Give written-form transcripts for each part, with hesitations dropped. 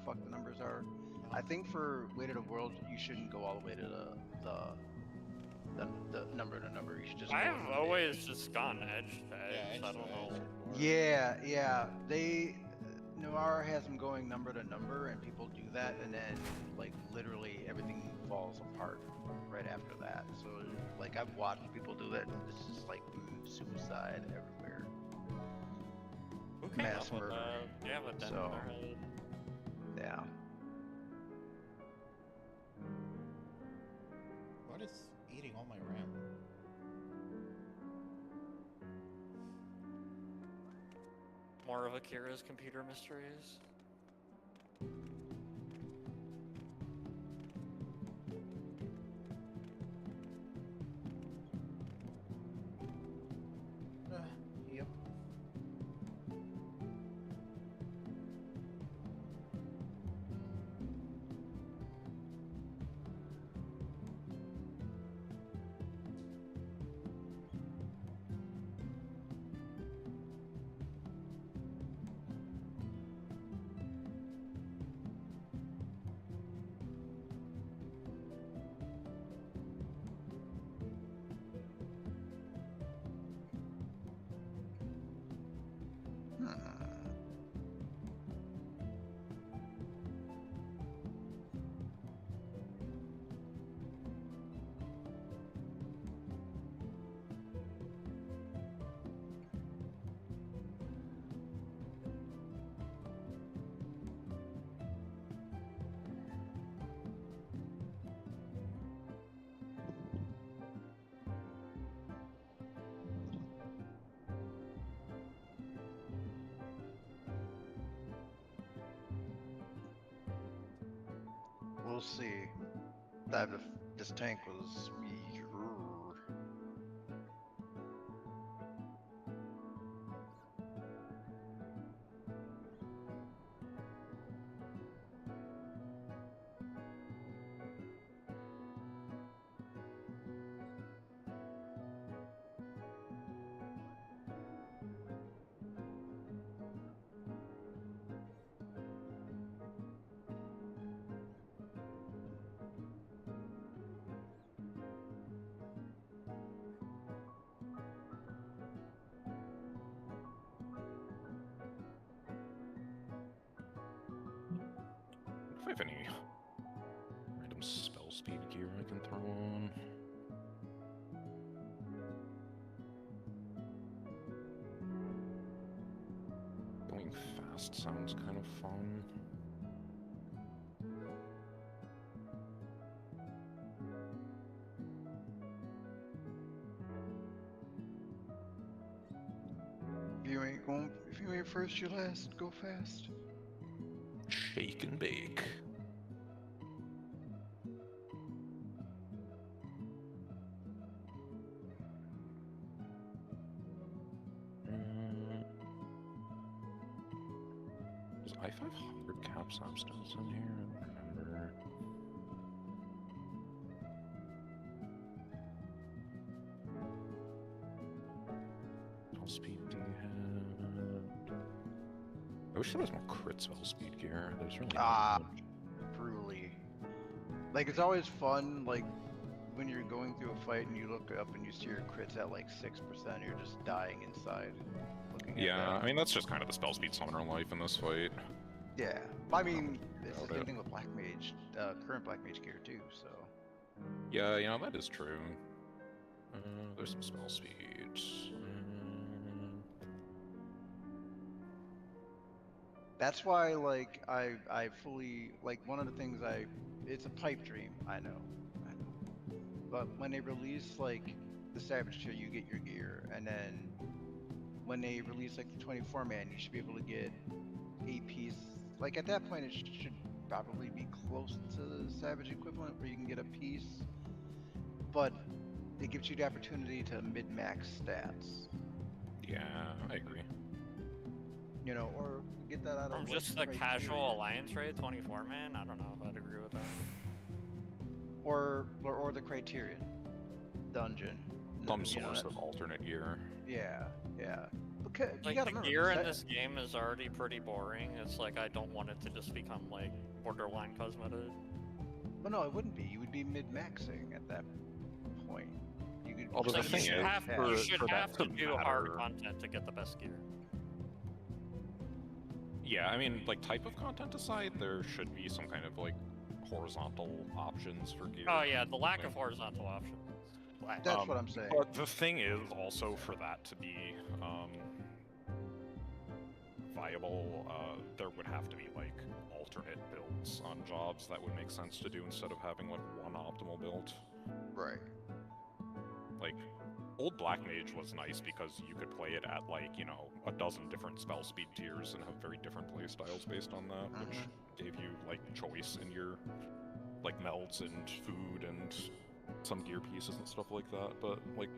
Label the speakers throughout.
Speaker 1: fuck the numbers are. I think for Way to the World, you shouldn't go all the way to the number to number. You should just.
Speaker 2: I've always just gone edge to edge. I don't know.
Speaker 1: Yeah. Noir has them going number to number, and people do that, and then like literally everything falls apart right after that. So like I've watched people do that, and it's just like suicide everywhere.
Speaker 2: Who came
Speaker 1: Mass
Speaker 2: up with
Speaker 1: murder.
Speaker 2: that? Yeah, but then
Speaker 1: So, yeah.
Speaker 3: What is eating all my RAM?
Speaker 2: more of Akira's computer mysteries.
Speaker 3: Yep.
Speaker 1: We'll see. This tank was.
Speaker 4: If I have any random spell speed gear I can throw on. Going fast sounds kind of fun.
Speaker 1: If you ain't first, you last. Go fast.
Speaker 4: Shake and bake. Does I-500 cap substance in here? I don't remember. Spell speed do you have? I wish there was more crit spell speed gear. There's really not much.
Speaker 1: Brutally. Like, it's always fun, like, when you're going through a fight and you look up and you see your crits at like 6%, you're just dying inside.
Speaker 4: Yeah, I mean, that's just kind of the spell speed summoner life in this fight.
Speaker 1: Yeah, I mean, it's the same thing with Black Mage, current Black Mage gear too, so.
Speaker 4: Yeah, you know, that is true. There's some spell speed.
Speaker 1: That's why, like, I fully, like, one of the things it's a pipe dream, I know. But when they release, like, the Savage tier, you get your gear, and then when they release, like, the 24-man, you should be able to get a piece. Like, at that point, it should probably be close to the Savage equivalent, where you can get a piece, but it gives you the opportunity to mid-max stats.
Speaker 4: Yeah, I agree.
Speaker 1: You know, or get that out of
Speaker 2: From just the casual Alliance raid 24-man, I don't know if I'd agree with that.
Speaker 1: Or the Criterion dungeon.
Speaker 4: Some source of alternate gear.
Speaker 1: Yeah. But You
Speaker 2: Like,
Speaker 1: gotta
Speaker 2: the
Speaker 1: remember,
Speaker 2: gear in this game is already pretty boring. It's like, I don't want it to just become, like, borderline cosmetic.
Speaker 1: well, no, it wouldn't be. You would be mid-maxing at that point. You could.
Speaker 4: Although
Speaker 2: So
Speaker 4: the
Speaker 2: you
Speaker 4: thing
Speaker 2: should
Speaker 4: is,
Speaker 2: have,
Speaker 4: for-
Speaker 2: you should
Speaker 4: for that
Speaker 2: have to
Speaker 4: to
Speaker 2: do hard
Speaker 4: matter-
Speaker 2: content to get the best gear.
Speaker 4: Yeah, I mean, like, type of content aside, there should be some kind of, like, horizontal options for gear.
Speaker 2: Oh yeah, the lack
Speaker 4: Like,
Speaker 2: of horizontal options. Black.
Speaker 1: That's what I'm saying.
Speaker 4: But the thing is, also, for that to be viable, there would have to be, like, alternate builds on jobs that would make sense to do instead of having, like, one optimal build.
Speaker 1: Right.
Speaker 4: Like, old Black Mage was nice because you could play it at, like, you know, a dozen different spell speed tiers and have very different play styles based on that, which gave you, like, choice in your, like, melds and food and some gear pieces and stuff like that. But, like,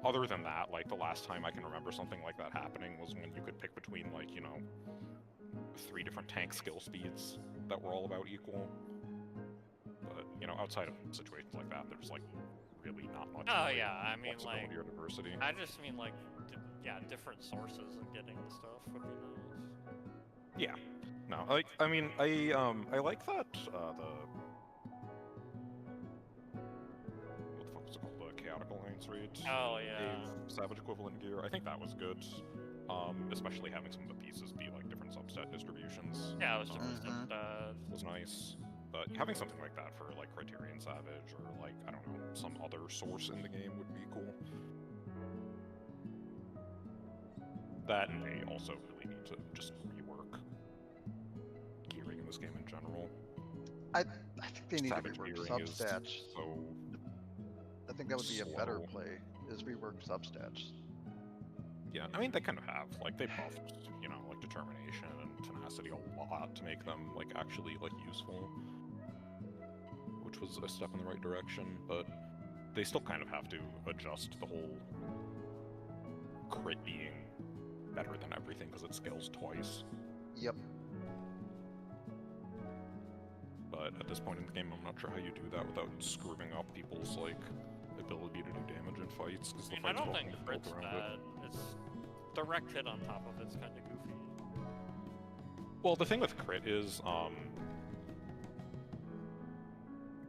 Speaker 4: other than that, like, the last time I can remember something like that happening was when you could pick between, like, you know, 3 different tank skill speeds that were all about equal. But, you know, outside of situations like that, there's, like, really not much.
Speaker 2: Oh
Speaker 4: really
Speaker 2: yeah, I mean,
Speaker 4: flexibility
Speaker 2: like,
Speaker 4: or diversity.
Speaker 2: I just mean, like, yeah, different sources of getting the stuff would be nice.
Speaker 4: Yeah. No, like, I mean, I like that, what the fuck was it called? The Chaotic Alliance raid.
Speaker 2: Oh, yeah.
Speaker 4: Gave Savage equivalent gear. I think that was good. Especially having some of the pieces be, like, different substat distributions.
Speaker 2: Yeah, it was different
Speaker 1: Mhm.
Speaker 2: stuff.
Speaker 4: Was nice. But having something like that for, like, Criterion Savage or, like, I don't know, some other source in the game would be cool. That, and they also really need to just rework gearing in this game in general.
Speaker 1: I think they need to
Speaker 4: Savage
Speaker 1: rework
Speaker 4: gearing is
Speaker 1: substats.
Speaker 4: so
Speaker 1: I think that would be a better
Speaker 4: slow.
Speaker 1: play, is rework substats.
Speaker 4: Yeah, I mean, they kind of have. Like, they buffed, you know, like, determination and tenacity a lot to make them, like, actually, like, useful. Which was a step in the right direction, but they still kind of have to adjust the whole crit being better than everything because it scales twice.
Speaker 1: Yep.
Speaker 4: But at this point in the game, I'm not sure how you do that without screwing up people's, like, ability to do damage in fights, because the
Speaker 2: I
Speaker 4: fights
Speaker 2: don't
Speaker 4: will
Speaker 2: think
Speaker 4: be built
Speaker 2: crit's
Speaker 4: around
Speaker 2: bad. It's direct hit on top of it's kind of goofy.
Speaker 4: Well, the thing with crit is,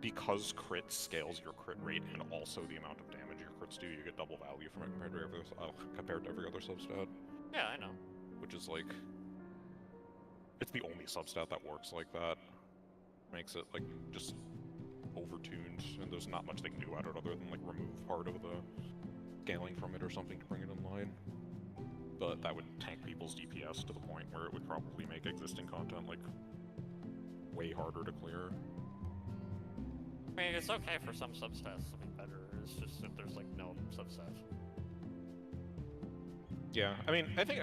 Speaker 4: because crit scales your crit rate and also the amount of damage your crits do, you get double value from it compared to every other substat,
Speaker 2: Yeah, I know.
Speaker 4: which is like, it's the only substat that works like that. Makes it, like, just overtuned, and there's not much they can do at it other than, like, remove part of the scaling from it or something to bring it in line. But that would tank people's DPS to the point where it would probably make existing content, like, way harder to clear.
Speaker 2: I mean, it's okay for some substats to be better. It's just that there's, like, no substats.
Speaker 4: Yeah, I mean, I think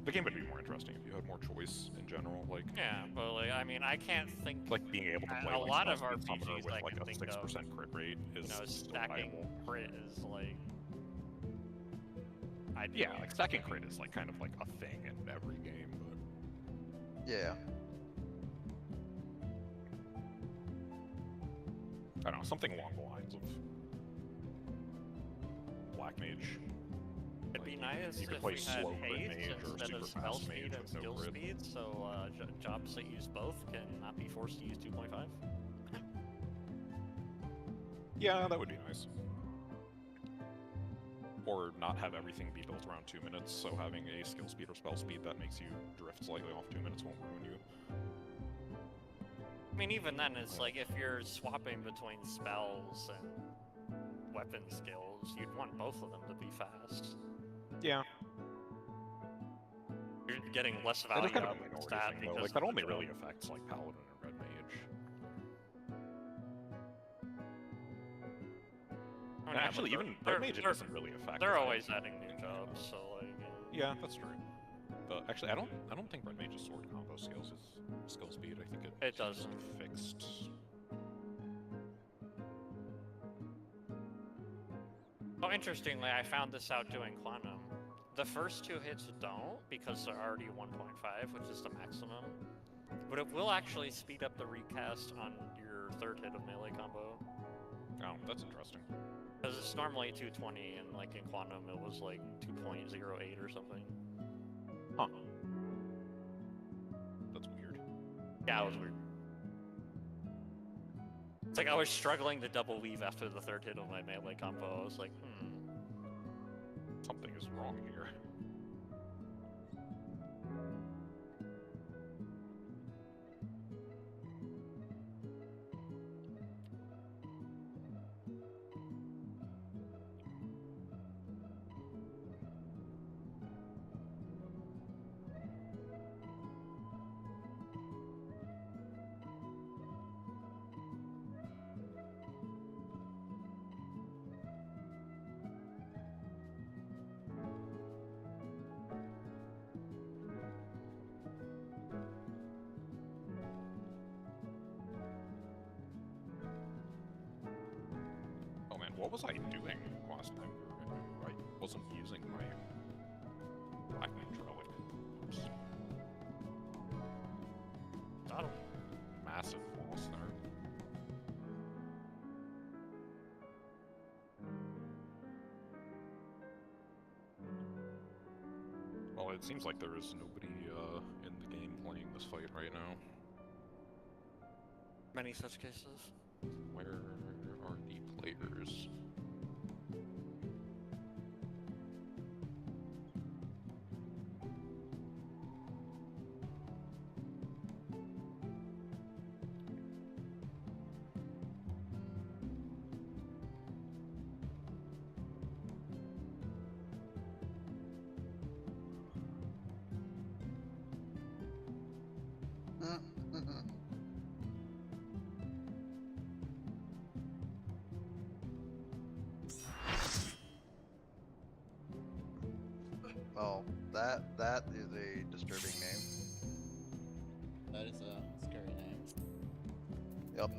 Speaker 4: the game would be more interesting if you had more choice in general, like...
Speaker 2: Yeah, but, like, I mean, I can't think...
Speaker 4: Like, being able to play,
Speaker 2: a
Speaker 4: like,
Speaker 2: lot of
Speaker 4: Spell Speed Summoner
Speaker 2: RPGs
Speaker 4: with,
Speaker 2: I
Speaker 4: like,
Speaker 2: can
Speaker 4: a
Speaker 2: think
Speaker 4: 6% crit rate is
Speaker 2: You know,
Speaker 4: still
Speaker 2: stacking
Speaker 4: viable.
Speaker 2: crit is, like...
Speaker 4: Yeah, like, stacking crit is, like, kind of, like, a thing in every game, but...
Speaker 1: Yeah.
Speaker 4: I don't know, something along the lines of Black Mage.
Speaker 2: It'd be
Speaker 4: Like,
Speaker 2: nice
Speaker 4: you could
Speaker 2: if
Speaker 4: play
Speaker 2: we had
Speaker 4: slow crit
Speaker 2: haste
Speaker 4: mage or
Speaker 2: instead
Speaker 4: super
Speaker 2: of spell
Speaker 4: fast
Speaker 2: speed
Speaker 4: mage
Speaker 2: and
Speaker 4: with no
Speaker 2: skill
Speaker 4: crit.
Speaker 2: speed, so jobs that use both can not be forced to use 2.5.
Speaker 4: Yeah, that would be nice. Or not have everything be built around 2 minutes, so having a skill speed or spell speed that makes you drift slightly off 2 minutes won't ruin you.
Speaker 2: I mean, even then, it's like if you're swapping between spells and weapon skills, you'd want both of them to be fast.
Speaker 4: Yeah,
Speaker 2: You're getting less
Speaker 4: that
Speaker 2: value
Speaker 4: is kind of
Speaker 2: out
Speaker 4: a
Speaker 2: of
Speaker 4: minority
Speaker 2: stat
Speaker 4: thing,
Speaker 2: because
Speaker 4: though. Like,
Speaker 2: of
Speaker 4: that
Speaker 2: the
Speaker 4: only
Speaker 2: job.
Speaker 4: really affects, like, Paladin and Red Mage.
Speaker 2: I mean, yeah,
Speaker 4: Actually,
Speaker 2: but
Speaker 4: even
Speaker 2: they're-
Speaker 4: Red Mage it
Speaker 2: they're-
Speaker 4: doesn't really affect.
Speaker 2: They're
Speaker 4: it.
Speaker 2: always adding new jobs, so like.
Speaker 4: Yeah, that's true. But actually, I don't think Red Mage's sword combo scales his skill speed. I think
Speaker 2: It
Speaker 4: it's just
Speaker 2: doesn't.
Speaker 4: fixed.
Speaker 2: Oh, interestingly, I found this out doing Quantum. The first 2 hits don't, because they're already 1.5, which is the maximum. But it will actually speed up the recast on your 3rd hit of melee combo.
Speaker 4: Oh, that's interesting.
Speaker 2: Because it's normally 220, and like in Quantum, it was like 2.08 or something.
Speaker 4: Huh. That's weird.
Speaker 2: Yeah, it was weird. It's like I was struggling to double weave after the third hit of my melee combo. I was like,
Speaker 4: Something is wrong here. Oh man, what was I doing last time we were in? I wasn't using my Black Mage relic. Oops.
Speaker 2: got him.
Speaker 4: Massive loss there. Well, it seems like there is nobody in the game playing this fight right now.
Speaker 2: Many such cases.
Speaker 4: Where are the players?
Speaker 1: Well, that is a disturbing name.
Speaker 3: That is a scary name.
Speaker 1: Yep.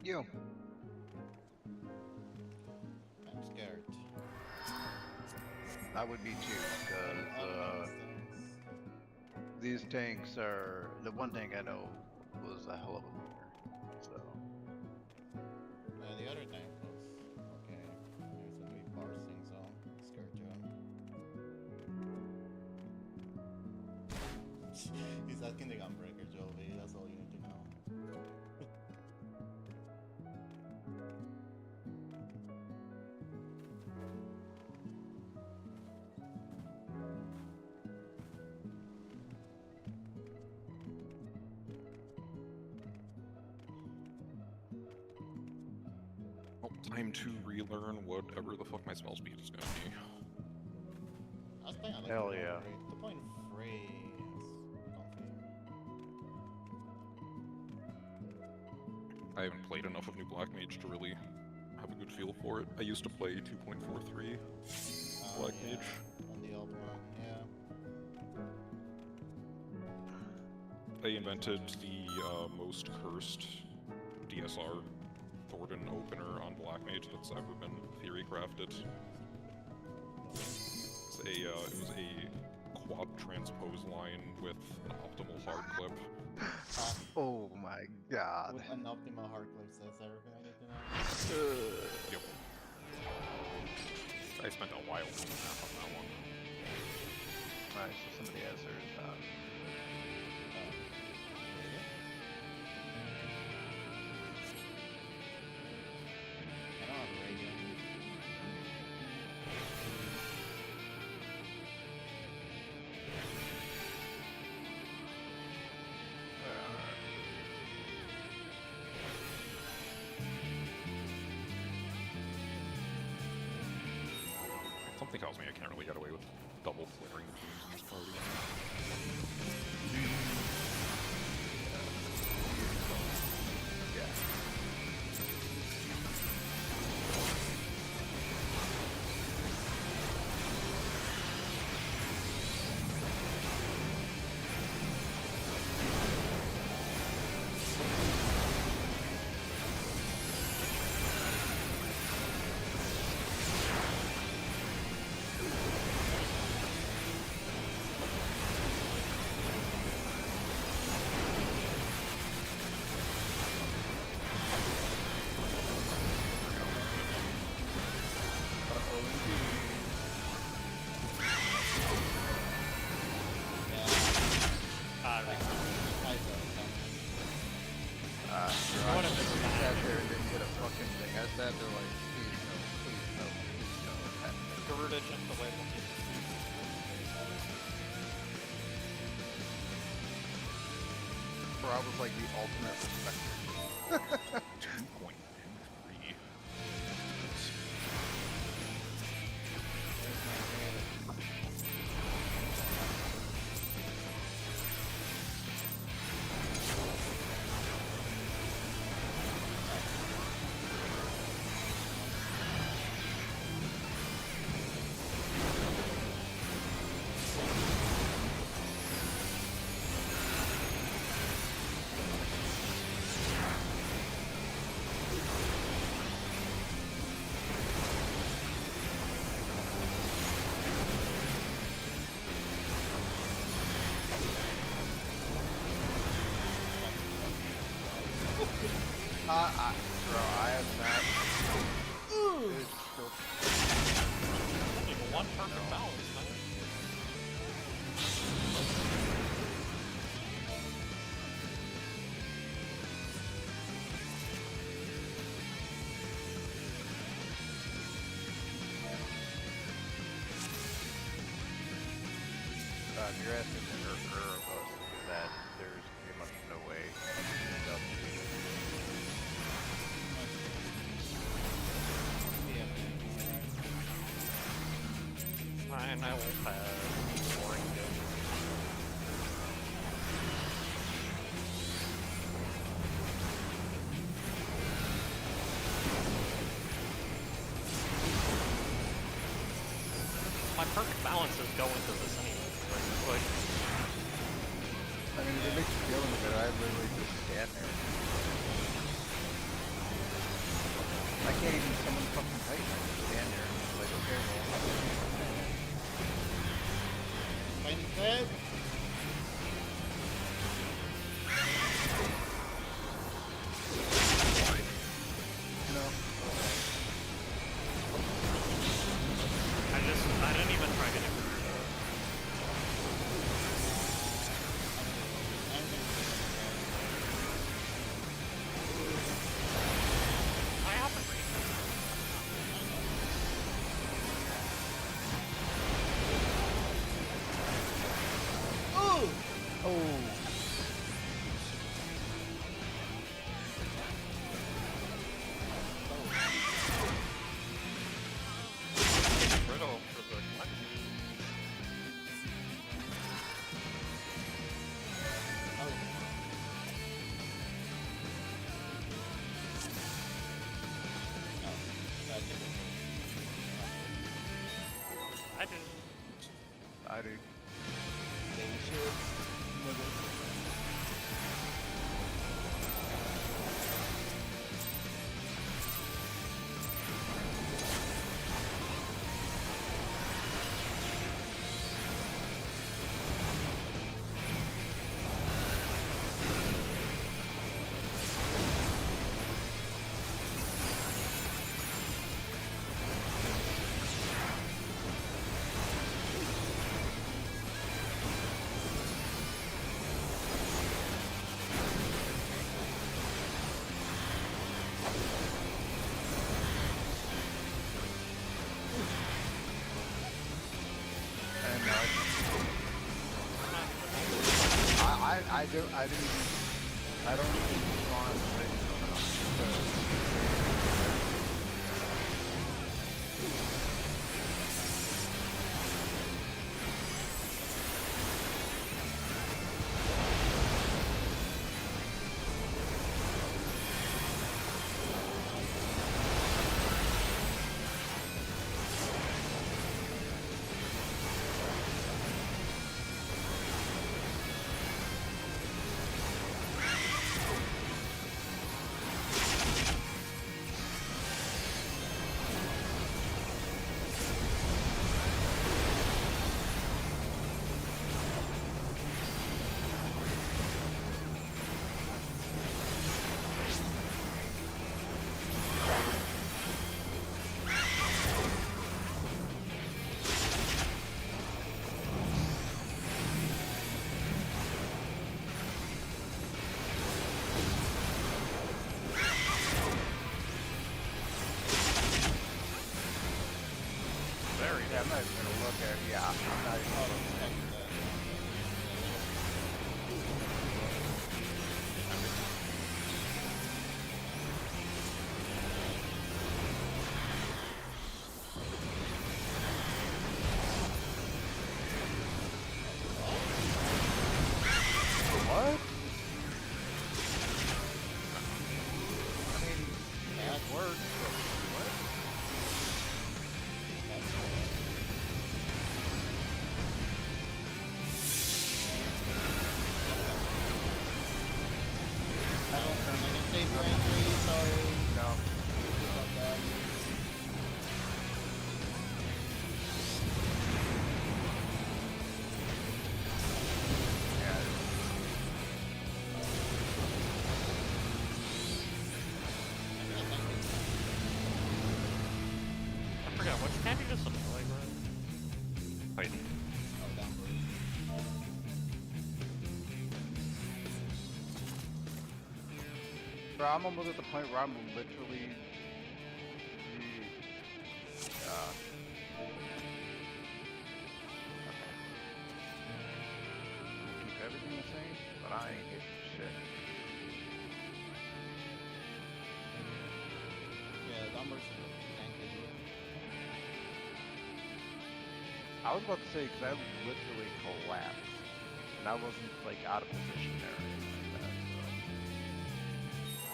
Speaker 1: You.
Speaker 3: I'm scared.
Speaker 1: I would be too, because these tanks are the one tank I know was a hell of a winner. So
Speaker 3: The other tank was okay. There's a new parsing zone. Scared you. He's asking the gunbreaker, Jovi. That's all you need to know.
Speaker 4: Oh, time to relearn whatever the fuck my spell speed is gonna be.
Speaker 3: I was playing, I like
Speaker 1: Hell
Speaker 3: the
Speaker 1: yeah.
Speaker 3: Frey. The point Frey is comfy.
Speaker 4: I haven't played enough of New Black Mage to really have a good feel for it. I used to play 2.43 Black
Speaker 3: Yeah,
Speaker 4: Mage.
Speaker 3: on the old one, yeah.
Speaker 4: They invented the most cursed DSR Thornton opener on Black Mage that's ever been theory crafted. It's a, it was a quad transpose line with an optimal hard clip.
Speaker 1: oh my god.
Speaker 3: With an optimal hard clip, that's everything I need to know.
Speaker 4: Yep. I spent a while doing math on that one.
Speaker 1: Alright, so somebody has their shot.
Speaker 4: tells me I can't really get away with double flaring teams in this party.
Speaker 1: Yeah.
Speaker 2: What if it's
Speaker 1: I
Speaker 2: bad?
Speaker 1: sat there and didn't get a fucking thing. I sat there like, please no, please no, please no.
Speaker 2: Garuda jumped away.
Speaker 1: Where I was like the ultimate respecter.
Speaker 4: 2.23.
Speaker 1: Bro, I have not. It's still.
Speaker 2: Only one perfect balance, man.
Speaker 1: If you're asking the nerfer of us that there's pretty much no way.
Speaker 2: Fine, I will pass. Boring game. My perfect balance is going to this anyway. Like,
Speaker 1: I mean, if it makes you feel any better, I literally just stand there. I can't even summon fucking Titan. I just stand there and just like, okay, well.
Speaker 3: Fighting Fed?
Speaker 1: You know?
Speaker 2: I didn't even try getting rid of it. I haven't read
Speaker 1: Oh!
Speaker 2: getting rid of for the collection. I didn't.
Speaker 1: I do. And I don't even respond to it because Bro, I'm almost at the point where I'm literally. Okay. Keep everything the same, but I ain't getting shit.
Speaker 3: Yeah, the numbers are tanky.
Speaker 1: I was about to say, because I literally collapsed, and I wasn't like out of position there or anything like that.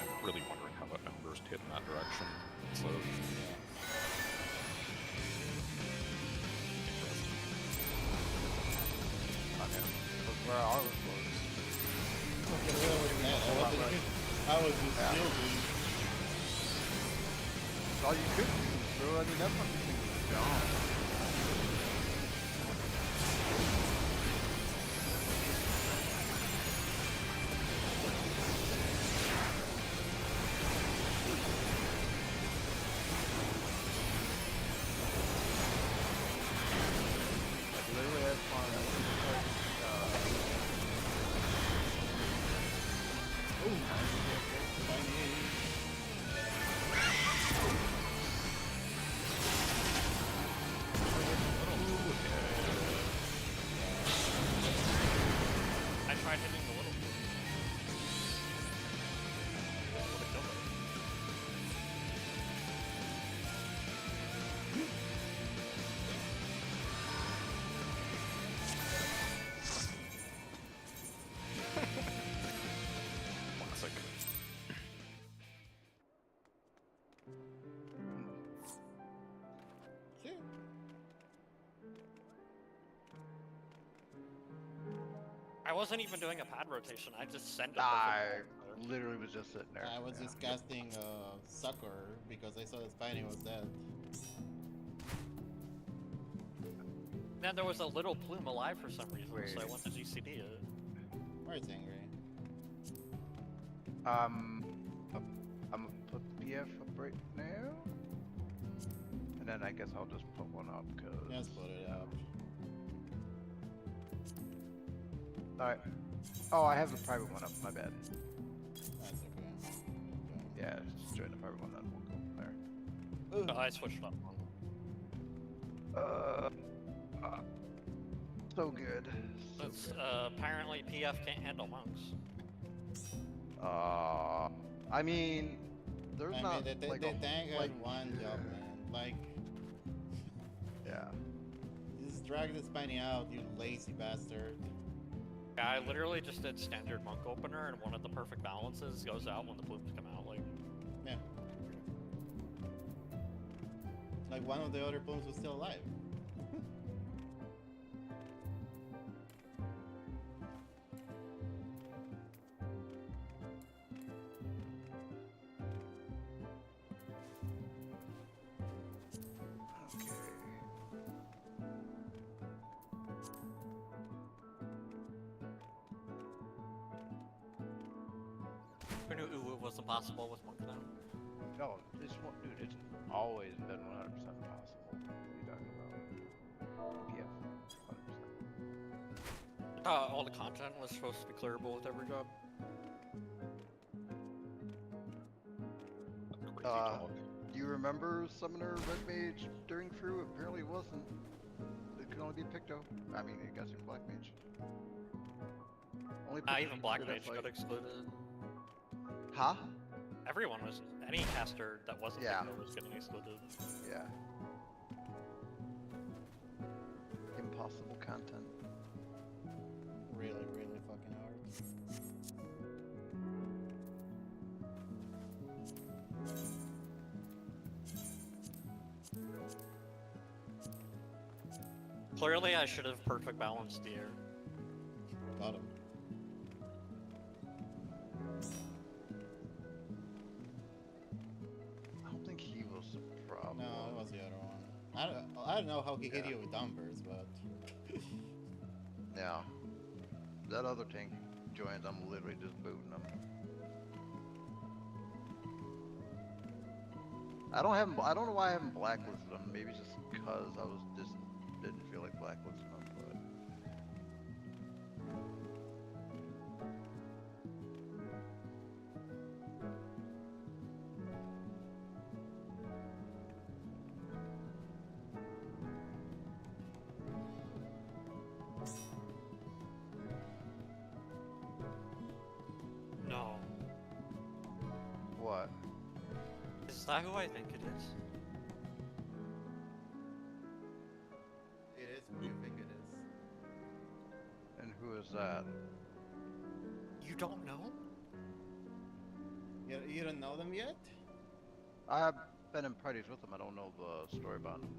Speaker 4: I'm really wondering how that number's hit in that direction. So
Speaker 3: Yeah.
Speaker 1: So, okay, look where I was close.
Speaker 3: Okay, man, I was just building.
Speaker 1: That's all you could do, bro. I mean, that fucking thing was gone. Like, literally had fun.
Speaker 3: Oh, tiny.
Speaker 2: I tried hitting the little blue. Would've killed it.
Speaker 4: classic.
Speaker 3: See?
Speaker 2: I wasn't even doing a pad rotation. I just sent it.
Speaker 1: I literally was just sitting there.
Speaker 3: I was
Speaker 1: yeah.
Speaker 3: just casting Sucker because I saw the Spiny was dead.
Speaker 2: Then there was a little plume alive for some reason, so I
Speaker 1: Wait.
Speaker 2: went to GCD it.
Speaker 3: Where's Angry?
Speaker 1: I'm gonna put the PF up right now, and then I guess I'll just put one up because.
Speaker 3: Just put it up.
Speaker 1: All right. Oh, I have the private one up. My bad.
Speaker 3: That's okay.
Speaker 1: Yeah, just join the private one, then we'll go from there.
Speaker 2: No, I switched up.
Speaker 1: So good. So
Speaker 2: It's,
Speaker 1: good.
Speaker 2: apparently PF can't handle monks.
Speaker 1: I mean, there's
Speaker 3: I
Speaker 1: not
Speaker 3: mean, the
Speaker 1: like
Speaker 3: tank
Speaker 1: like,
Speaker 3: had one job, man. Like,
Speaker 1: yeah.
Speaker 3: just drag the Spiny out, you lazy bastard.
Speaker 2: Yeah, I literally just did standard monk opener, and one of the perfect balances goes out when the plumes come out. Like,
Speaker 3: Yeah. Like, one of the other plumes was still alive.
Speaker 1: Okay.
Speaker 2: who knew UWU was impossible with monk now?
Speaker 1: No, this one, dude, it's always been 100% possible. What are you talking about? PF, 100%.
Speaker 2: All the content was supposed to be clearable with every job.
Speaker 4: Crazy talk.
Speaker 1: Do you remember Summoner Red Mage during through? Apparently it wasn't. It could only be Picto. I mean, I guess you're Black Mage. Only Picto
Speaker 2: Even
Speaker 1: can
Speaker 2: Black
Speaker 1: clear
Speaker 2: Mage
Speaker 1: that
Speaker 2: got
Speaker 1: fight.
Speaker 2: excluded.
Speaker 1: Huh?
Speaker 2: Everyone was, any caster that wasn't
Speaker 1: Yeah.
Speaker 2: Picto was getting excluded.
Speaker 1: Yeah. Impossible content.
Speaker 3: Really, really fucking hard.
Speaker 2: Clearly, I should have perfect balanced the air.
Speaker 3: Got him.
Speaker 1: I don't think he was the problem.
Speaker 3: No, it was the other one. I don't know how he hit
Speaker 1: Yeah.
Speaker 3: you with numbers, but
Speaker 1: Yeah. That other tank joins, I'm literally just booting them. I don't have. I don't know why I haven't blacklisted them. Maybe just because I was just didn't feel like blacklisting them. But
Speaker 2: that who I think it is?
Speaker 3: It is who you think it is.
Speaker 1: And who is that?
Speaker 2: You don't know?
Speaker 3: You don't know them yet?
Speaker 1: I've been in parties with them. I don't know the story about them.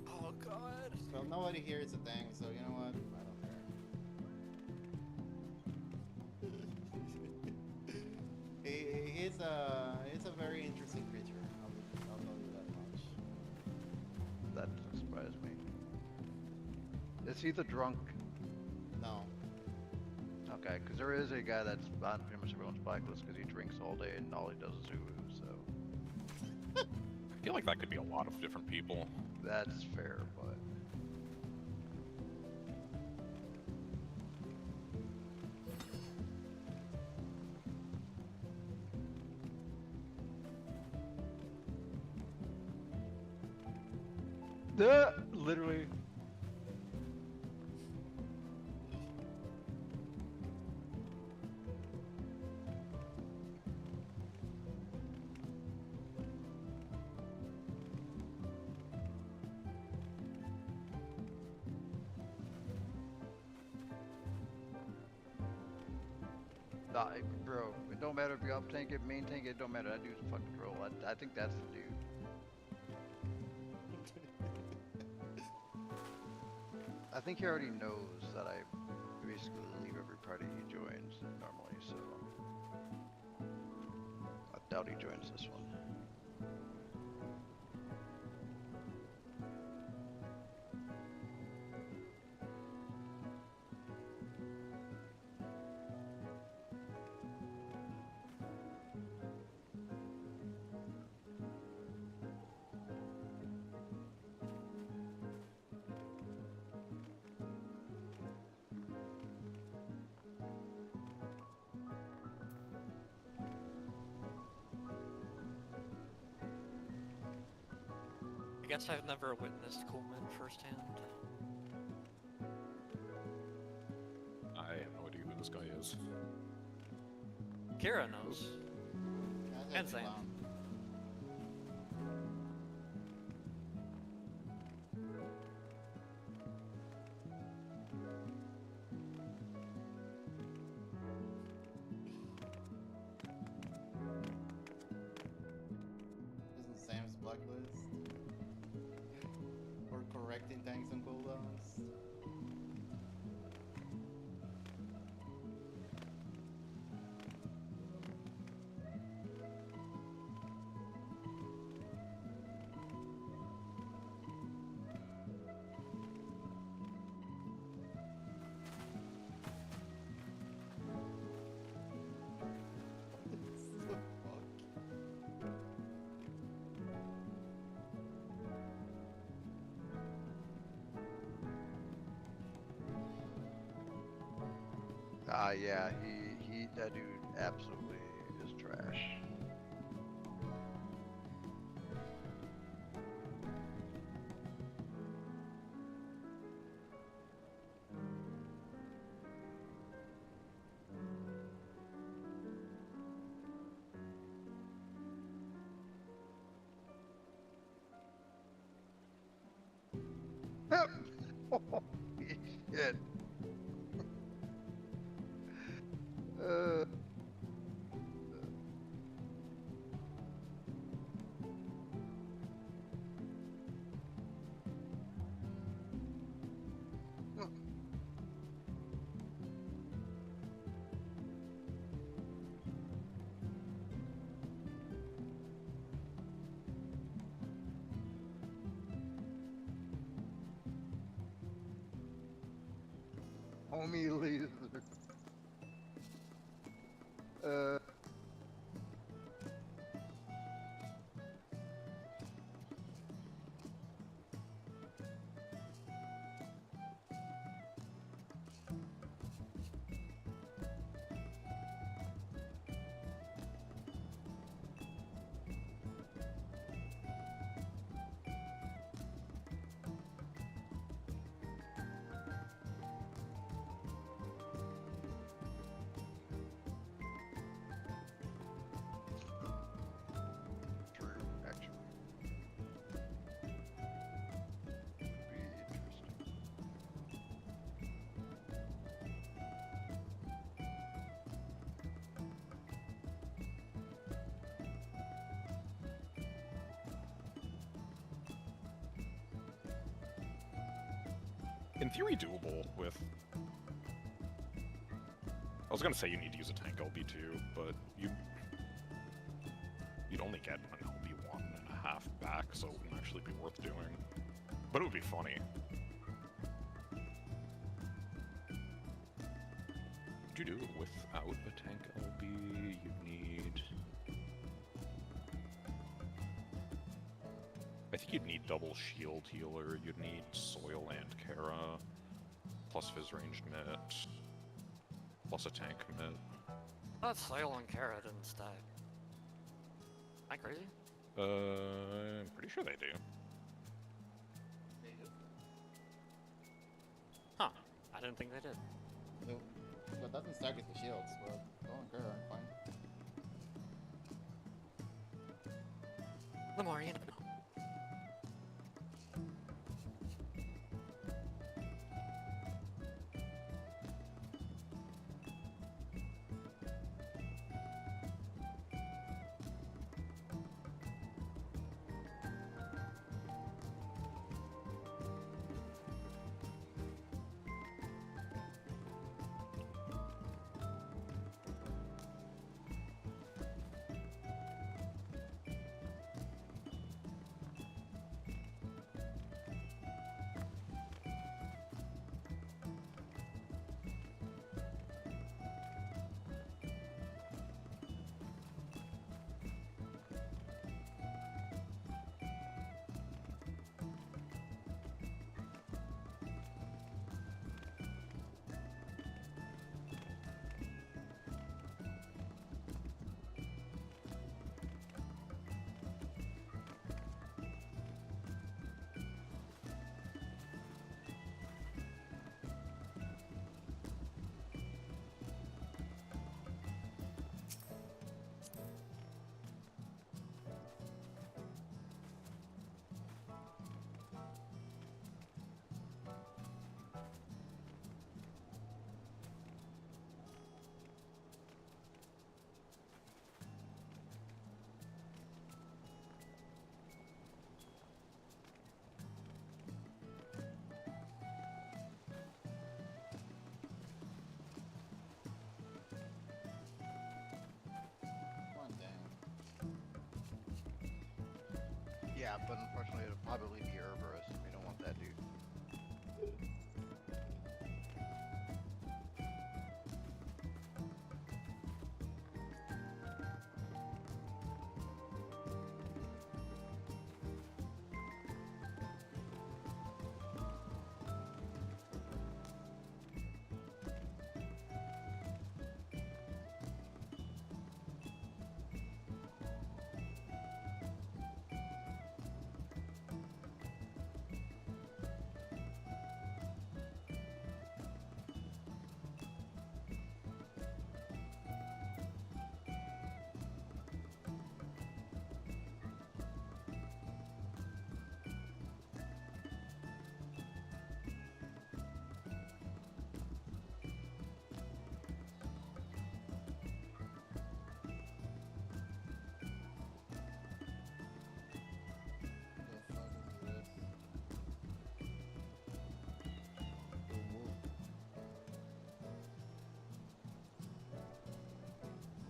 Speaker 2: Oh god.
Speaker 3: Well, nobody here is a thing, so you know what? I don't care. It's a very interesting creature. I'll tell you that much.
Speaker 1: That doesn't surprise me. Is he the drunk?
Speaker 3: No.
Speaker 1: Okay, because there is a guy that's on pretty much everyone's blacklist because he drinks all day and all he does is UWU, so
Speaker 4: I feel like that could be a lot of different people.
Speaker 1: that's fair, but... Literally. Nah, bro, it don't matter if you up tank it, main tank it, don't matter. That dude's a fucking troll. I think that's the dude. I think he already knows that I basically leave every party he joins normally, so I doubt he joins this one.
Speaker 2: I guess I've never witnessed Coleman firsthand.
Speaker 4: I have no idea who this guy is.
Speaker 2: Kira knows.
Speaker 3: That's
Speaker 2: And
Speaker 3: a
Speaker 2: Zane.
Speaker 3: clown. Isn't Sam's blacklist? Or correcting tanks and cooldowns? What the fuck?
Speaker 1: Yeah, that dude absolutely is trash. Holy shit. Uh, homie laser.
Speaker 4: in theory doable with... I was gonna say you need to use a tank LB2, but you'd only get an LB1.5 back, so it wouldn't actually be worth doing. But it would be funny. What you do without a tank LB? You need... I think you'd need double shield healer, you'd need Soil and Kara, plus Fizz ranged mitt, plus a tank mitt.
Speaker 2: That's Soil and Kara didn't stack. Am I crazy?
Speaker 4: I'm pretty sure they do.
Speaker 3: They do.
Speaker 2: Huh. I didn't think they did.
Speaker 3: No, but that doesn't stack with the shields, but don't care, I'm fine.
Speaker 2: The more you know.
Speaker 1: Yeah, but unfortunately it'll probably be Herberus, and we don't want that dude.
Speaker 3: The fuck is this?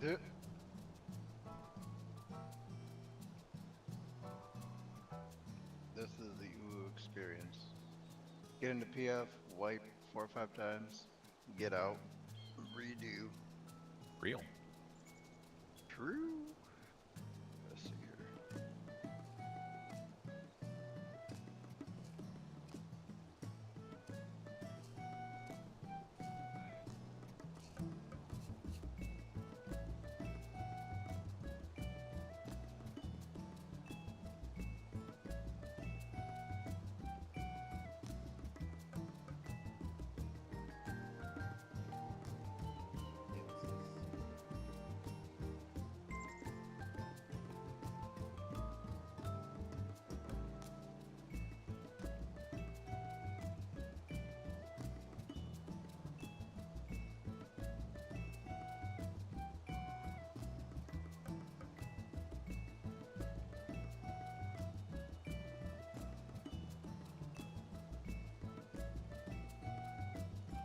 Speaker 1: Duh. This is the UWU experience. Get into PF, wipe 4 or 5 times, get out, redo.
Speaker 4: Real.
Speaker 1: True. Let's see here.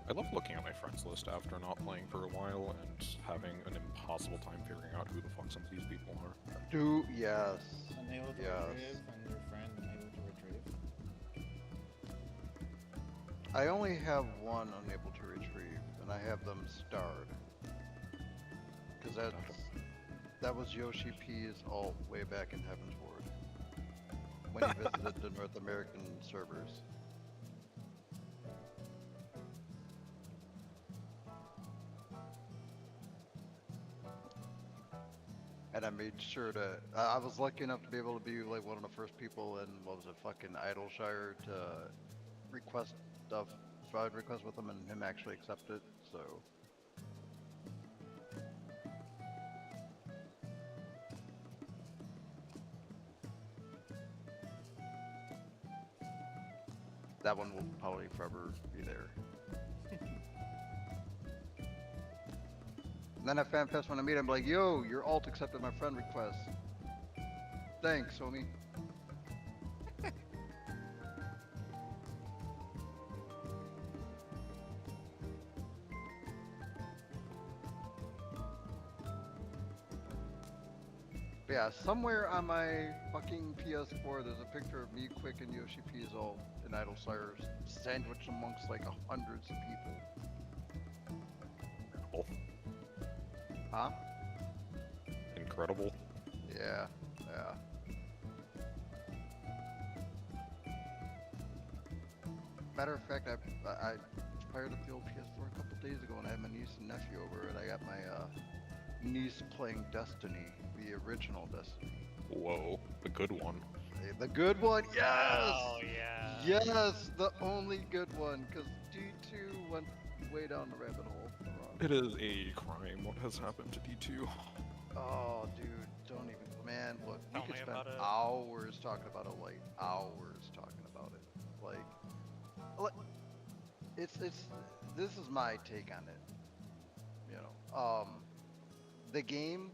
Speaker 4: I love looking at my friends list after not playing for a while and having an impossible time figuring out who the fuck some of these people are.
Speaker 1: Dude, yes.
Speaker 3: Unable to
Speaker 1: Yes.
Speaker 3: retrieve, and their friend unable to retrieve.
Speaker 1: I only have one unable to retrieve, and I have them starred. Because that was Yoshi P's alt way back in Heaven's Ward. When he visited the North American servers. And I made sure to, I was lucky enough to be able to be like one of the first people in, what was it, fucking Idleshire to request stuff, so I'd request with him and him actually accept it, so. That one will probably forever be there. And then at FanFest when I meet him, I'm like, yo, your alt accepted my friend request. Thanks, homie. But yeah, somewhere on my fucking PS4, there's a picture of me, Quick, and Yoshi P's alt in Idleshire, sandwiched amongst like hundreds of people.
Speaker 4: Oh,
Speaker 1: Huh?
Speaker 4: incredible.
Speaker 1: Yeah, yeah. Matter of fact, I fired up the old PS4 a couple days ago, and I had my niece and nephew over, and I got my niece playing Destiny, the original Destiny.
Speaker 4: Whoa, the good one.
Speaker 1: The good one, yes!
Speaker 2: Oh yeah.
Speaker 1: Yes, the only good one, because D2 went way down the rabbit hole.
Speaker 4: It is a crime what has happened to D2.
Speaker 1: Oh, dude, don't even, man, look, we
Speaker 2: Tell
Speaker 1: could
Speaker 2: me
Speaker 1: spend
Speaker 2: about it.
Speaker 1: hours talking about it, like, hours talking about it. Like, this is my take on it. You know, the game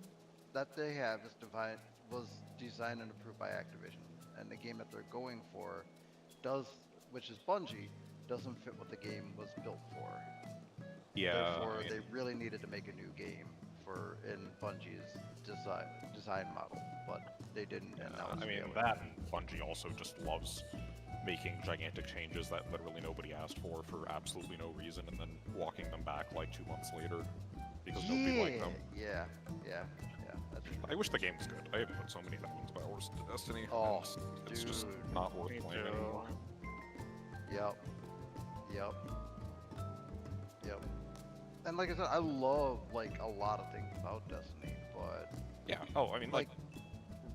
Speaker 1: that they have was designed and approved by Activision, and the game that they're going for which is Bungie, doesn't fit what the game was built for.
Speaker 4: Yeah.
Speaker 1: Therefore, they really needed to make a new game in Bungie's design model, but they didn't. And that was
Speaker 4: I mean,
Speaker 1: failing.
Speaker 4: that and Bungie also just loves making gigantic changes that literally nobody asked for absolutely no reason, and then walking them back like 2 months later because nobody liked them.
Speaker 1: Yeah, that's true.
Speaker 4: I wish the game was good. I have put so many thousands of hours into Destiny.
Speaker 1: Oh,
Speaker 4: and it's just
Speaker 1: dude.
Speaker 4: not worth
Speaker 2: Me
Speaker 4: playing
Speaker 2: too.
Speaker 4: anymore.
Speaker 1: Yep. And like I said, I love like a lot of things about Destiny, but
Speaker 4: Yeah. Oh, I mean, like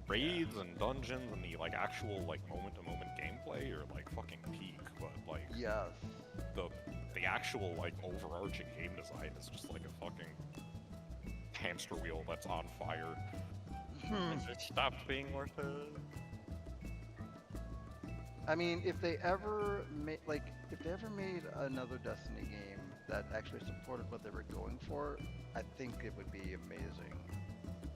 Speaker 4: raids and dungeons and the like actual like moment-to-moment gameplay are like fucking peak, but like
Speaker 1: yes.
Speaker 4: the actual like overarching game design is just like a fucking hamster wheel that's on fire.
Speaker 2: It stopped being worth it.
Speaker 1: I mean, if they ever made another Destiny game that actually supported what they were going for, I think it would be amazing.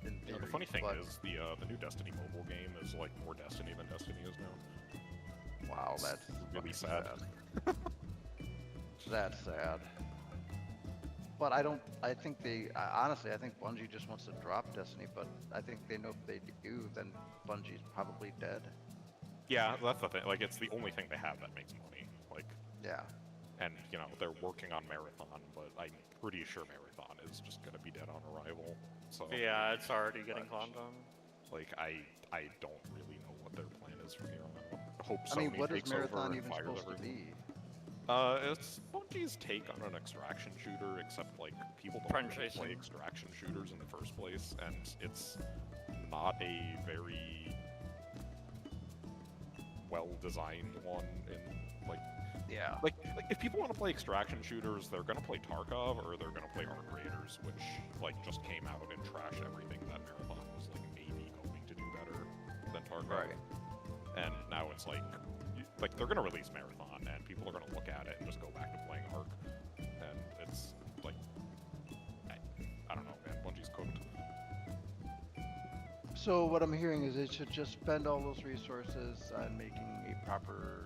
Speaker 1: In
Speaker 4: Yeah,
Speaker 1: theory,
Speaker 4: the funny thing
Speaker 1: but,
Speaker 4: is the new Destiny mobile game is like more Destiny than Destiny is now.
Speaker 1: wow,
Speaker 4: It's
Speaker 1: that's
Speaker 4: really
Speaker 1: fucking
Speaker 4: sad.
Speaker 1: That's sad. But I think honestly, I think Bungie just wants to drop Destiny, but I think they know if they do, then Bungie's probably dead.
Speaker 4: Yeah, that's the thing. Like, it's the only thing they have that makes money. Like,
Speaker 1: Yeah.
Speaker 4: and you know they're working on Marathon, but I'm pretty sure Marathon is just gonna be dead on arrival. So
Speaker 2: Yeah, it's already getting cloned on.
Speaker 4: like, I don't really know what their plan is from here on out. Hope
Speaker 1: I mean,
Speaker 4: Sony
Speaker 1: what is
Speaker 4: takes over
Speaker 1: Marathon
Speaker 4: and
Speaker 1: even
Speaker 4: fires
Speaker 1: supposed to
Speaker 4: everything.
Speaker 1: be?
Speaker 4: It's Bungie's take on an extraction shooter, except like people don't
Speaker 2: Friend
Speaker 4: really play
Speaker 2: chasing.
Speaker 4: extraction shooters in the first place, and it's not a very well-designed one. In
Speaker 1: Yeah.
Speaker 4: like if people want to play extraction shooters, they're gonna play Tarkov or they're gonna play Arc Raiders, which like just came out and trashed everything that Marathon was like maybe going to do better than Tarkov.
Speaker 1: Right.
Speaker 4: And now it's like they're gonna release Marathon, and people are gonna look at it and just go back to playing Arc, and it's like I don't know, man. Bungie's cooked.
Speaker 1: So what I'm hearing is it should just spend all those resources on making a proper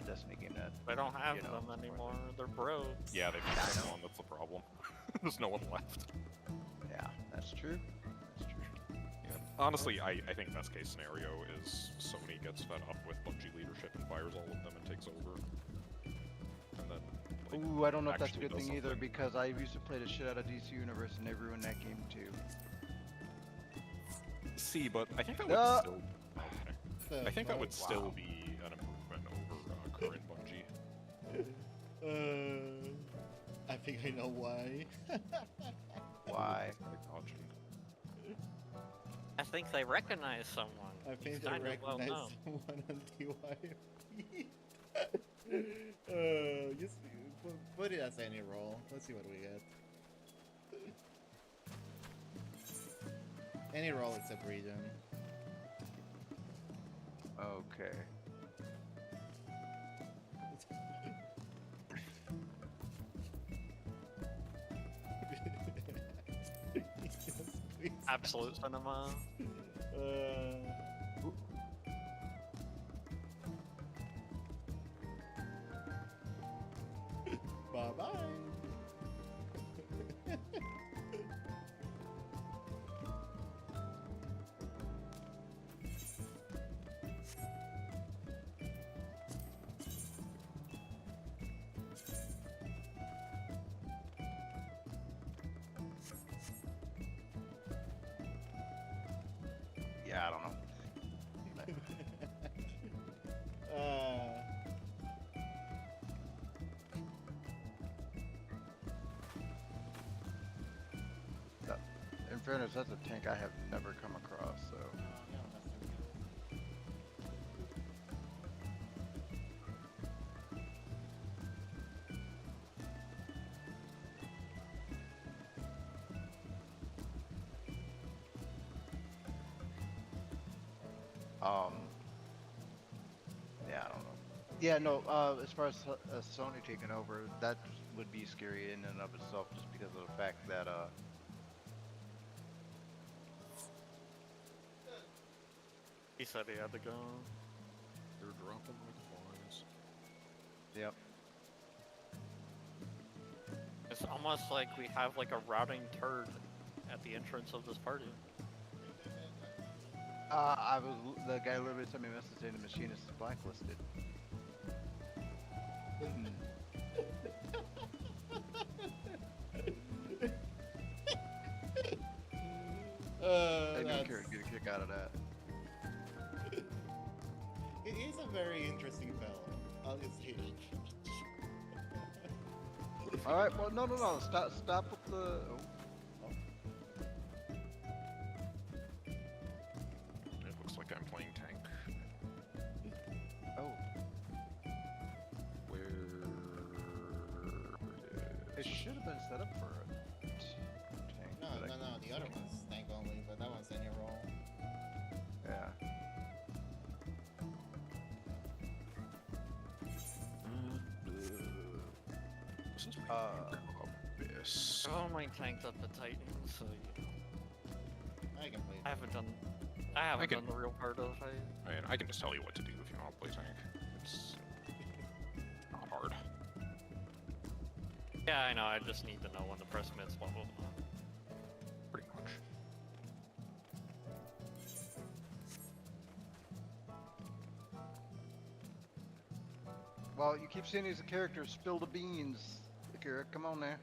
Speaker 1: Destiny game that,
Speaker 2: They don't have
Speaker 1: you know,
Speaker 2: them
Speaker 1: supports
Speaker 2: anymore.
Speaker 1: it.
Speaker 2: They're broke.
Speaker 4: Yeah, they've
Speaker 1: Yeah, I
Speaker 4: got
Speaker 1: know.
Speaker 4: one. That's the problem. There's no one left.
Speaker 1: Yeah, that's true. That's true.
Speaker 4: Yeah. Honestly, I think best case scenario is Sony gets fed up with Bungie leadership and fires all of them and takes over. And then, like,
Speaker 1: Ooh, I don't know if that's a
Speaker 4: actually
Speaker 1: good
Speaker 4: does
Speaker 1: thing either
Speaker 4: something.
Speaker 1: because I used to play the shit out of DC Universe and they ruined that game too.
Speaker 4: See, but I think that would
Speaker 1: No.
Speaker 4: still. Okay. I think that would still be an improvement over current Bungie.
Speaker 3: I think I know why.
Speaker 1: Why?
Speaker 4: Like, dodging.
Speaker 2: I think they recognize someone.
Speaker 3: I think
Speaker 2: It's
Speaker 3: I
Speaker 2: kind of well
Speaker 3: recognize
Speaker 2: known.
Speaker 3: someone on DYFP. Just put it as any role. Let's see what we get. Any role except region.
Speaker 1: Okay.
Speaker 3: Yes, please.
Speaker 2: Absolute cinema.
Speaker 3: Bye bye.
Speaker 1: Yeah, I don't know. In fairness, that's a tank I have never come across, so. Yeah, I don't know. Yeah, no, as far as Sony taking over, that would be scary in and of itself just because of the fact that,
Speaker 2: He said he had to go.
Speaker 4: They're dropping like flies.
Speaker 1: yep.
Speaker 2: It's almost like we have like a routing turd at the entrance of this party.
Speaker 1: The guy literally sent me a message saying the machinist is blacklisted. I
Speaker 3: That's...
Speaker 1: get a kick out of that.
Speaker 3: It is a very interesting fellow. I'll just say.
Speaker 1: Alright, well, no. Stop with the... Oh.
Speaker 4: It looks like I'm playing tank.
Speaker 1: Oh.
Speaker 4: Where
Speaker 1: It should have been set up for a tank.
Speaker 3: No,
Speaker 1: but I-
Speaker 3: the other one's tank only, but that one's any role.
Speaker 1: Yeah.
Speaker 4: This is Abyss.
Speaker 2: Oh, my tanked up the Titan, so you know.
Speaker 3: I can play.
Speaker 2: I haven't done done the real part of the fight.
Speaker 4: I mean, I can just tell you what to do if you want to play tank. It's not hard.
Speaker 2: Yeah, I know. I just need to know when to press mids, blah blah blah.
Speaker 4: Pretty much.
Speaker 1: Well, you keep saying he's a character. Spill the beans. Akira, come on there.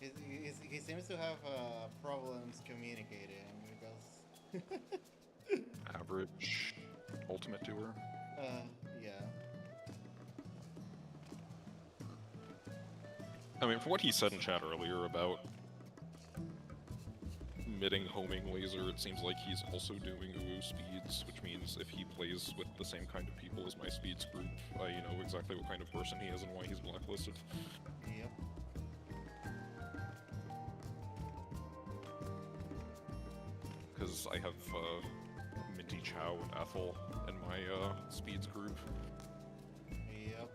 Speaker 3: He seems to have problems communicating because.
Speaker 4: Average ultimate doer.
Speaker 3: Yeah.
Speaker 4: I mean, for what he said in chat earlier about midding homing laser, it seems like he's also doing UWU speeds, which means if he plays with the same kind of people as my speeds group, I know exactly what kind of person he is and why he's blacklisted.
Speaker 3: Yep.
Speaker 4: Because I have Minty Chow and Ethel in my speeds group.
Speaker 3: Yep.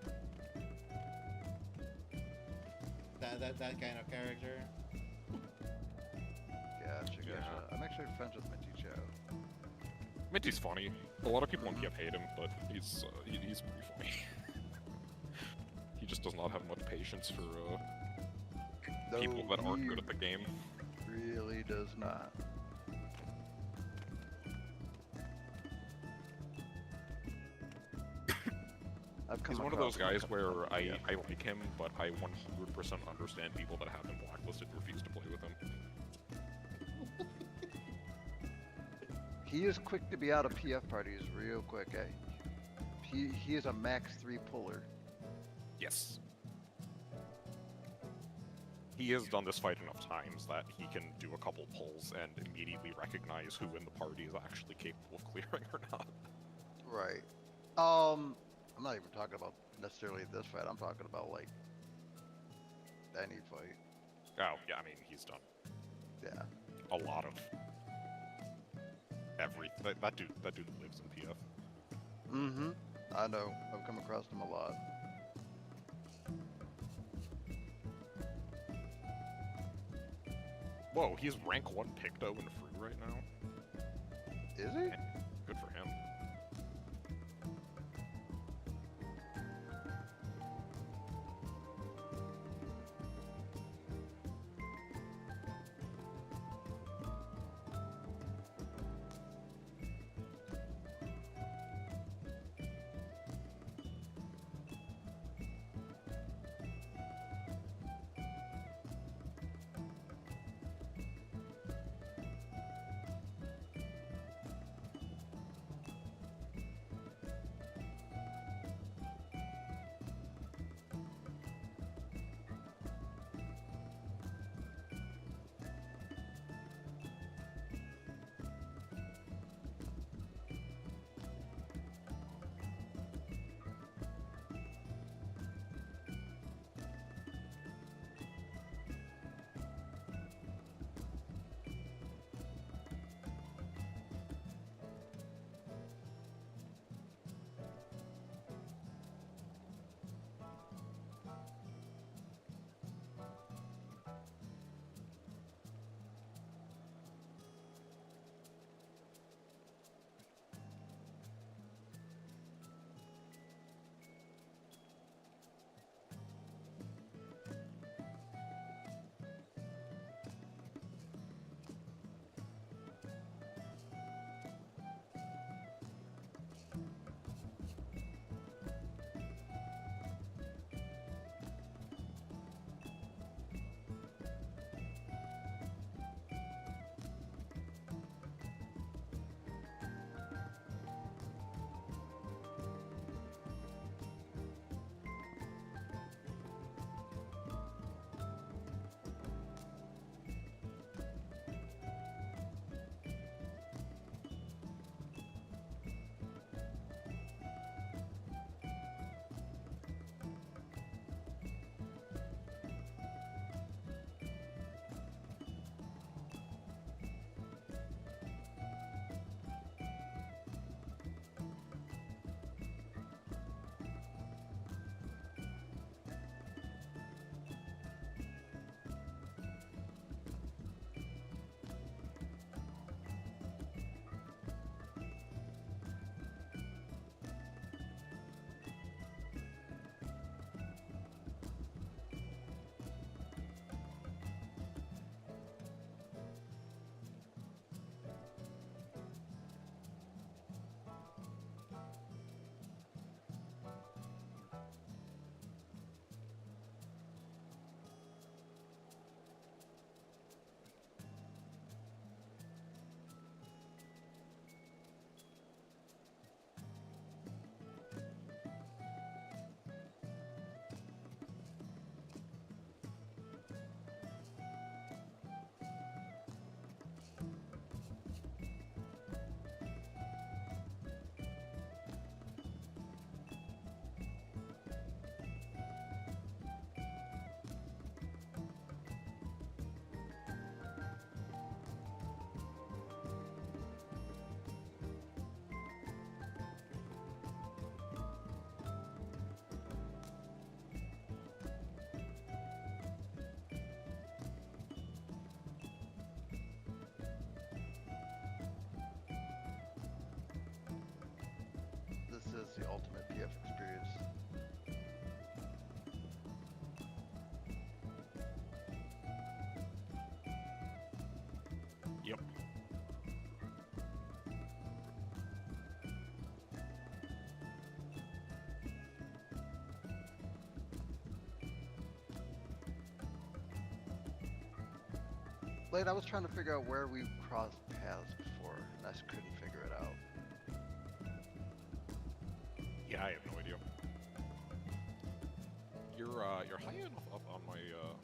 Speaker 3: That kind of character.
Speaker 1: Gotcha. Minty
Speaker 4: Yeah.
Speaker 1: Chow. I'm actually friends with Minty Chow.
Speaker 4: Minty's funny. A lot of people in PF hate him, but he's pretty funny. He just does not have much patience for people that aren't
Speaker 1: he
Speaker 4: good at the game.
Speaker 1: really does not. I've come
Speaker 4: He's one of those
Speaker 1: across him a
Speaker 4: guys
Speaker 1: couple
Speaker 4: where
Speaker 1: times,
Speaker 4: I like him, but I 100% understand people that have him blacklisted and refuse to play with him.
Speaker 1: He is quick to be out of PF parties real quick, eh? He is a max 3 puller.
Speaker 4: Yes. He has done this fight enough times that he can do a couple pulls and immediately recognize who in the party is actually capable of clearing or not.
Speaker 1: Right. I'm not even talking about necessarily this fight. I'm talking about like any fight.
Speaker 4: Oh, yeah, I mean, he's done
Speaker 1: Yeah.
Speaker 4: a lot of that dude lives in PF.
Speaker 1: Mm-hmm. I know. I've come across him a lot.
Speaker 4: Whoa, he's rank 1 Picto in free right now?
Speaker 1: Is he?
Speaker 4: Good for him.
Speaker 1: the ultimate PF experience.
Speaker 4: Yep.
Speaker 1: Blade, I was trying to figure out where we crossed paths before, and I just couldn't figure it out.
Speaker 4: Yeah, I have no idea. You're high enough up on my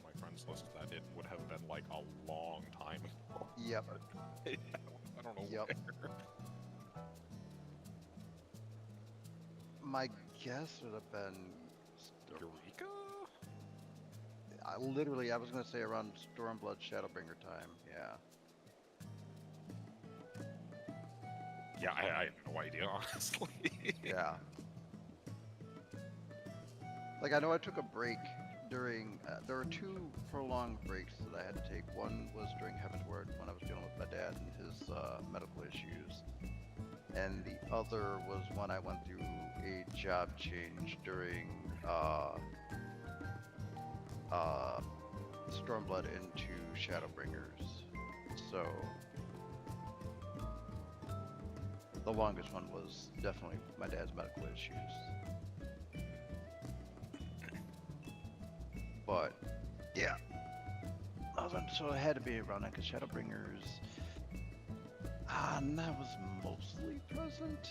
Speaker 4: my friends list that it would have been like a long time ago.
Speaker 1: Yep.
Speaker 4: I don't know
Speaker 1: Yep.
Speaker 4: where.
Speaker 1: My guess would have been
Speaker 4: Eureka?
Speaker 1: literally, I was gonna say around Stormblood Shadowbringer time. Yeah.
Speaker 4: Yeah, I have no idea, honestly.
Speaker 1: Yeah. Like I know I took a break during. There were two prolonged breaks that I had to take. One was during Heaven's Word when I was dealing with my dad and his medical issues, and the other was when I went through a job change during Stormblood into Shadowbringers. So the longest one was definitely my dad's medical issues. But yeah, so it had to be around that because Shadowbringers, and that was mostly present.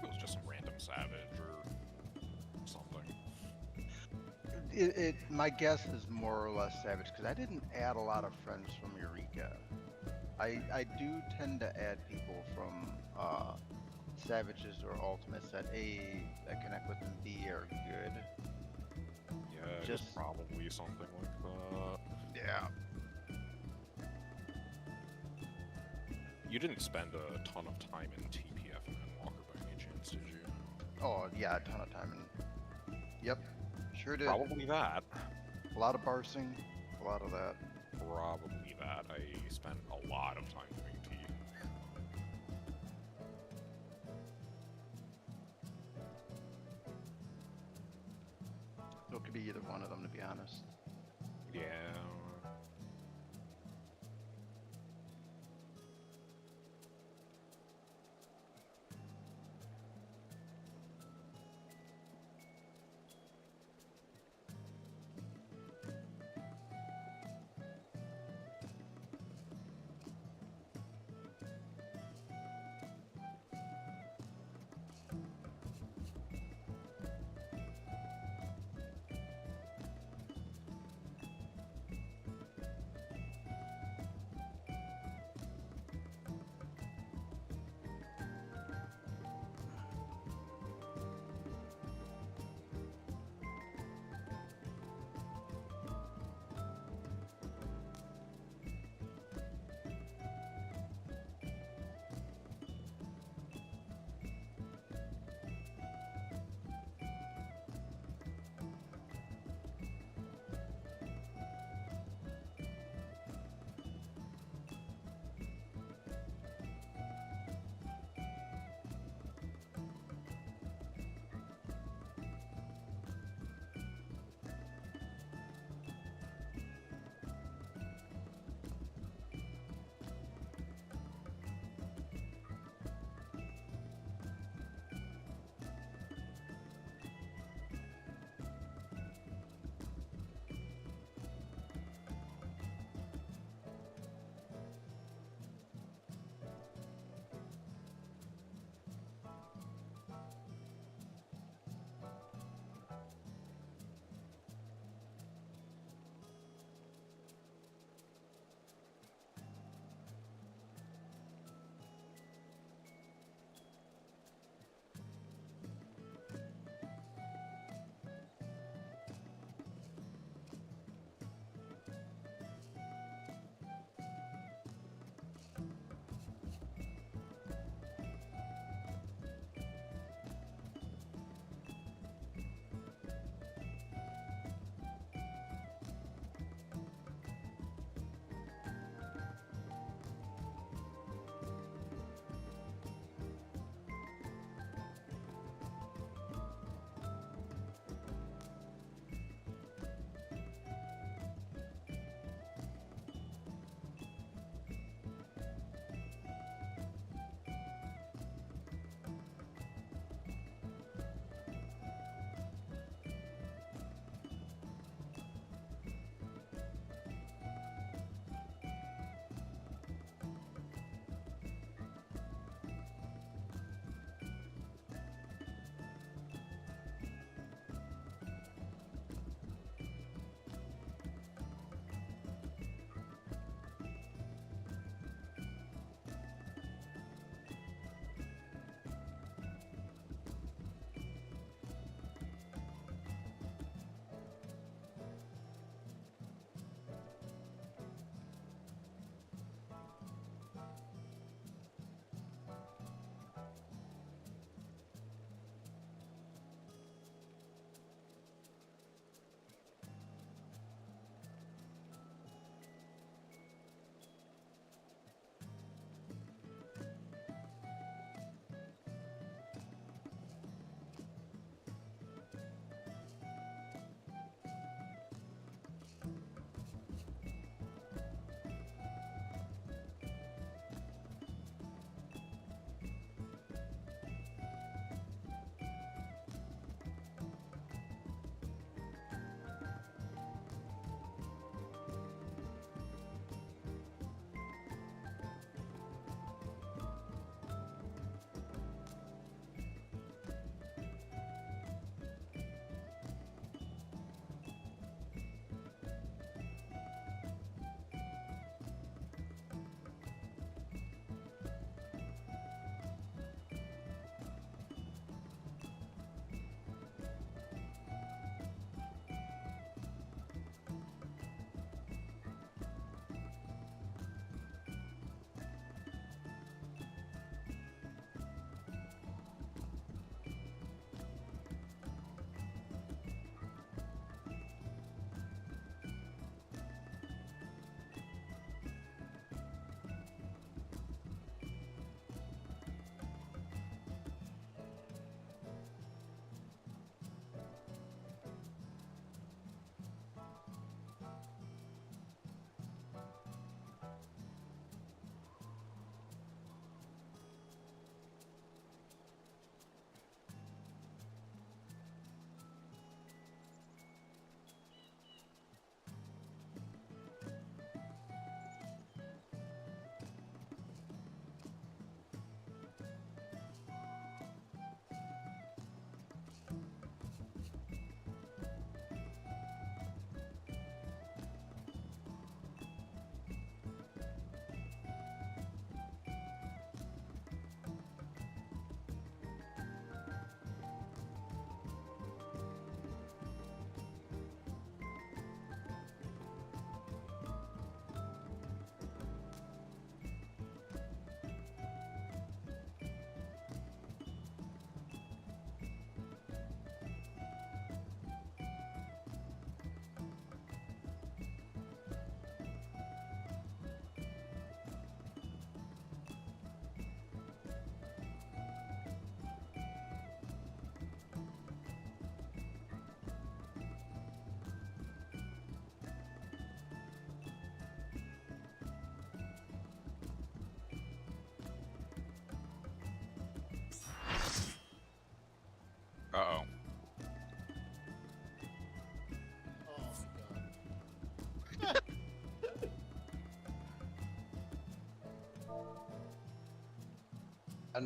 Speaker 4: It was just some random savage or something.
Speaker 1: My guess is more or less Savage because I didn't add a lot of friends from Eureka. I do tend to add people from Savages or Ultimates that A, that connect with and B are good.
Speaker 4: Yeah, it was
Speaker 1: Just-
Speaker 4: probably something like that.
Speaker 1: Yeah.
Speaker 4: You didn't spend a ton of time in TPF and Walker by any chance, did you?
Speaker 1: Oh yeah, a ton of time. Yep, sure did.
Speaker 4: Probably that.
Speaker 1: A lot of barsing, a lot of that.
Speaker 4: Probably that. I spent a lot of time doing T.
Speaker 1: So it could be either one of them, to be honest.
Speaker 4: Yeah.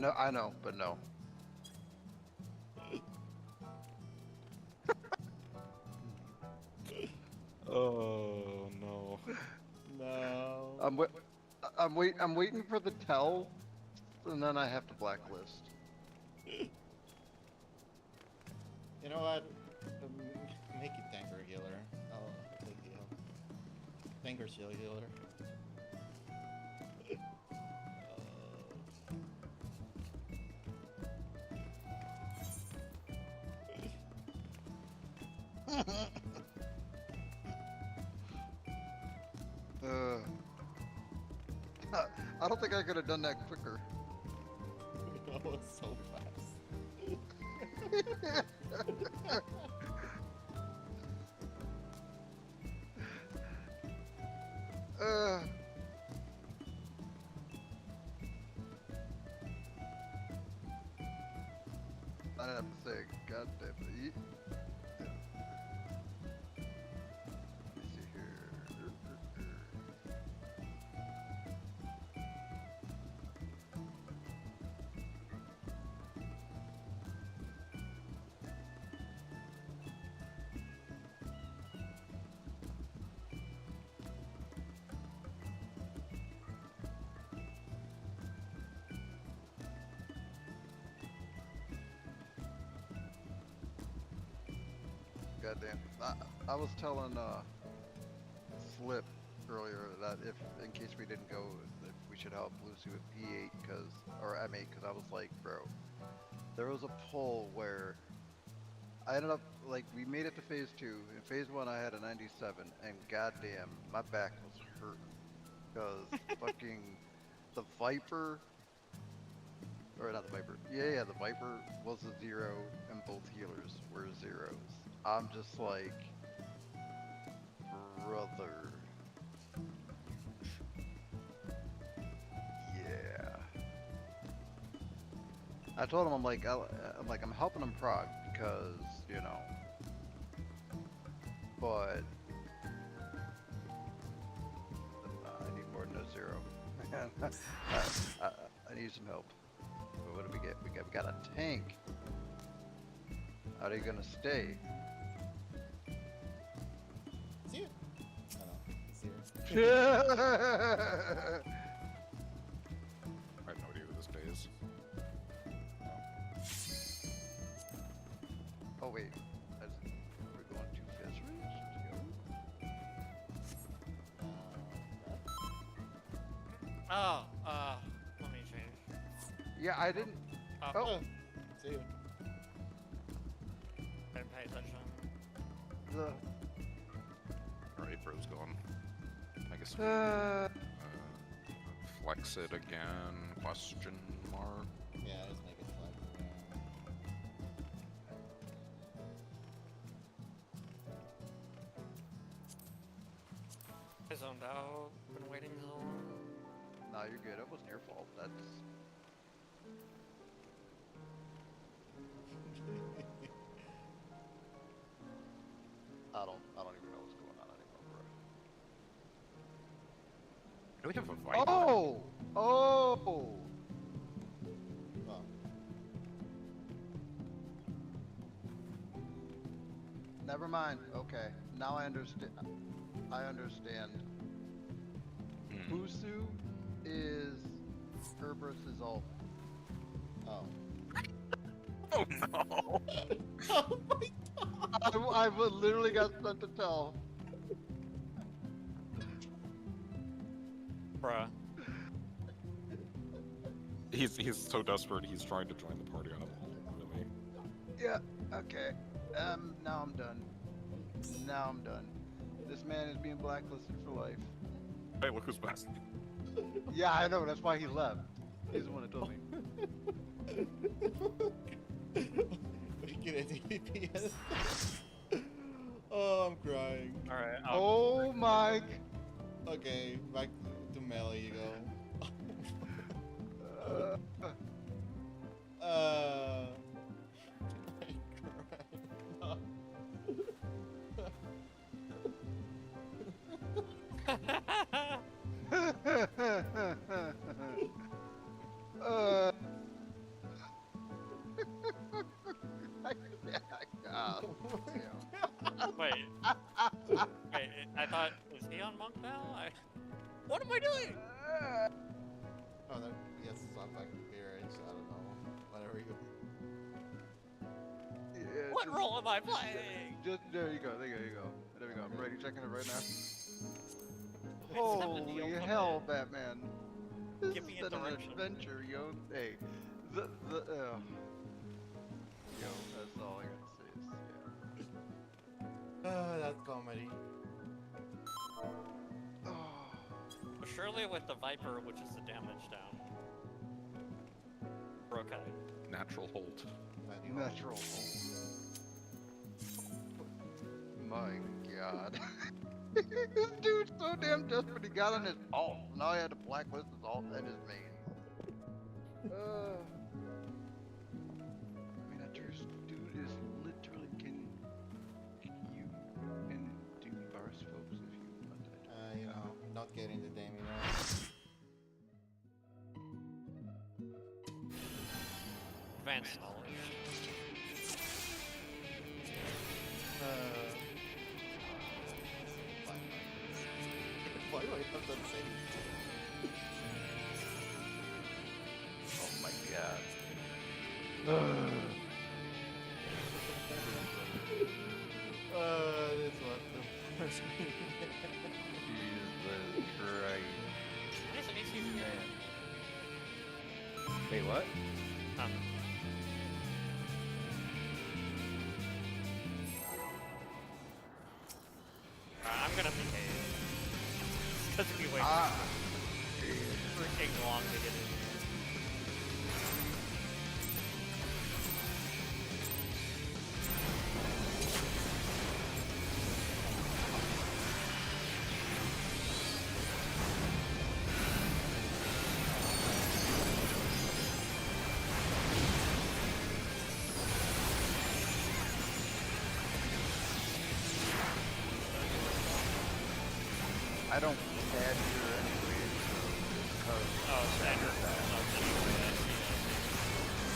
Speaker 1: I know, but no.
Speaker 4: Oh no.
Speaker 3: No.
Speaker 1: I'm waiting for the tell, and then I have to blacklist.
Speaker 3: You know what? Make it tanker healer. I'll take heal. Tanker shield healer.
Speaker 1: Uh, I don't think I could have done that quicker.
Speaker 3: That was so fast.
Speaker 1: uh, I didn't have to say, God damn it. Yeah. Let me see here. Goddamn. I was telling Flip earlier that if, in case we didn't go, if we should help Lucy with P8 or M8, because I was like, bro, there was a pull where I ended up, like, we made it to phase 2. In phase 1, I had a 97, and goddamn, my back was hurting. Because fucking the Viper, or not the Viper, yeah, the Viper was a 0, and both healers were 0s. I'm just like, brother. Yeah. I told him, I'm like, I'm helping him proc because, you know, but I need more than a 0. I need some help. But what do we get? We got a tank. How are you gonna stay?
Speaker 3: See you. I know. It's here.
Speaker 4: I have no idea who this guy is.
Speaker 1: Oh wait, we're going too fast, right?
Speaker 2: Oh, let me change.
Speaker 1: Yeah, I didn't. Oh,
Speaker 3: See you.
Speaker 2: Didn't pay attention.
Speaker 1: the.
Speaker 4: Alright, bro's gone. I guess flex it again, question mark.
Speaker 3: Yeah, just make it flag around.
Speaker 2: I zoned out. Been waiting so long.
Speaker 1: No, you're good. It wasn't your fault. That's. I don't even know what's going on anymore,
Speaker 4: Do we have a Viper?
Speaker 1: bro. Oh! Oh!
Speaker 3: Oh.
Speaker 1: Never mind. Okay. Now I understand. I understand.
Speaker 4: Hmm.
Speaker 1: Busu is Kerberus's ult.
Speaker 3: Oh.
Speaker 4: Oh no!
Speaker 3: Oh my god!
Speaker 1: I literally got sent to tell.
Speaker 2: Bruh.
Speaker 4: He's so desperate. He's trying to join the party on a whole, really.
Speaker 1: Yeah. Okay. Now I'm done. Now I'm done. This man is being blacklisted for life.
Speaker 4: Hey, look who's back.
Speaker 1: Yeah, I know. That's why he left. He's the one that told me.
Speaker 3: Get a DPS. Oh, I'm crying.
Speaker 2: Alright,
Speaker 1: Oh my.
Speaker 3: Okay, back to melee you go. I'm crying.
Speaker 2: am I doing?
Speaker 3: Oh, that gets stuff back in beer. I don't know. Whatever you.
Speaker 1: Yeah,
Speaker 2: What
Speaker 1: just-
Speaker 2: role am I playing?
Speaker 1: Just there you go. There you go. There we go. I'm ready. Checking it right now.
Speaker 2: It's
Speaker 1: Holy
Speaker 2: 70
Speaker 1: hell,
Speaker 2: ultimate.
Speaker 1: Batman! This
Speaker 2: Give me
Speaker 1: has
Speaker 2: a
Speaker 1: been an
Speaker 2: direction.
Speaker 1: adventure, yo. Hey, yo, that's all I gotta say is
Speaker 3: That comedy.
Speaker 1: yeah.
Speaker 2: But surely with the Viper, which is the damage down. We're okay.
Speaker 4: Natural hold.
Speaker 1: Natural. My God. This dude's so damn desperate he got on his alt. Now I had to blacklist his alt and his main. I mean, that dude is literally can you can do burst folks if you want that.
Speaker 3: You know, not getting the damn, you know.
Speaker 2: Advanced knowledge.
Speaker 3: Why do I have that same?
Speaker 1: Oh my God.
Speaker 3: This was the first
Speaker 1: Jesus Christ.
Speaker 2: Nice and easy.
Speaker 1: Man. Wait, what?
Speaker 2: I'm gonna behave. It's gonna be way freaking long to get in.
Speaker 1: I don't add here anyway, so because
Speaker 2: Oh, standard. Oh, anyway, I see.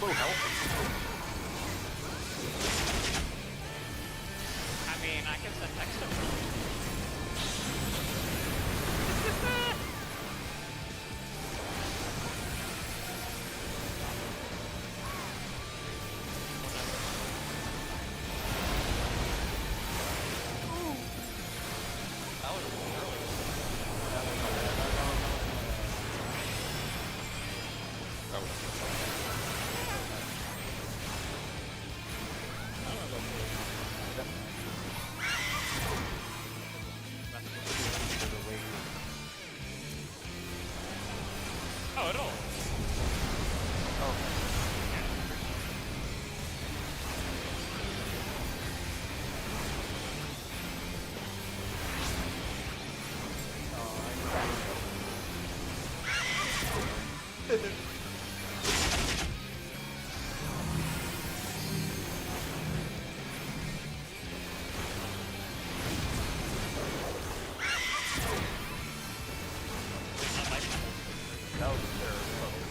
Speaker 4: So healthy.
Speaker 2: I mean, I can send text him. That was really
Speaker 4: That was
Speaker 2: Oh, at all.
Speaker 1: that was terrible.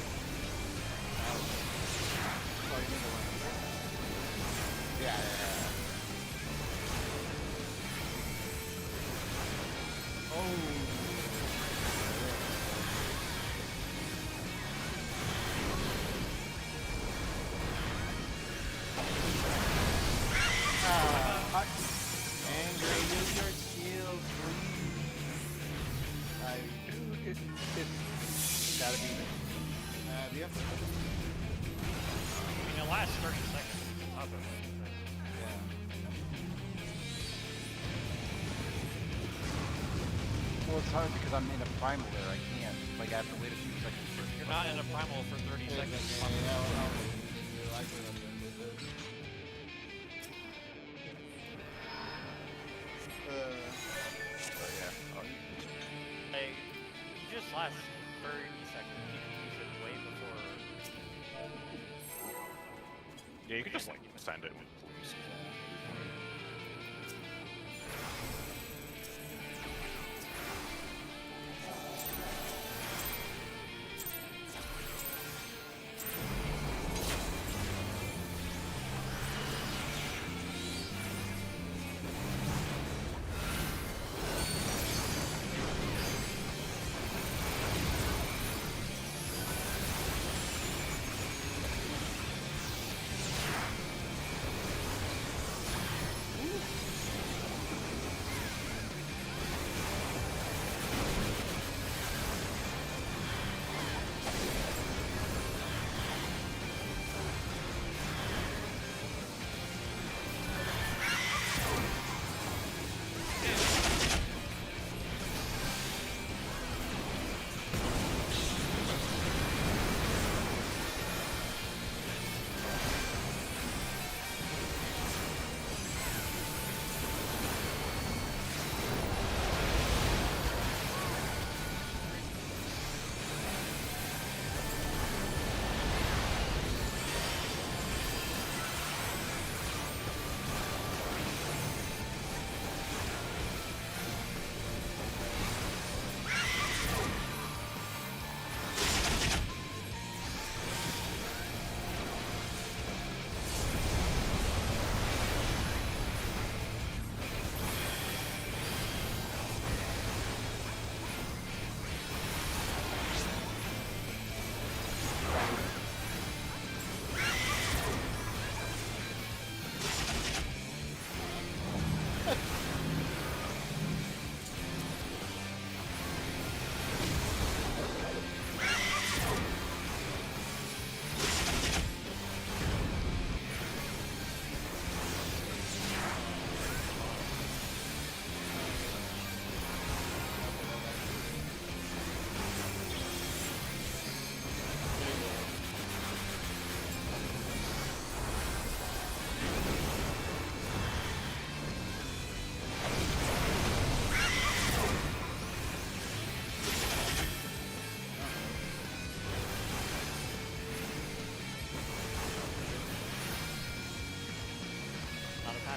Speaker 3: Angry, use your shield, please.
Speaker 1: It's gotta be me.
Speaker 3: Do you have to?
Speaker 2: I mean, it lasts 30 seconds. Top of it.
Speaker 3: Yeah.
Speaker 1: Well, it's hard because I'm in a primal there. I can't. Like, I have to wait a few seconds for it.
Speaker 2: You're not in a primal for 30 seconds.
Speaker 1: Oh, yeah. Oh,
Speaker 2: Like, you just last 30 seconds. You should wait before.
Speaker 4: Yeah, you could just like send it with clues.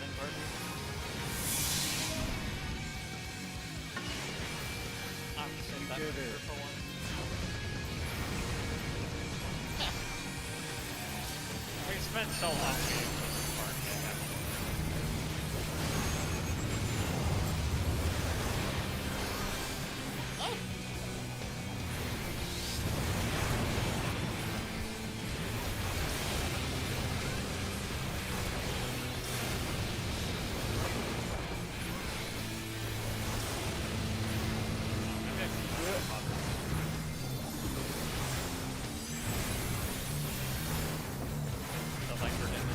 Speaker 2: not inverted. I'm just saying that
Speaker 1: did it.
Speaker 2: for one. We spent so long waiting for this part to happen. Maybe I can do it. The Viper damage.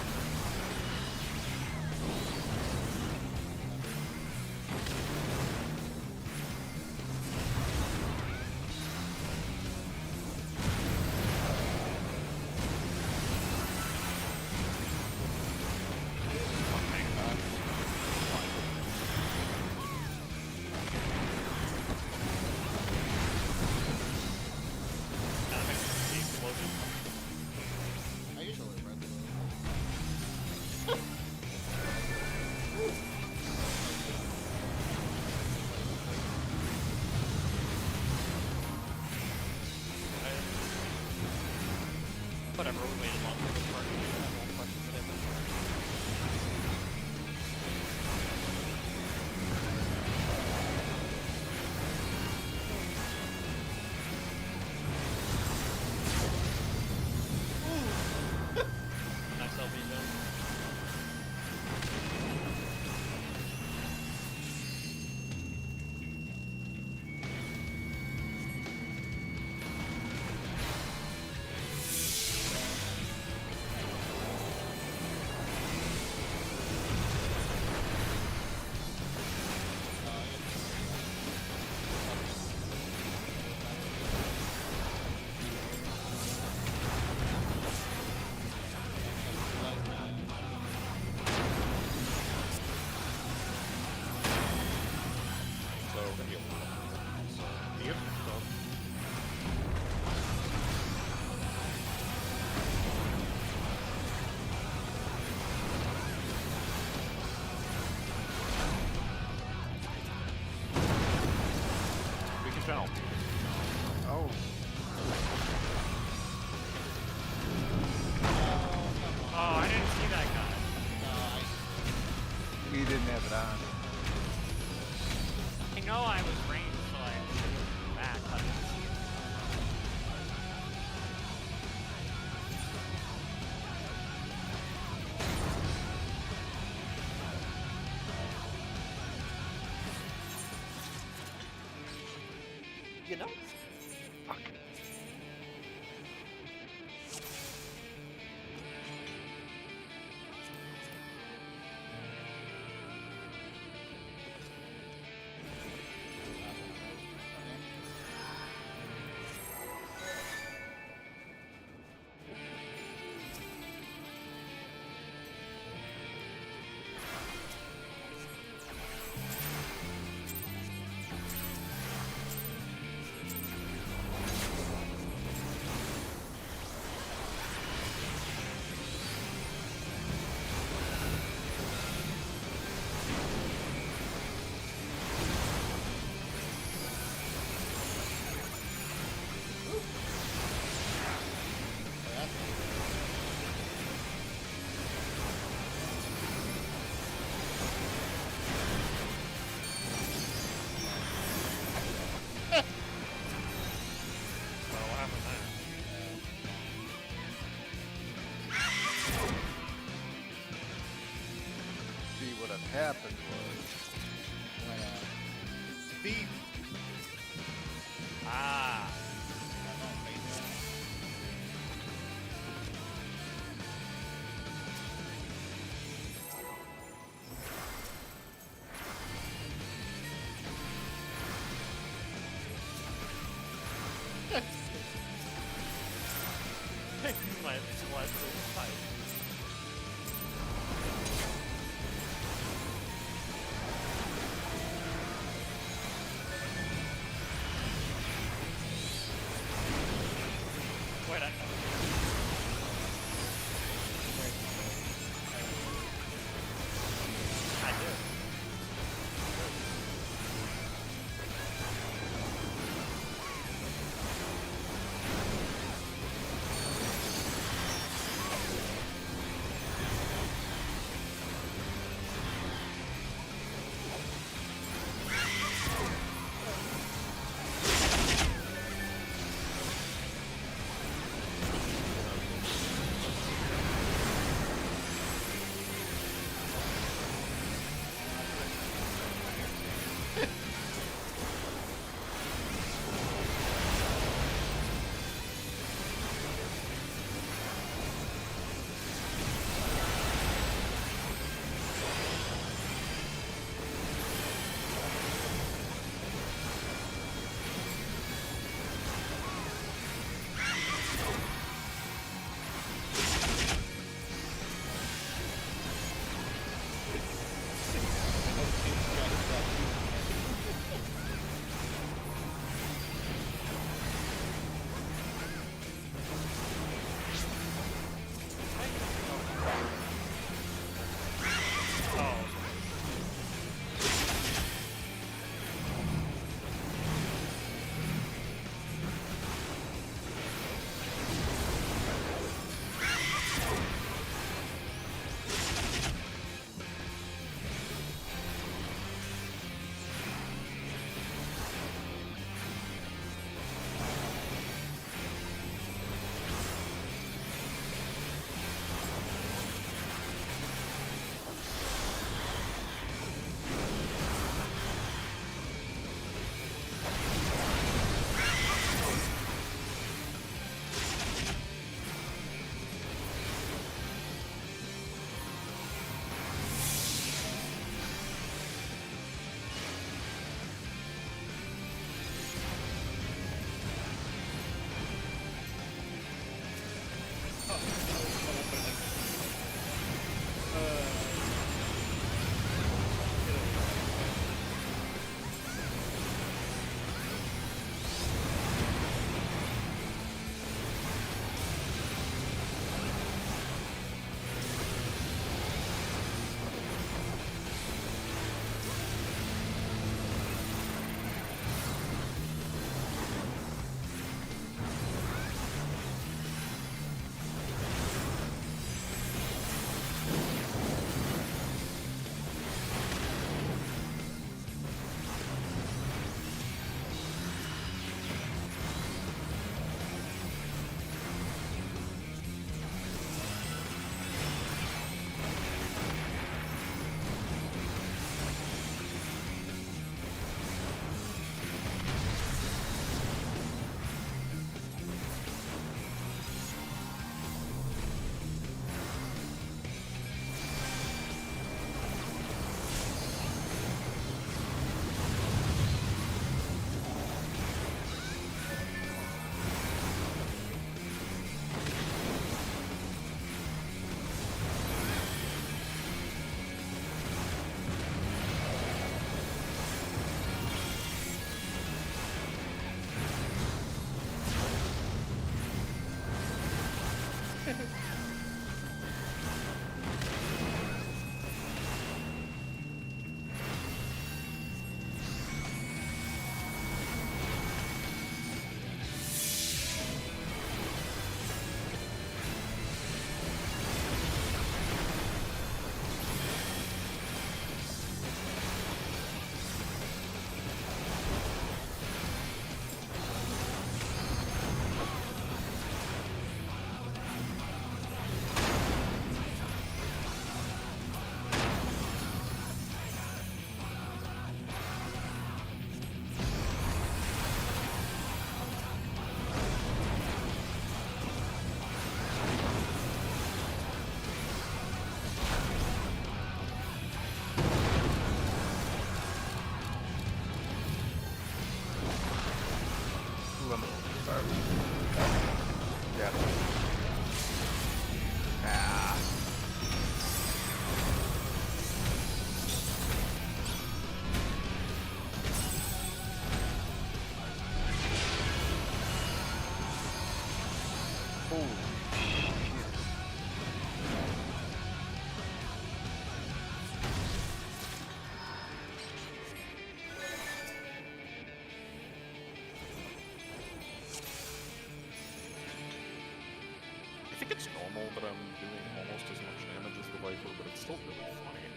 Speaker 2: Kind of makes the explosion.
Speaker 3: I usually read the
Speaker 2: Whatever, we waited long for this part. I won't question the damage. Nice LB zone.
Speaker 4: So, heal. Yep. We can channel.
Speaker 1: Oh,
Speaker 2: Oh, I didn't see that guy.
Speaker 1: he didn't have it on.
Speaker 2: I know I was ranged, so I should back, but I didn't see it. You know?
Speaker 1: Fuck.
Speaker 2: Well, what happened there?
Speaker 1: See what had happened was
Speaker 3: Beep.
Speaker 2: Ah. My sweat is tight. Oh.
Speaker 1: Yeah. Ah. Holy shit.
Speaker 4: I think it's normal that I'm doing almost as much damage as the Viper, but it's still really funny.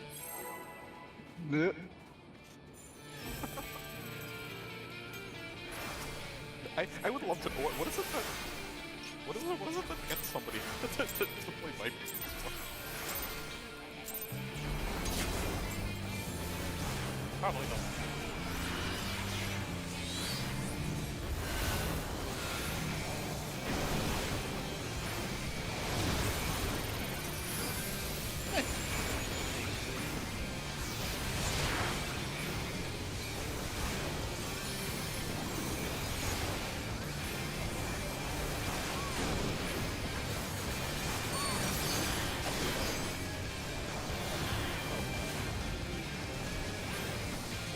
Speaker 1: Bleh.
Speaker 4: I would love to know what is it that gets somebody to play Viper so much?
Speaker 2: Probably don't.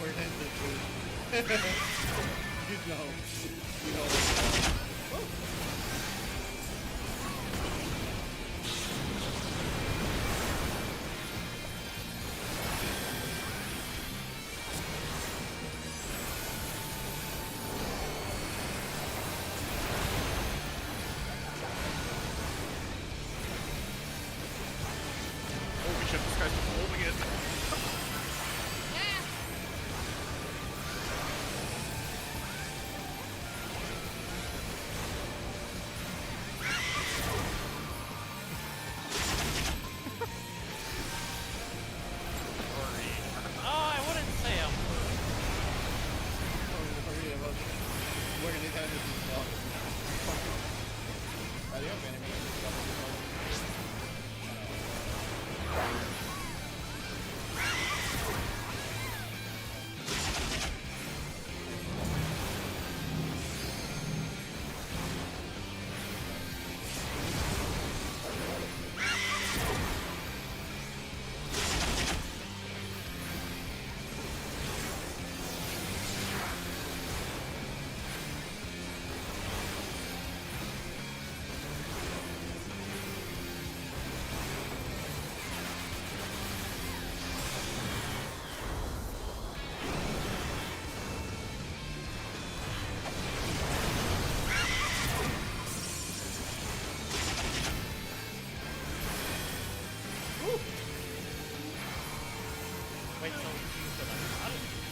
Speaker 3: Where did it go? You know. You know. Oh.
Speaker 2: Wait till you use it on Odyssey.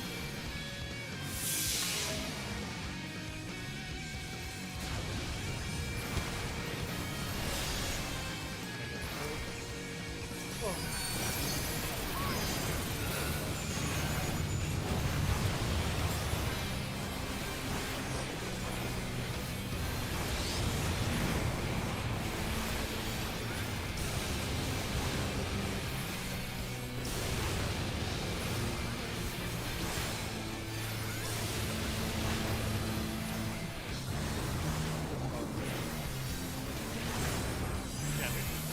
Speaker 2: Yeah, dude.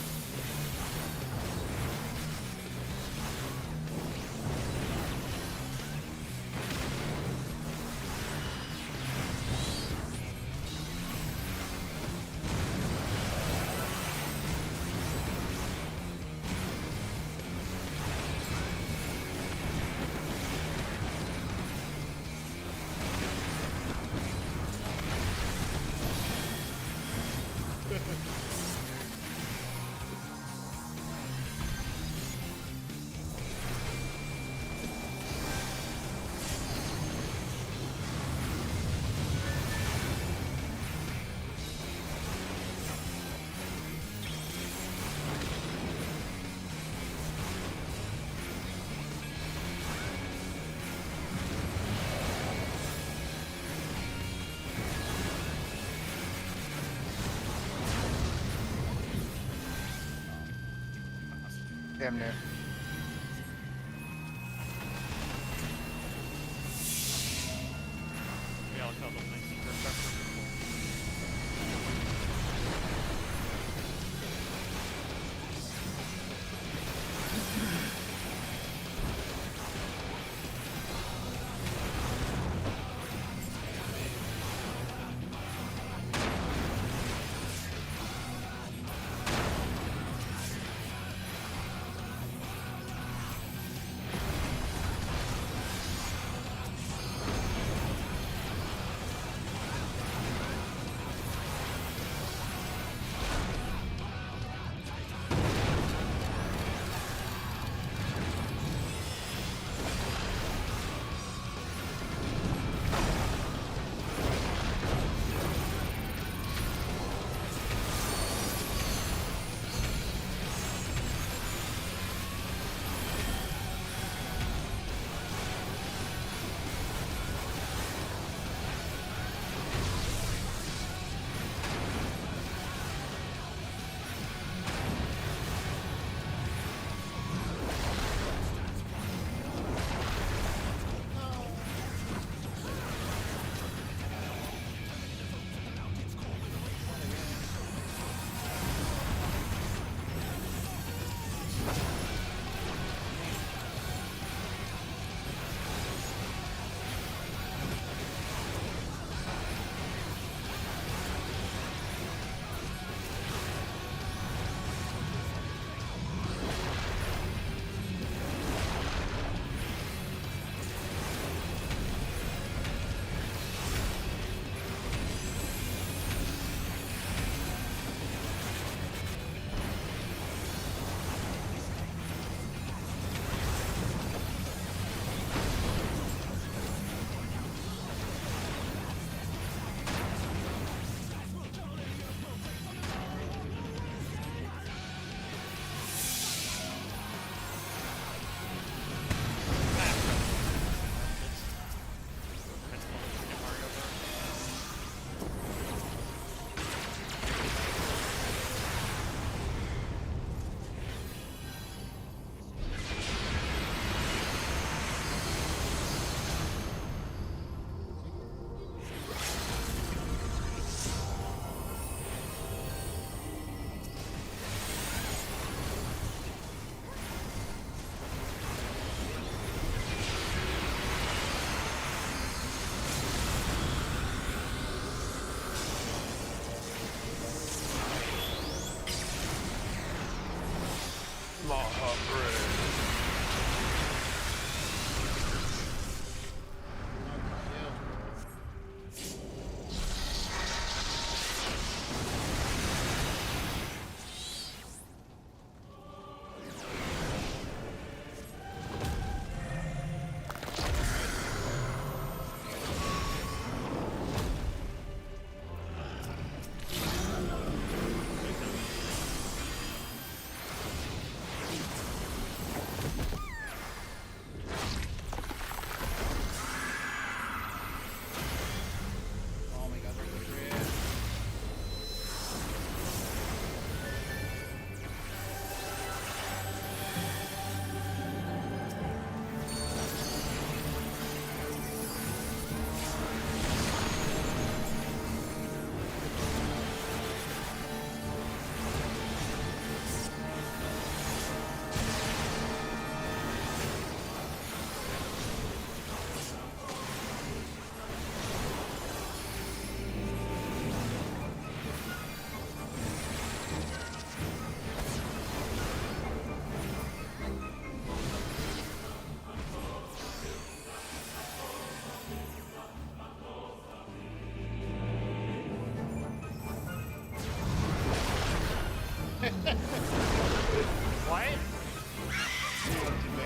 Speaker 1: Damn near.
Speaker 2: We all call them 19%.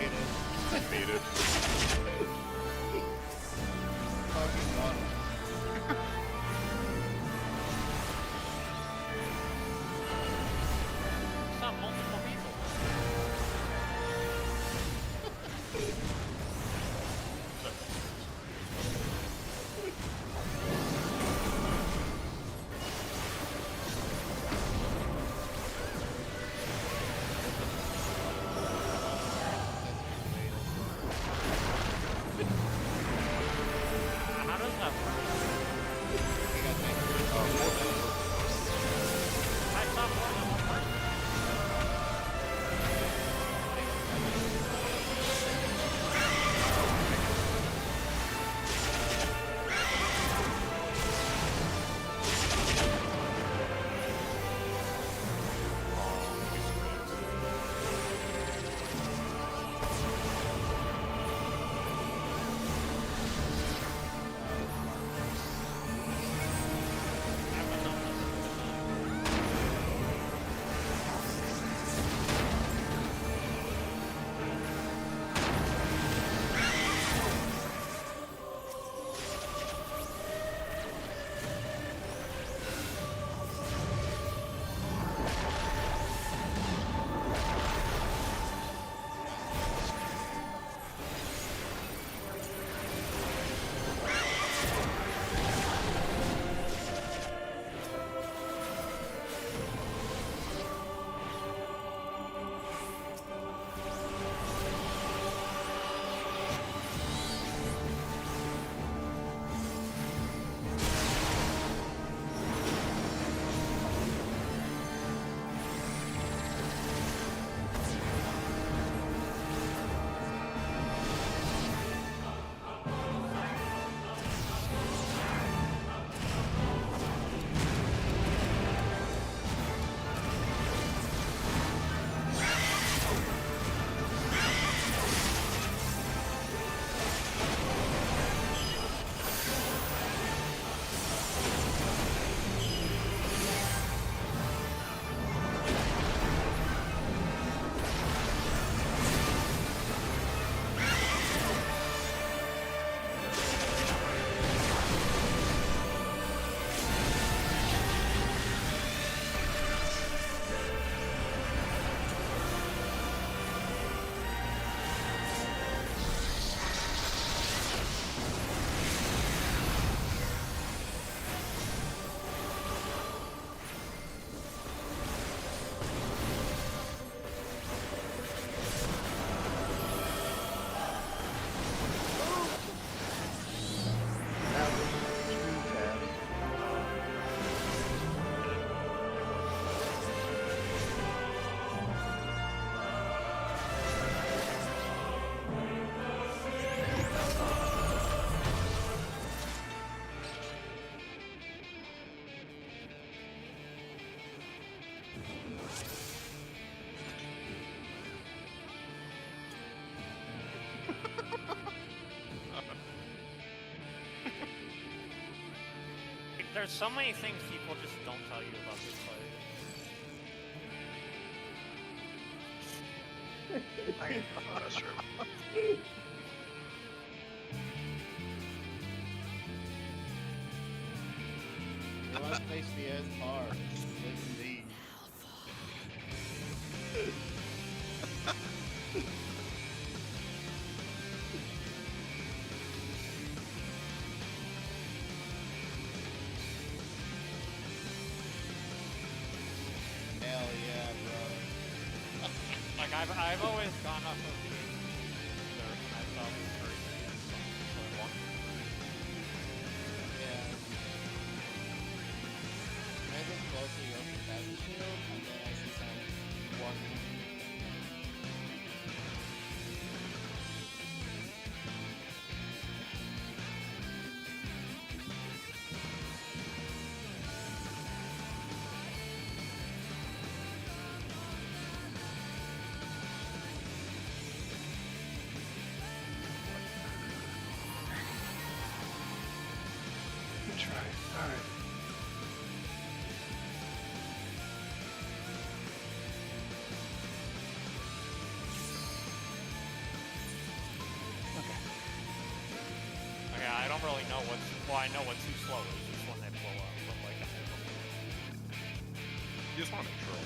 Speaker 3: made it.
Speaker 4: Made it.
Speaker 3: Fucking won.
Speaker 2: It's not multiple people. How does that work?
Speaker 3: We got tankers.
Speaker 2: I saw more than one person. I haven't noticed.
Speaker 1: That was too fast.
Speaker 2: There's so many things people just don't tell you about this fight.
Speaker 5: That's true.
Speaker 3: The last place we had are live indeed. Hell yeah, bro.
Speaker 2: Like I've always gone off of the dirt and I saw this person so I walked.
Speaker 3: Yeah. I look closely up the battlefield and then I see someone walking.
Speaker 5: Good try. All right.
Speaker 2: don't really know what's. Well, I know what too slow is. It's when they blow up. But like,
Speaker 4: You just want to make sure.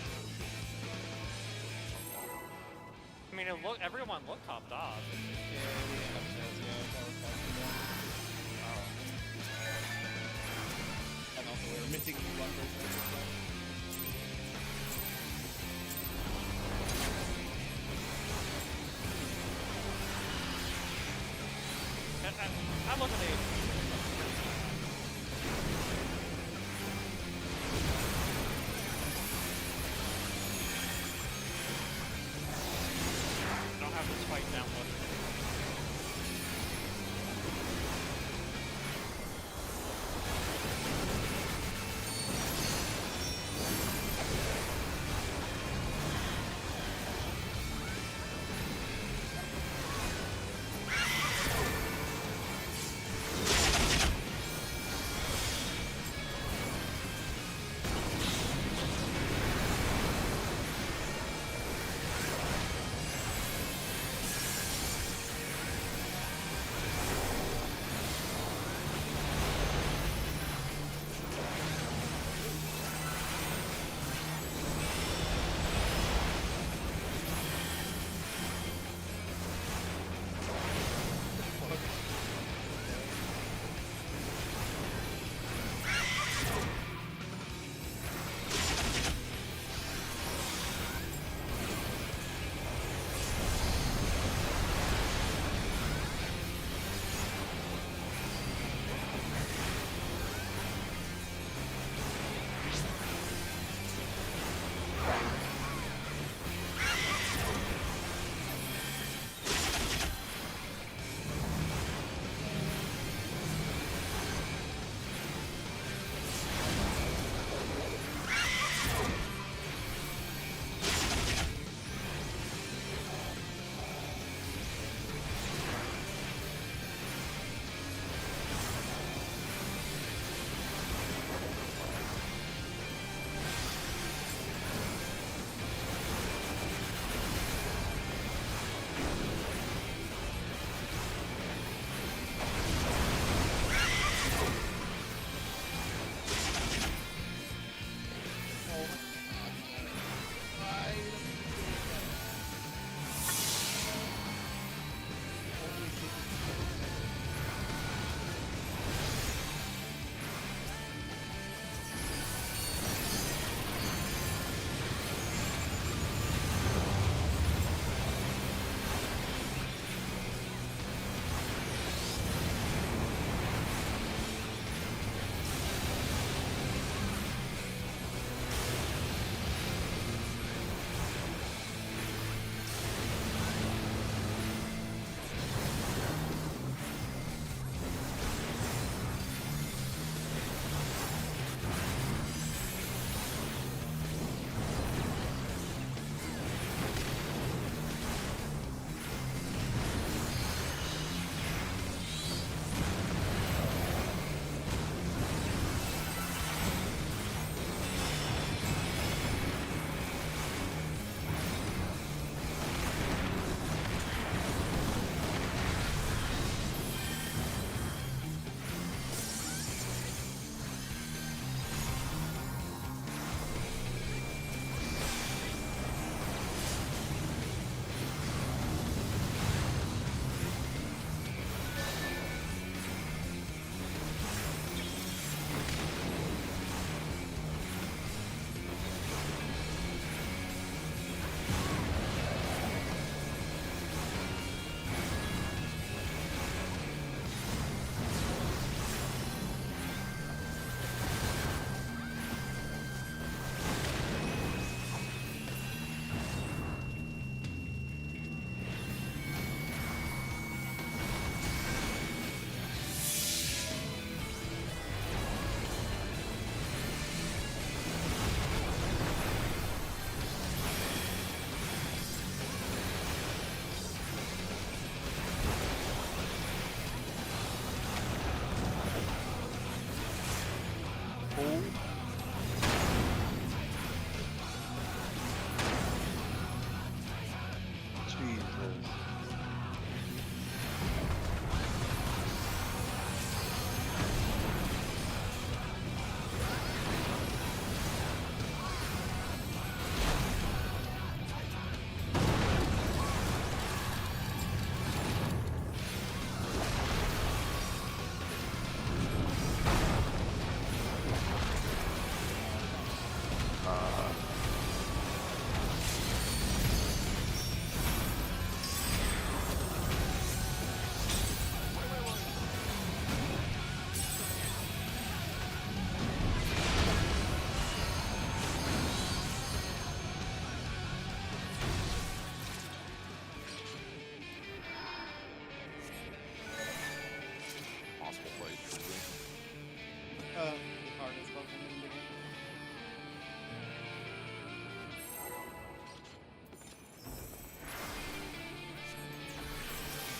Speaker 2: I mean, everyone looked topped off.
Speaker 3: Yeah, we end up sales, yeah, that was fast. And also we were missing one person at this point.
Speaker 2: I'm looking at it. I don't have this fight downloaded.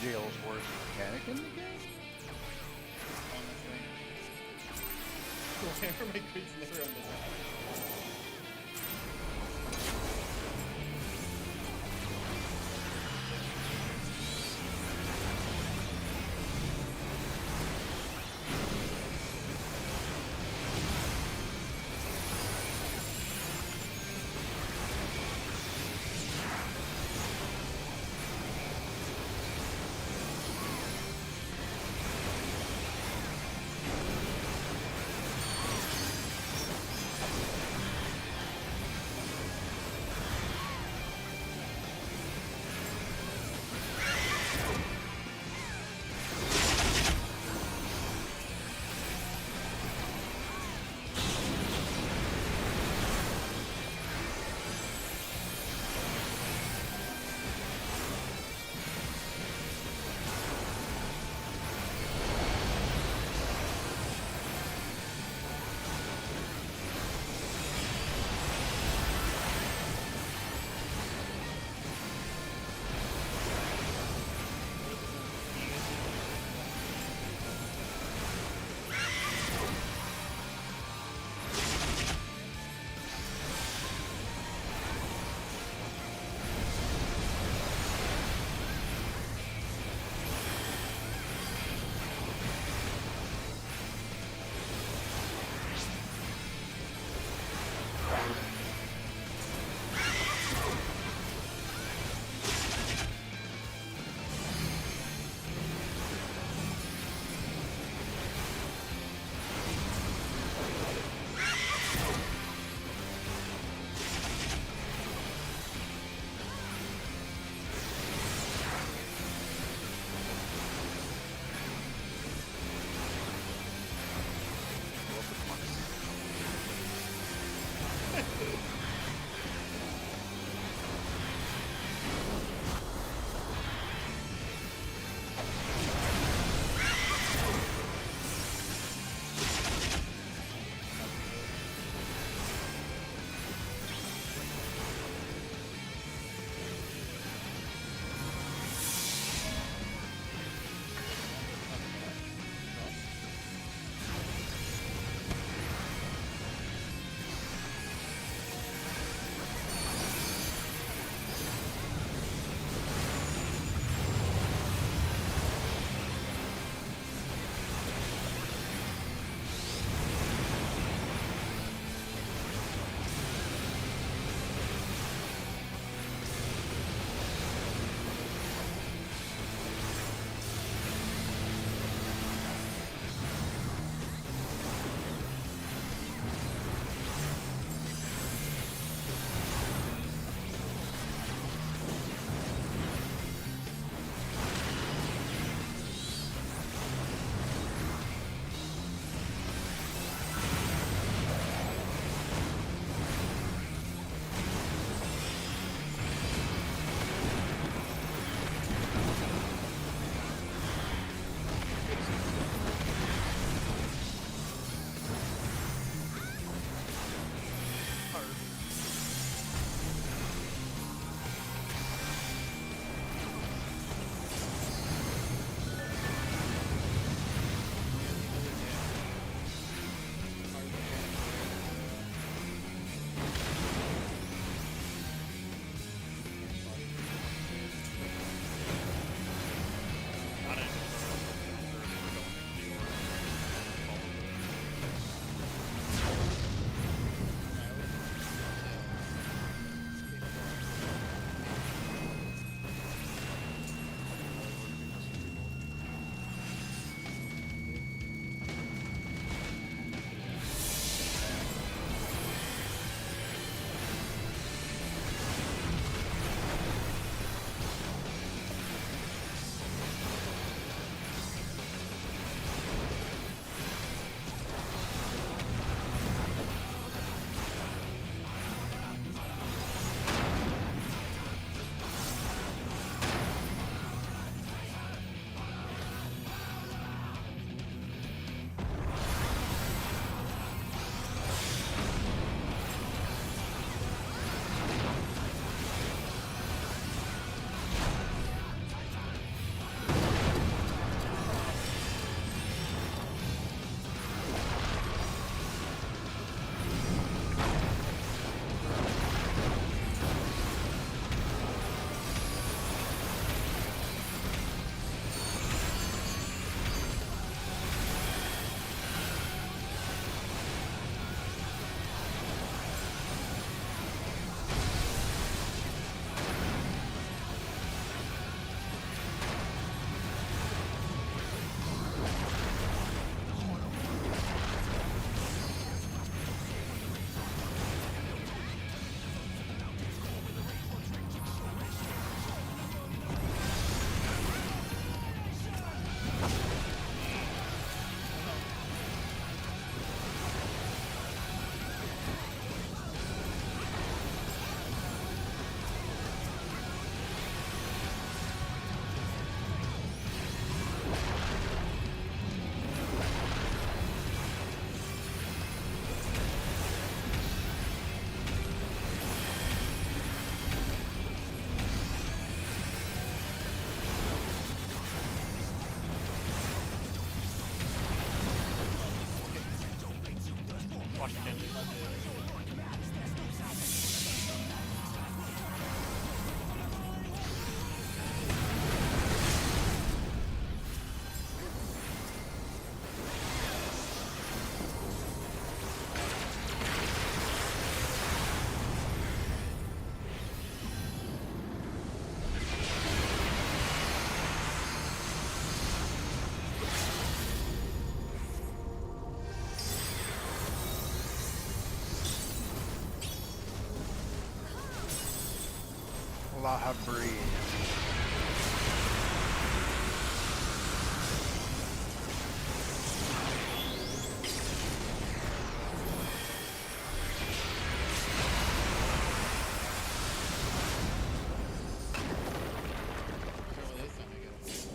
Speaker 1: jail's worst mechanic in the game.
Speaker 3: Honestly. Why are my creeps never on the top?
Speaker 1: Allow her breathe.
Speaker 3: Careful this time, I guess.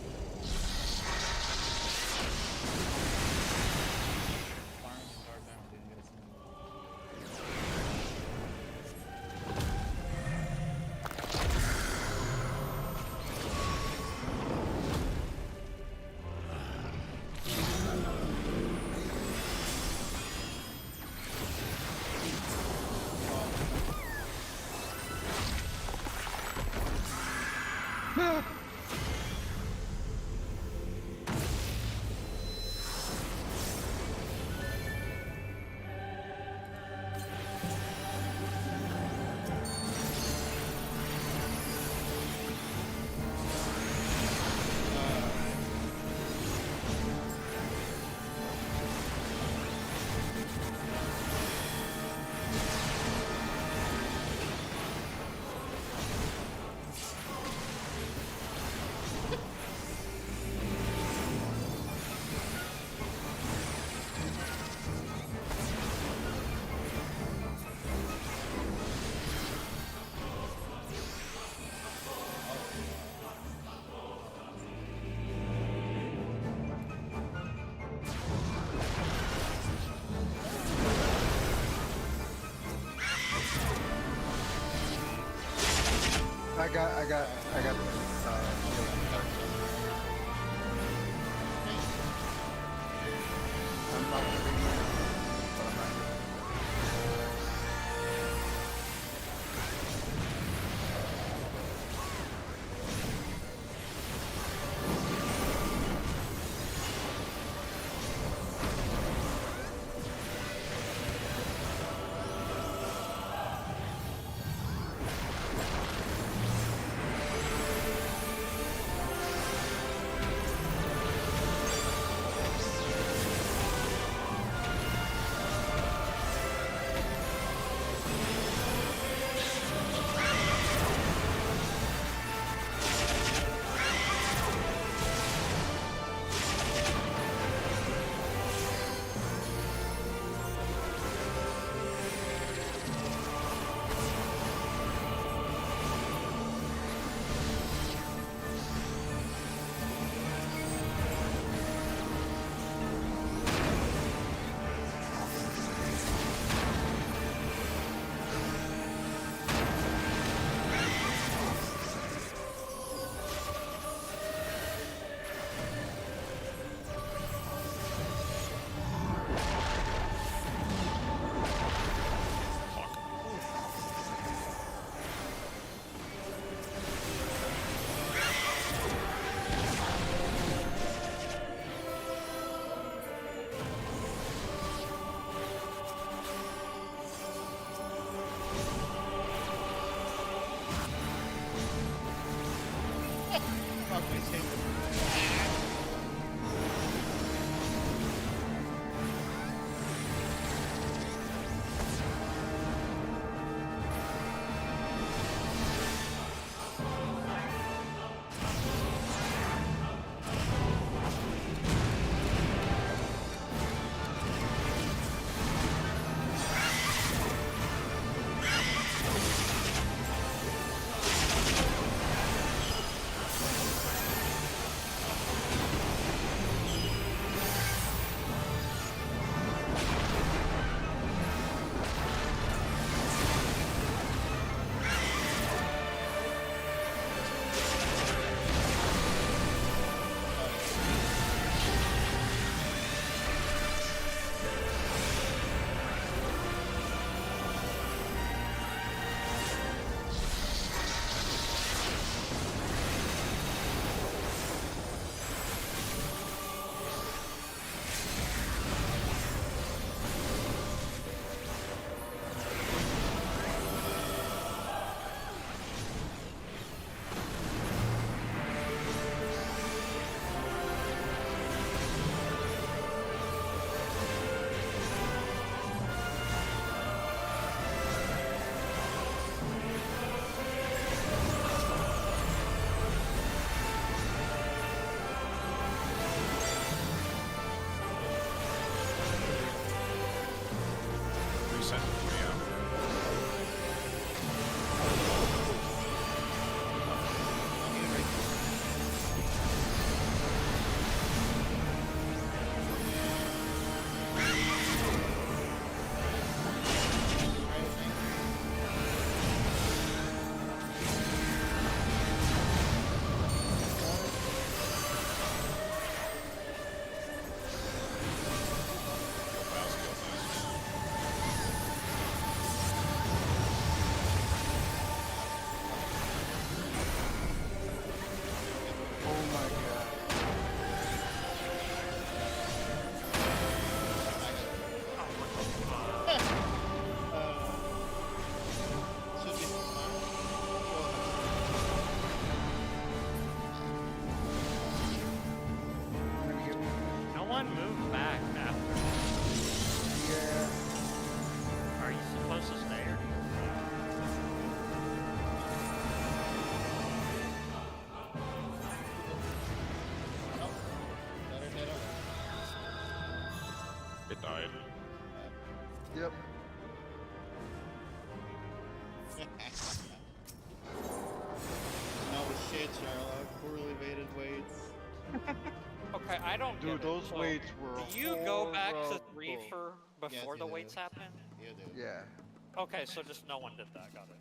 Speaker 3: Farm some dark down, didn't get us in.
Speaker 1: I got. I'm not gonna be here, but I'm not here.
Speaker 3: Fuck, we saved it.
Speaker 1: my god.
Speaker 3: Should be fine.
Speaker 1: I'm gonna get
Speaker 2: No one moved back after.
Speaker 1: yeah.
Speaker 2: Are you supposed to stay or do you
Speaker 3: Nope. Better head
Speaker 4: It died.
Speaker 1: Yep.
Speaker 3: No shit, Sherlock. Poorly weighted weights.
Speaker 2: Okay, I don't
Speaker 1: Dude,
Speaker 2: get it.
Speaker 1: those
Speaker 2: So,
Speaker 1: weights were
Speaker 2: do you go back to 3
Speaker 1: horrible.
Speaker 2: for before
Speaker 3: Yes,
Speaker 2: the
Speaker 3: you
Speaker 2: weights
Speaker 3: do.
Speaker 2: happen?
Speaker 3: You do.
Speaker 1: Yeah.
Speaker 2: Okay, so just no one did that. Got it.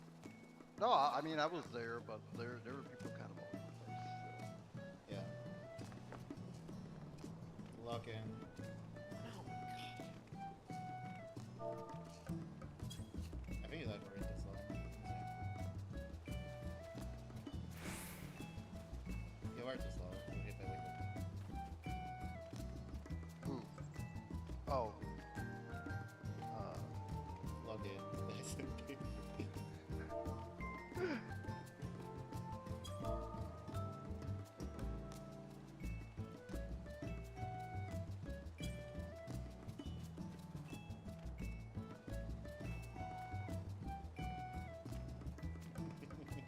Speaker 1: No, I mean I was there, but there were people kind of all over the place.
Speaker 3: Yeah. Lock in. I think you like for it this long. You are too slow. You hit by like
Speaker 1: So. Ooh. Oh.
Speaker 3: log in.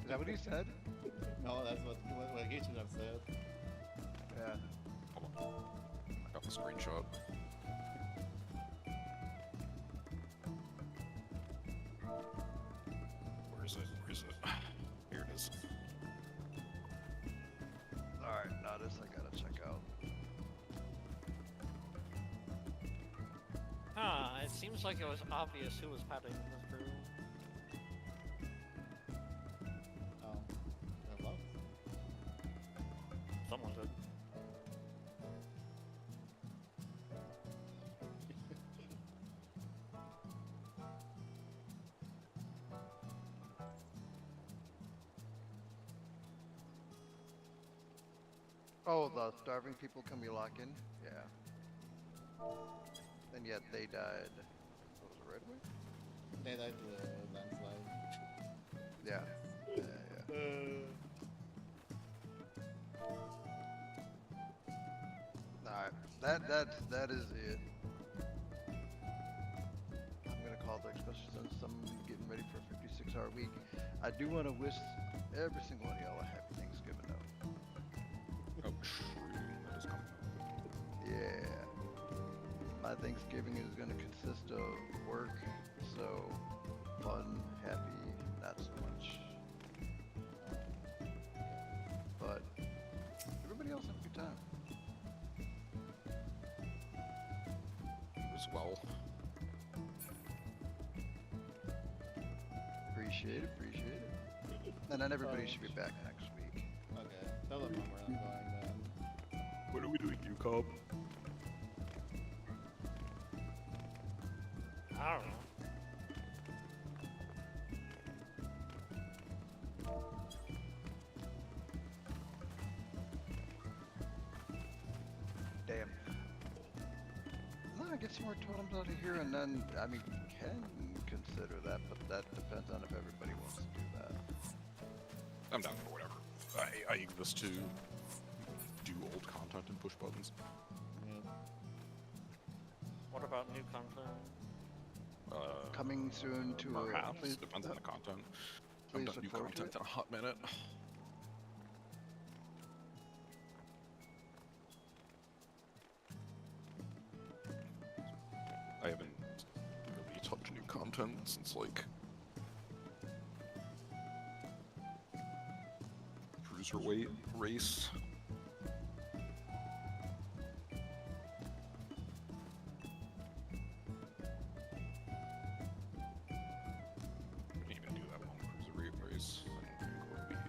Speaker 1: Is that what he said?
Speaker 3: No, that's what he should have said.
Speaker 1: Yeah.
Speaker 4: Hold on. I got the screenshot. Where is it? Where is it? Here it is.
Speaker 1: Alright, now this I gotta check out.
Speaker 2: Huh, it seems like it was obvious who was padding this crew.
Speaker 3: Oh. Hello?
Speaker 2: Someone did.
Speaker 1: Oh, the starving people can be locked in? Yeah. And yet they died. What was it, right away?
Speaker 3: They died to the landslide.
Speaker 1: Yeah. Yeah. Alright. That is it. I'm gonna call it, especially since I'm getting ready for a 56-hour week. I do want to wish every single one of y'all a happy Thanksgiving though.
Speaker 4: Oh, true. That is coming.
Speaker 1: Yeah. My Thanksgiving is going to consist of work, so fun, happy, not so much. But everybody else have a good time.
Speaker 4: As well.
Speaker 1: Appreciate it. And then everybody should be back next week.
Speaker 3: Okay. Tell them where I'm going then.
Speaker 4: What are we doing, you Cobb?
Speaker 2: I don't know.
Speaker 1: Damn. No, I get some more totems out of here, and then, I mean, we can consider that, but that depends on if everybody wants to do that.
Speaker 4: I'm down for whatever. I exist to do old content and push buttons.
Speaker 3: Yeah.
Speaker 2: What about new content?
Speaker 1: Coming soon to
Speaker 4: Perhaps.
Speaker 1: please,
Speaker 4: Depends on the content. I've
Speaker 1: please
Speaker 4: done
Speaker 1: look
Speaker 4: new
Speaker 1: forward to
Speaker 4: content
Speaker 1: it.
Speaker 4: in a hot minute. I haven't really touched new content since like cruiserweight race. Didn't even do that long cruiserweight race. I don't think would be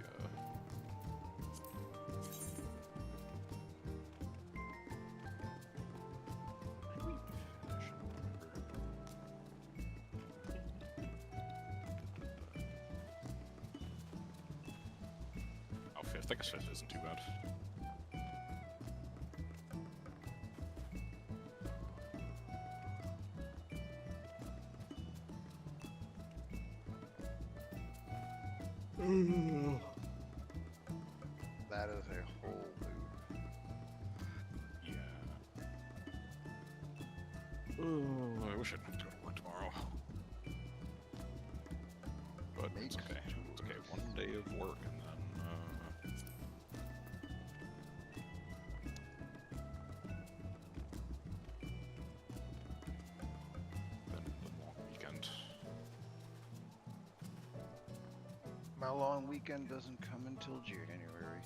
Speaker 4: Oh, fifth. I guess fifth isn't too bad.
Speaker 1: That is a whole loop.
Speaker 4: Yeah. Oh, I wish I didn't have to go to work tomorrow. But it's
Speaker 1: Makes
Speaker 4: okay. It's okay. One day of work and then the long weekend.
Speaker 1: My long weekend doesn't come until January.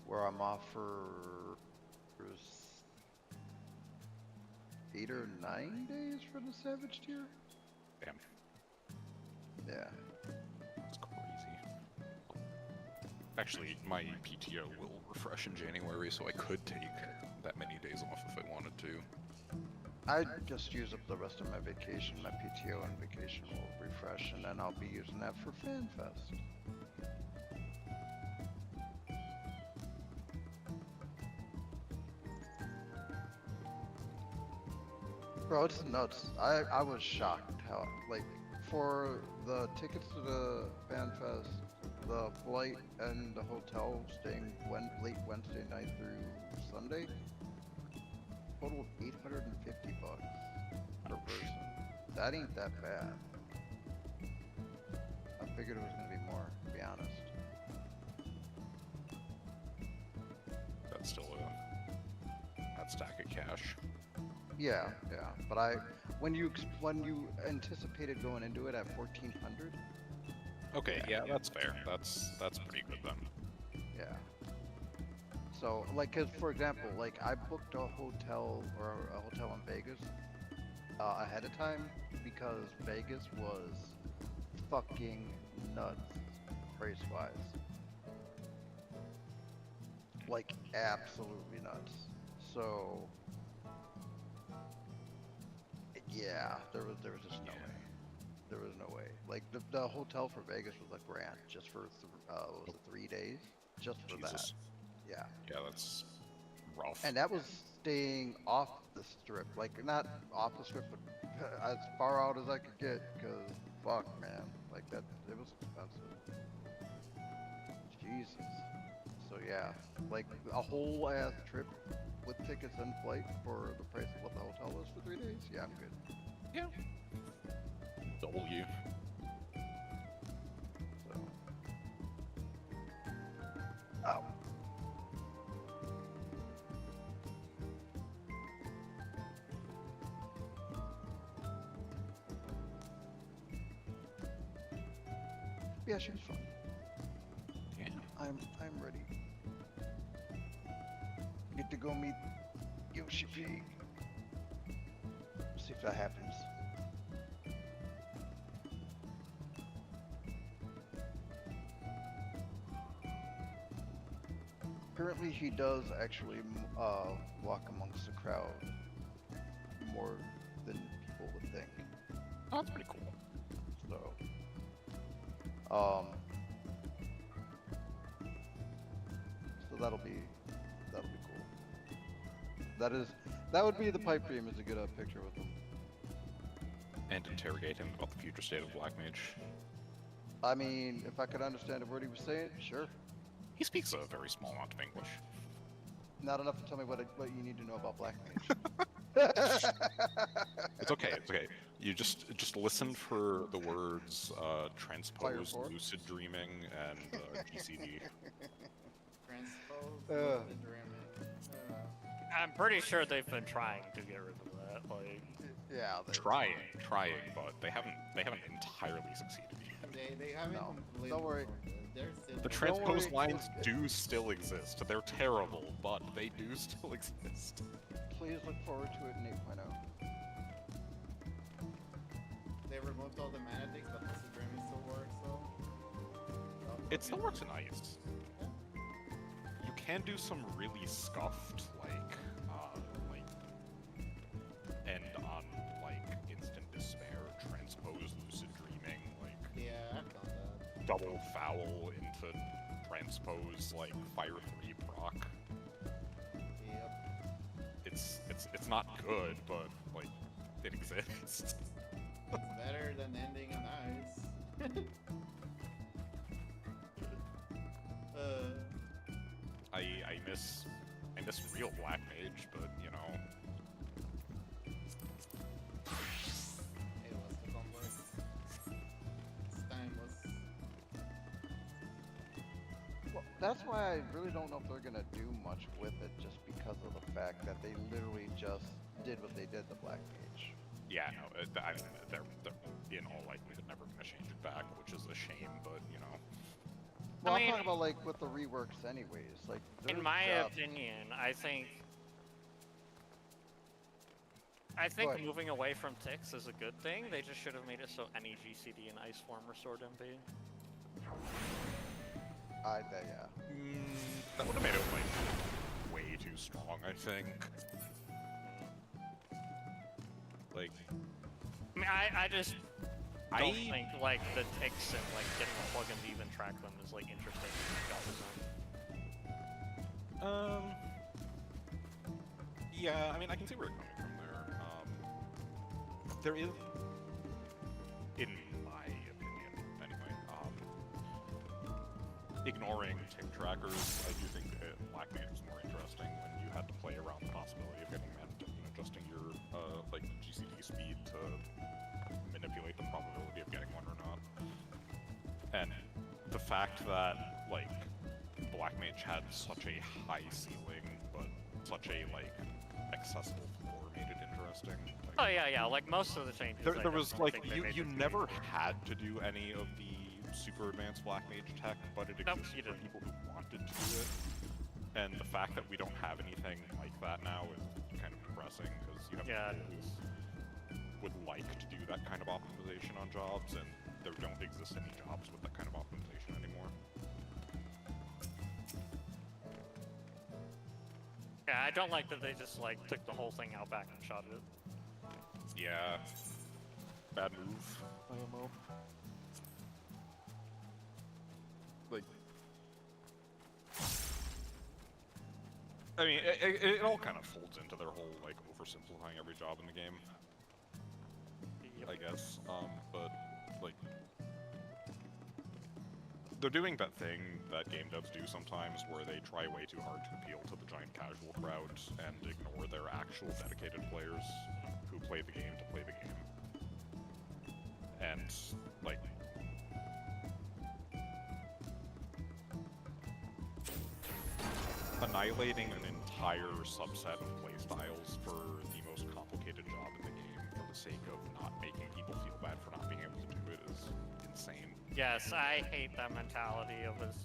Speaker 1: Where I'm off for 8 or 9 days for the Savage Tier?
Speaker 4: Damn,
Speaker 1: Yeah.
Speaker 4: it's crazy. Actually, my PTO will refresh in January, so I could take that many days off if I wanted to.
Speaker 1: I just use up the rest of my vacation. My PTO and vacation will refresh, and then I'll be using that for FanFest. Bro, it's nuts. I was shocked how, like, for the tickets to the FanFest, the flight and the hotel staying late Wednesday night through Sunday, total of $850 per person. That ain't that bad. I figured it was gonna be more, to be honest.
Speaker 4: That's still that stack of cash.
Speaker 1: Yeah, yeah. But when you anticipated going into it at 1400,
Speaker 4: Okay, yeah, that's fair. That's pretty good then.
Speaker 1: yeah. So, like, 'cause for example, like I booked a hotel in Vegas ahead of time because Vegas was fucking nuts price-wise. Like absolutely nuts. So, yeah, there was just no way. There was no way. Like the hotel for Vegas was like grand just for what was it, 3 days, just for that.
Speaker 4: Jesus.
Speaker 1: Yeah.
Speaker 4: Yeah, that's rough.
Speaker 1: And that was staying off the strip, like not off the strip, but as far out as I could get. Cause fuck, man, like that, it was expensive. Jesus. So yeah, like a whole ass trip with tickets and flight for the price of what the hotel was for 3 days. Yeah, I'm good.
Speaker 4: Yeah. W.
Speaker 1: So. Oh. Yeah, she was fun.
Speaker 4: Yeah.
Speaker 1: I'm ready. Get to go meet Yoshi P. See if that happens. Apparently he does actually walk amongst the crowd more than people would think.
Speaker 4: Oh, that's pretty cool.
Speaker 1: So, so that'll be cool. That would be the pipe dream, is to get a picture with him.
Speaker 4: And interrogate him about the future state of Black Mage.
Speaker 1: I mean, if I could understand a word he was saying, sure.
Speaker 4: He speaks a very small amount of English.
Speaker 1: Not enough to tell me what you need to know about Black Mage.
Speaker 4: It's okay, it's okay. You just listen for the words transpose,
Speaker 1: Fire
Speaker 4: lucid dreaming, and GCD.
Speaker 3: Transpose,
Speaker 1: Uh.
Speaker 3: lucid dreaming.
Speaker 2: I'm pretty sure they've been trying to get rid of that. Like,
Speaker 1: Yeah,
Speaker 4: Trying, but they haven't entirely succeeded yet.
Speaker 3: They haven't
Speaker 1: No,
Speaker 3: completely
Speaker 1: don't worry.
Speaker 3: performed it. They're still
Speaker 4: The
Speaker 1: Don't
Speaker 4: transpose
Speaker 1: worry,
Speaker 4: lines do still exist. They're terrible, but they do still exist.
Speaker 1: please look forward to it in 8.0.
Speaker 3: They removed all the manatics, but lucid dreaming still works. So
Speaker 4: It still works in ice. You can do some really scuffed, like end on, like, instant despair, transpose lucid dreaming, like,
Speaker 3: yeah, I've done that.
Speaker 4: double foul into transpose, like, fire 3 proc.
Speaker 3: Yep.
Speaker 4: It's not good, but, like, it exists.
Speaker 3: It's better than ending on ice.
Speaker 4: I miss real Black Mage, but you know.
Speaker 3: It was too complex. This time was.
Speaker 1: Well, that's why I really don't know if they're gonna do much with it, just because of the fact that they literally just did what they did to Black Mage.
Speaker 4: Yeah, no, I mean, they're in all likelihood never gonna change it back, which is a shame, but you know.
Speaker 1: Well,
Speaker 2: I
Speaker 1: I'm
Speaker 2: mean,
Speaker 1: talking about like with the reworks, anyways. Like,
Speaker 2: in
Speaker 1: their
Speaker 2: my
Speaker 1: job-
Speaker 2: opinion, I think
Speaker 1: Go ahead.
Speaker 2: moving away from ticks is a good thing. They just should have made it so any GCD and Ice Form restored MP.
Speaker 1: yeah.
Speaker 4: That would have made it like way too strong, I think. Like,
Speaker 2: I mean, I just don't
Speaker 4: I
Speaker 2: think like the ticks and like getting a plugin to even track them is like interesting.
Speaker 4: Yeah, I mean, I can see where you're coming from there. There is, in my opinion, anyway, ignoring tick trackers, I do think Black Mage was more interesting when you had to play around the possibility of getting that and adjusting your, like, GCD speed to manipulate the probability of getting one or not. And the fact that, like, Black Mage had such a high ceiling, but such a, like, accessible floor made it interesting. Like,
Speaker 2: Oh yeah, like most of the changes.
Speaker 4: there was,
Speaker 2: definitely
Speaker 4: like,
Speaker 2: think they made
Speaker 4: you
Speaker 2: the
Speaker 4: never
Speaker 2: community.
Speaker 4: had to do any of the super advanced Black Mage tech, but it
Speaker 2: Nope,
Speaker 4: existed
Speaker 2: you
Speaker 4: for
Speaker 2: didn't.
Speaker 4: people who wanted to do it. And the fact that we don't have anything like that now is kind of depressing, because you have
Speaker 2: Yeah, it
Speaker 4: people
Speaker 2: is.
Speaker 4: who would like to do that kind of optimization on jobs, and there don't exist any jobs with that kind of optimization anymore.
Speaker 2: Yeah, I don't like that they just like took the whole thing out back and shot it.
Speaker 4: Yeah. Bad move, IMO. Like, I mean, it all kind of folds into their whole, like, oversimplifying every job in the game,
Speaker 2: Yep.
Speaker 4: I guess. But, like, they're doing that thing that game devs do sometimes, where they try way too hard to appeal to the giant casual crowd and ignore their actual dedicated players who play the game to play the game. And, like, annihilating an entire subset of playstyles for the most complicated job in the game for the sake of not making people feel bad for not being able to do it is insane.
Speaker 2: Yes, I hate that mentality of this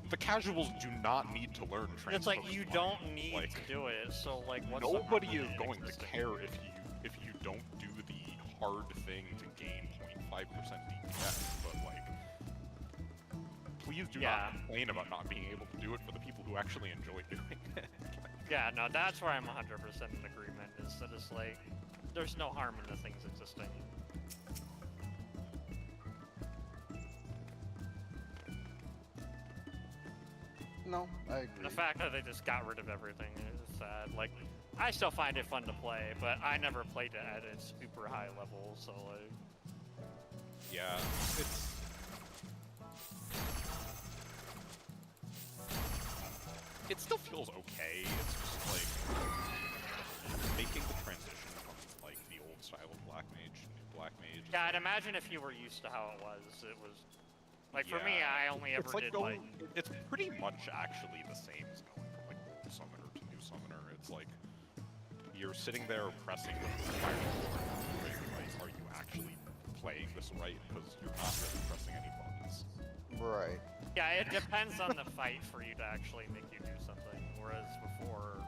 Speaker 4: the casuals do not need to learn transposed
Speaker 2: it's like you
Speaker 4: line.
Speaker 2: don't need
Speaker 4: Like,
Speaker 2: to do it, so like what's the
Speaker 4: nobody
Speaker 2: harm
Speaker 4: is
Speaker 2: in
Speaker 4: going to
Speaker 2: existing?
Speaker 4: care if you don't do the hard thing to gain 0.5% DPS, but like, please do not complain about not being able to do it for the people who actually enjoy doing it.
Speaker 2: Yeah, no, that's where I'm 100% in agreement, is that it's like, there's no harm in the things existing.
Speaker 1: No, I agree.
Speaker 2: The fact that they just got rid of everything is sad. Like, I still find it fun to play, but I never played it at its super high level, so like...
Speaker 4: Yeah, it's... It still feels okay, it's just like... making the transition from, like, the old style of Black Mage to new Black Mage. is
Speaker 2: Yeah, I'd
Speaker 4: like-
Speaker 2: imagine if you were used to how it was. Like, for me,
Speaker 4: Yeah.
Speaker 2: I only ever
Speaker 4: It's like
Speaker 2: did,
Speaker 4: going,
Speaker 2: like...
Speaker 4: it's pretty much actually the same as going from like old summoner to new summoner. It's like you're sitting there pressing the fire button, like, are you actually playing this right? Because you're not really pressing any buttons.
Speaker 1: Right.
Speaker 2: Yeah, it depends on the fight for you to actually make you do something, whereas before,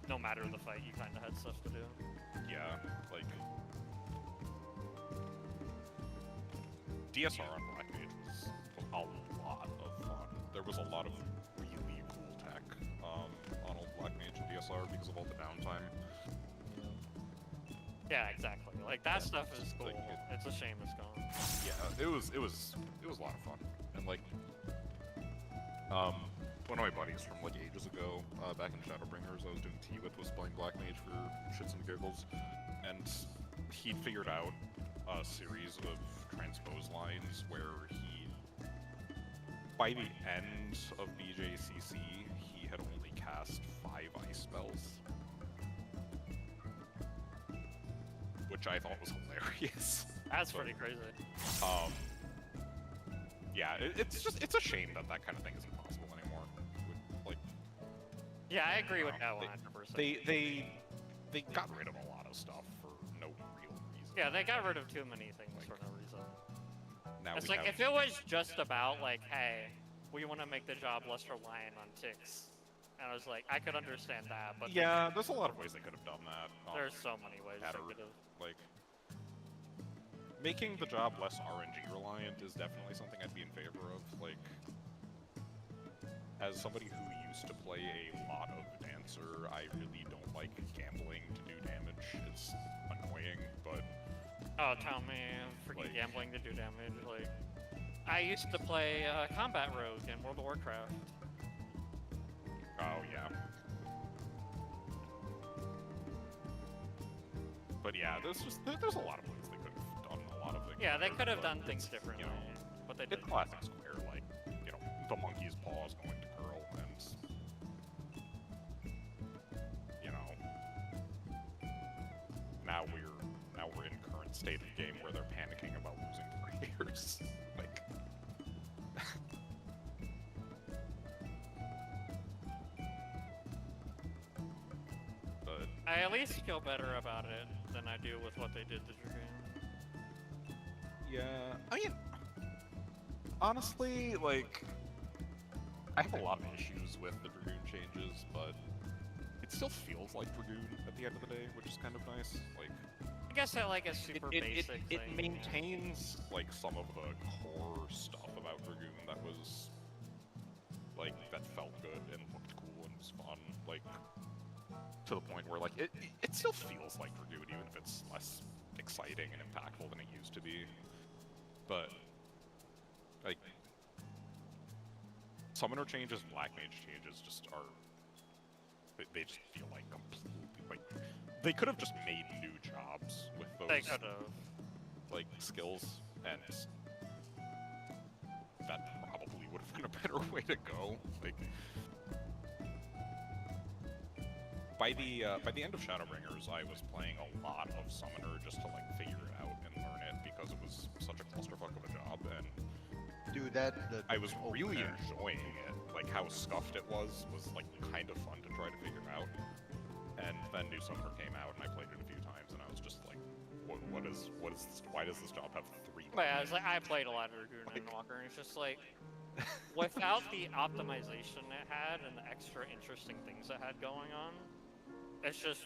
Speaker 2: no matter the fight, you kind of had stuff to do.
Speaker 4: Yeah, like DSR on Black Mage was a lot of fun. There was a lot of really cool tech on old Black Mage and DSR because of all the downtime.
Speaker 2: Yeah, exactly. Like, that stuff is cool.
Speaker 4: Like,
Speaker 2: It's a shame it's gone.
Speaker 4: Yeah, it was a lot of fun, and like, One of my buddies from like ages ago, back in Shadowbringers, I was doing tea with, was playing Black Mage for shits and giggles, and he'd figured out a series of transpose lines where by the end of BJCC, he had only cast 5 ice spells. Which I thought was hilarious.
Speaker 2: That's pretty crazy.
Speaker 4: Yeah, it's a shame that that kind of thing isn't possible anymore. Like,
Speaker 2: Yeah, I agree with that 100%.
Speaker 4: they got rid of a lot of stuff for no real reason.
Speaker 2: Yeah, they got rid of too many things for no reason.
Speaker 4: Now
Speaker 2: It's
Speaker 4: we
Speaker 2: like,
Speaker 4: have,
Speaker 2: if it was just about, like, hey, we want to make the job less reliant on ticks, and I was like, I could understand that, but
Speaker 4: yeah, there's a lot of ways they could have done that.
Speaker 2: there's so many ways they
Speaker 4: Adder,
Speaker 2: could have.
Speaker 4: like, making the job less RNG reliant is definitely something I'd be in favor of. Like, as somebody who used to play a lot of Dancer, I really don't like gambling to do damage. It's annoying, but
Speaker 2: Oh, tell me, freaking
Speaker 4: Like-
Speaker 2: gambling to do damage. Like, I used to play Combat Rogue in World of Warcraft.
Speaker 4: oh yeah. But yeah, there's a lot of ways they could have done a lot of things.
Speaker 2: Yeah, they
Speaker 4: better,
Speaker 2: could have
Speaker 4: but
Speaker 2: done things
Speaker 4: it's,
Speaker 2: differently,
Speaker 4: You know,
Speaker 2: but they
Speaker 4: it's
Speaker 2: didn't.
Speaker 4: classic Square, like, you know, the monkey's paw is going to curl, and you know, now we're in current state of the game where they're panicking about losing players. Like, but
Speaker 2: I at least feel better about it than I do with what they did to Dragoon.
Speaker 4: yeah, I mean, honestly, like, I have a lot of issues with the Dragoon changes, but it still feels like Dragoon at the end of the day, which is kind of nice. Like,
Speaker 2: I guess I like a super basic
Speaker 4: it
Speaker 2: thing.
Speaker 4: maintains like some of the core stuff about Dragoon that was like that felt good and looked cool and was fun. Like, to the point where like it still feels like Dragoon, even if it's less exciting and impactful than it used to be. But like, summoner changes, black mage changes just are they just feel like completely like they could have just made new jobs with those
Speaker 2: They could have.
Speaker 4: like skills, and that probably would have been a better way to go. Like, by the end of Shadowbringers, I was playing a lot of Summoner just to like figure it out and learn it because it was such a clusterfuck of a job, and
Speaker 1: Dude,
Speaker 4: I was really
Speaker 1: opener.
Speaker 4: enjoying it. Like, how scuffed it was like kind of fun to try to figure out. And then New Summoner came out, and I played it a few times, and I was just like, what is this, why does this job have 3
Speaker 2: But yeah, it's like, I played a lot of Dragoon and Walker, and it's just like, without the optimization it had and the extra interesting things it had going on, it's just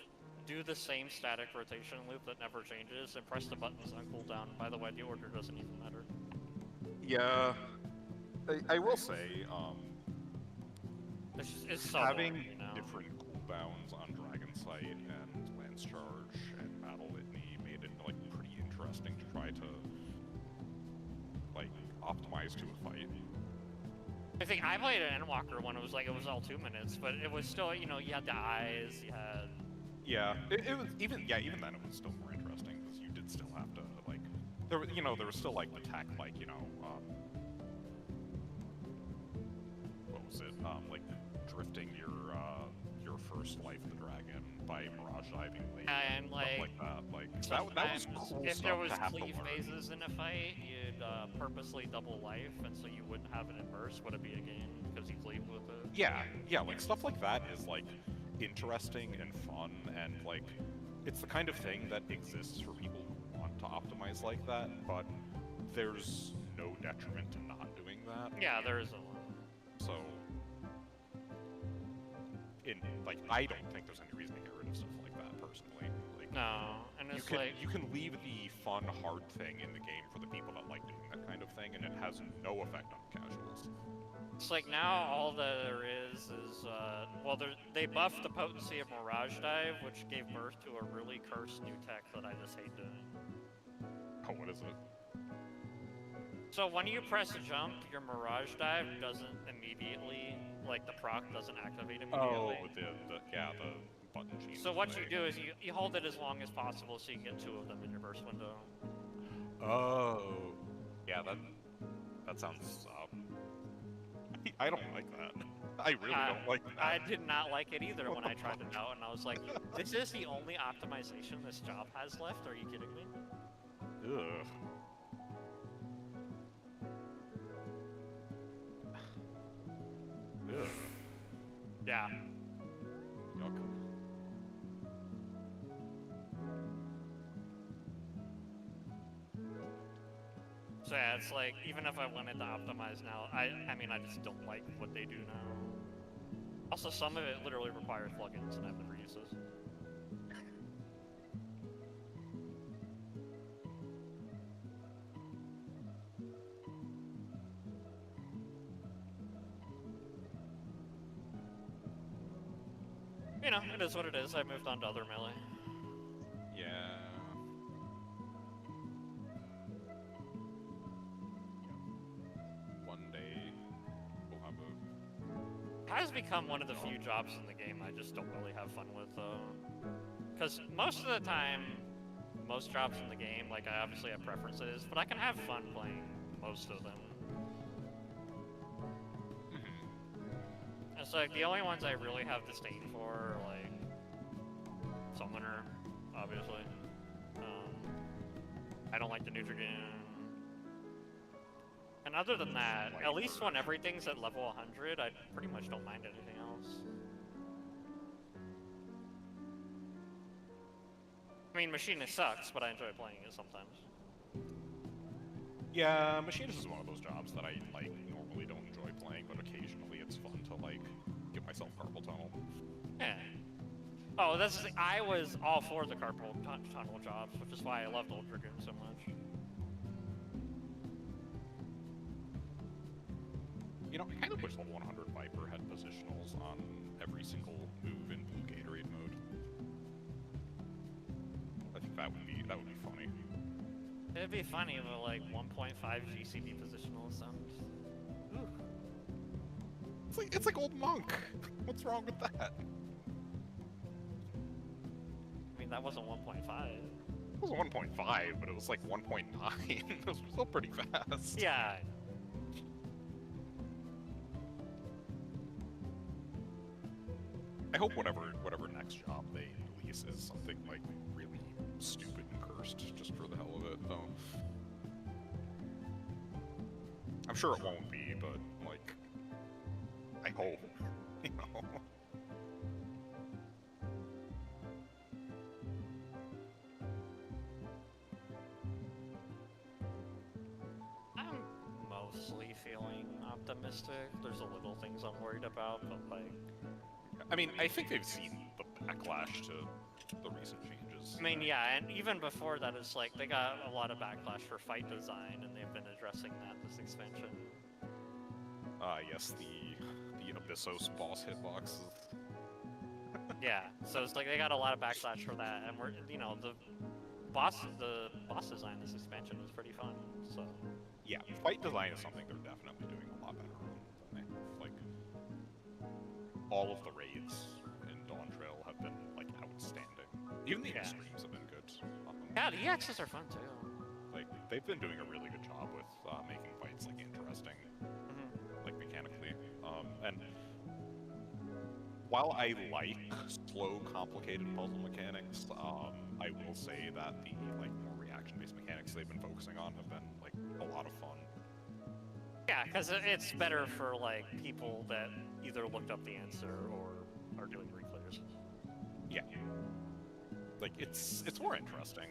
Speaker 2: do the same static rotation loop that never changes and press the buttons on cooldown. By the way, the order doesn't even matter.
Speaker 4: Yeah, I will say,
Speaker 2: It's so
Speaker 4: having
Speaker 2: boring, you know?
Speaker 4: different cooldowns on Dragon Sight and Lance Charge and Battle Litany made it like pretty interesting to try to like optimize to a fight.
Speaker 2: I think I played an Endwalker when it was all 2 minutes, but it was still, you know, you had the eyes, you had...
Speaker 4: Yeah, it was even then it was still more interesting because you did still have to like there was still like the tech, like, you know, what was it, like drifting your first life of the dragon by mirage diving late,
Speaker 2: And,
Speaker 4: stuff
Speaker 2: like,
Speaker 4: like that. Like that was
Speaker 2: sometimes
Speaker 4: cool
Speaker 2: if
Speaker 4: stuff
Speaker 2: there was
Speaker 4: to have to
Speaker 2: cleave
Speaker 4: learn.
Speaker 2: phases in a fight, you'd purposely double life, and so you wouldn't have an burst, would it be a game because you cleave with it?
Speaker 4: Yeah, like stuff like that is like interesting and fun, and like it's the kind of thing that exists for people who want to optimize like that, but there's no detriment to not doing that.
Speaker 2: Yeah, there is a lot.
Speaker 4: So, I don't think there's any reason to get rid of stuff like that personally. Like,
Speaker 2: No, and it's like...
Speaker 4: you can leave the fun, hard thing in the game for the people that like doing that kind of thing, and it has no effect on casuals.
Speaker 2: It's like now all that there is well, they buffed the potency of Mirage Dive, which gave birth to a really cursed new tech that I just hate doing.
Speaker 4: Oh, what is it?
Speaker 2: So when you press jump, your Mirage Dive doesn't immediately like the proc doesn't activate
Speaker 4: Oh,
Speaker 2: immediately.
Speaker 4: the button change.
Speaker 2: So what you do is you hold it as long as possible so you get 2 of them in your burst window.
Speaker 4: Oh, yeah, that sounds. I don't like that. I really don't like that.
Speaker 2: I did not like it either when I tried it out, and I was like, this is the only optimization this job has left? Are you kidding me?
Speaker 4: Ugh. Ugh.
Speaker 2: Yeah.
Speaker 4: Yuck.
Speaker 2: So yeah, it's like, even if I wanted to optimize now, I mean, I just don't like what they do now. Also, some of it literally requires plugins, and I've never used those. You know, it is what it is. I moved on to other melee.
Speaker 4: Yeah. One day we'll have a.
Speaker 2: It has become one of the few jobs in the game I just don't really have fun with, though. Because most of the time, most jobs in the game, like, I obviously have preferences, but I can have fun playing most of them. It's like, the only ones I really have disdain for are, like, Summoner, obviously. I don't like the Nutrigen. And other than that, at least when everything's at level 100, I pretty much don't mind anything else. I mean, Machinist sucks, but I enjoy playing it sometimes.
Speaker 4: Yeah, Machinist is one of those jobs that I like normally don't enjoy playing, but occasionally it's fun to like give myself carpal tunnel.
Speaker 2: Yeah. Oh, I was all for the carpal tunnel jobs, which is why I loved Old Dragoon so much.
Speaker 4: You know, I kind of wish the 100 Viper had positionals on every single move in Blue Gatorade mode. I think that would be funny.
Speaker 2: It'd be funny, but like 1.5 GCD positional sounds. Ooh.
Speaker 4: It's like Old Monk. What's wrong with that?
Speaker 2: I mean, that wasn't 1.5.
Speaker 4: It was 1.5, but it was like 1.9. It was still pretty fast.
Speaker 2: Yeah.
Speaker 4: I hope whatever next job they release is something like really stupid and cursed, just for the hell of it, though. I'm sure it won't be, but like, I hope, you know.
Speaker 2: I'm mostly feeling optimistic. There's a little things I'm worried about, but like...
Speaker 4: I mean, I think they've seen the backlash to the recent changes.
Speaker 2: I mean, yeah, and even before that, it's like they got a lot of backlash for fight design, and they've been addressing that this expansion.
Speaker 4: Yes, the Abyssos boss hitboxes.
Speaker 2: Yeah, so it's like they got a lot of backlash for that, and the boss design this expansion was pretty fun. So
Speaker 4: Yeah, fight design is something they're definitely doing a lot better on than they have. Like, all of the raids in Dawn Trail have been like outstanding. Even the extremes have been good.
Speaker 2: yeah, the EXs are fun too.
Speaker 4: Like, they've been doing a really good job with making fights like interesting, like mechanically. And while I like slow, complicated puzzle mechanics, I will say that the like more reaction-based mechanics they've been focusing on have been like a lot of fun.
Speaker 2: Yeah, because it's better for like people that either looked up the answer or are doing reclears.
Speaker 4: Yeah. Like, it's more interesting.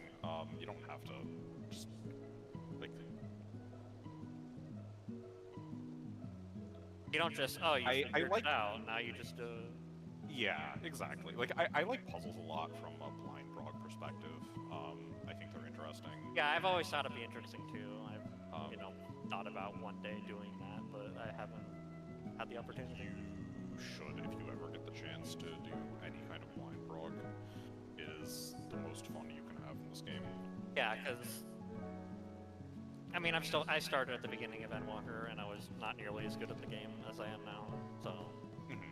Speaker 4: You don't have to just like.
Speaker 2: You don't just you
Speaker 4: I
Speaker 2: figured
Speaker 4: like-
Speaker 2: it out. Now you just
Speaker 4: Yeah, exactly. Like, I like puzzles a lot from a blind prog perspective. I think they're interesting.
Speaker 2: Yeah, I've always thought it'd be interesting too. I've
Speaker 4: Um,
Speaker 2: thought about one day doing that, but I haven't had the opportunity.
Speaker 4: You should, if you ever get the chance to do any kind of blind prog. It is the most fun you can have in this game.
Speaker 2: Yeah, because I mean, I started at the beginning of Endwalker, and I was not nearly as good at the game as I am now. So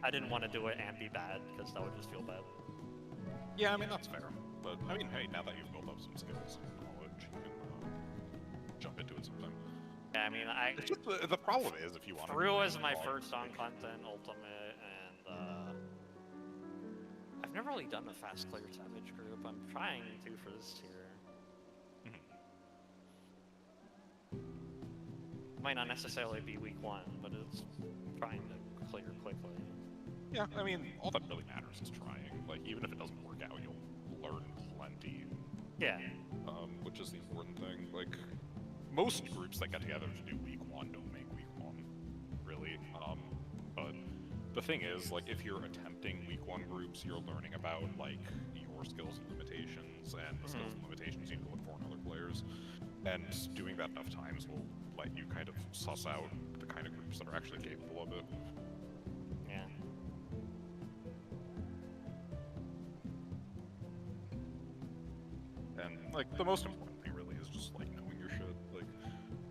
Speaker 2: I didn't want to do it and be bad because that would just feel bad.
Speaker 4: Yeah, I mean, that's fair. But, I mean, hey, now that you've built up some skills and knowledge, you can jump into it sometime.
Speaker 2: Yeah, I mean,
Speaker 4: It's just the problem is if you want to...
Speaker 2: Through was my first on content ultimate, and I've never really done a fast clear savage group. I'm trying to for this tier. Might not necessarily be week 1, but it's trying to clear quickly.
Speaker 4: Yeah, I mean, all that really matters is trying. Like, even if it doesn't work out, you'll learn plenty.
Speaker 2: Yeah.
Speaker 4: Which is the important thing. Like, most groups that get together to do week 1 don't make week 1, really. But the thing is, like, if you're attempting week 1 groups, you're learning about, like, your skills and limitations, and the skills and limitations you need to look for in other players. And doing that enough times will let you kind of suss out the kind of groups that are actually capable of it.
Speaker 2: Yeah.
Speaker 4: And, like, the most important thing really is just, like, knowing your shit. Like,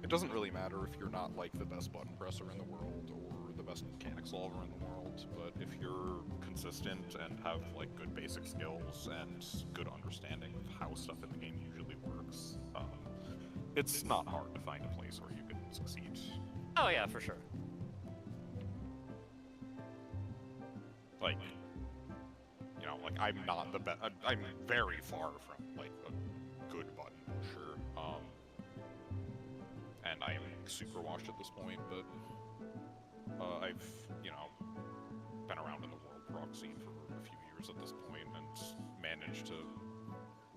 Speaker 4: it doesn't really matter if you're not, like, the best button presser in the world or the best mechanic solver in the world, but if you're consistent and have, like, good basic skills and good understanding of how stuff in the game usually works, it's not hard to find a place where you can succeed.
Speaker 2: Oh yeah, for sure.
Speaker 4: Like, you know, like, I'm not the best. I'm very far from, like, a good button pusher. And I'm super washed at this point, but I've, you know, been around in the world proc scene for a few years at this point and managed to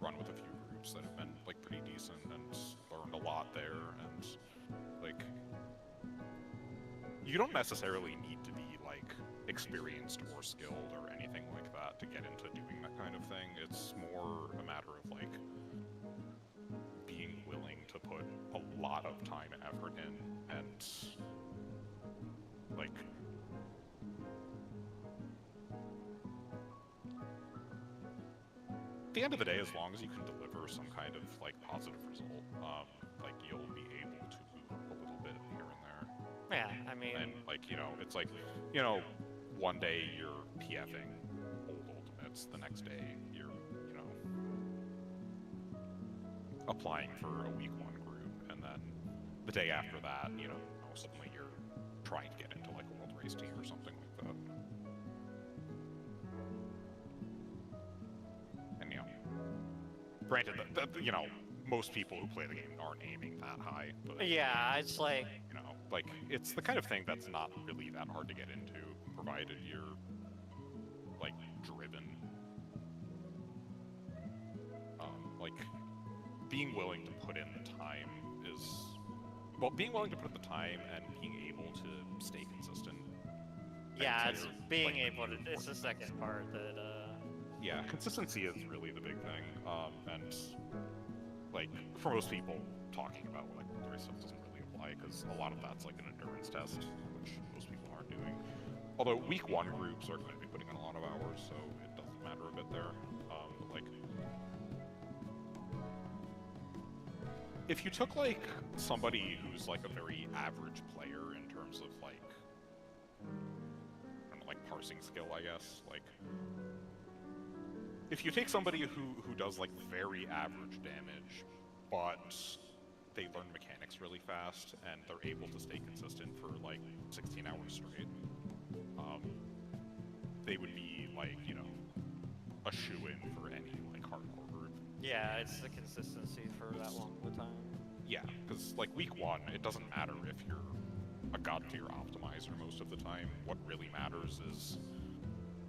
Speaker 4: run with a few groups that have been, like, pretty decent and learned a lot there, and, like, you don't necessarily need to be, like, experienced or skilled or anything like that to get into doing that kind of thing. It's more a matter of, like, being willing to put a lot of time and effort in, and, like, at the end of the day, as long as you can deliver some kind of, like, positive result, like, you'll be able to move up a little bit here and there.
Speaker 2: Yeah, I mean...
Speaker 4: And, like, you know, it's like, you know, one day you're PFing old ultimates, the next day you're, you know, applying for a week 1 group, and then the day after that, you know, suddenly you're trying to get into, like, a world race team or something like that. And, you know, granted that you know, most people who play the game aren't aiming that high, but...
Speaker 2: Yeah, it's like...
Speaker 4: You know, like, it's the kind of thing that's not really that hard to get into, provided you're, like, driven. Like, being willing to put in the time is... Well, being willing to put in the time and being able to stay consistent.
Speaker 2: Yeah, it's being
Speaker 4: like,
Speaker 2: able to... It's the second part that,
Speaker 4: Yeah, consistency is really the big thing, and, like, for most people, talking about, like, world race stuff doesn't really apply, because a lot of that's, like, an endurance test, which most people aren't doing. Although, week 1 groups are going to be putting in a lot of hours, so it doesn't matter a bit there. But, like, if you took, like, somebody who's, like, a very average player in terms of, like, I don't know, like, parsing skill, I guess, like, if you take somebody who does, like, very average damage, but they learn mechanics really fast, and they're able to stay consistent for, like, 16 hours straight, they would be, like, you know, a shoo-in for any, like, hardcore group.
Speaker 2: yeah, it's the consistency for that long of a time.
Speaker 4: Yeah, because, like, week 1, it doesn't matter if you're a god-tier optimizer most of the time. What really matters is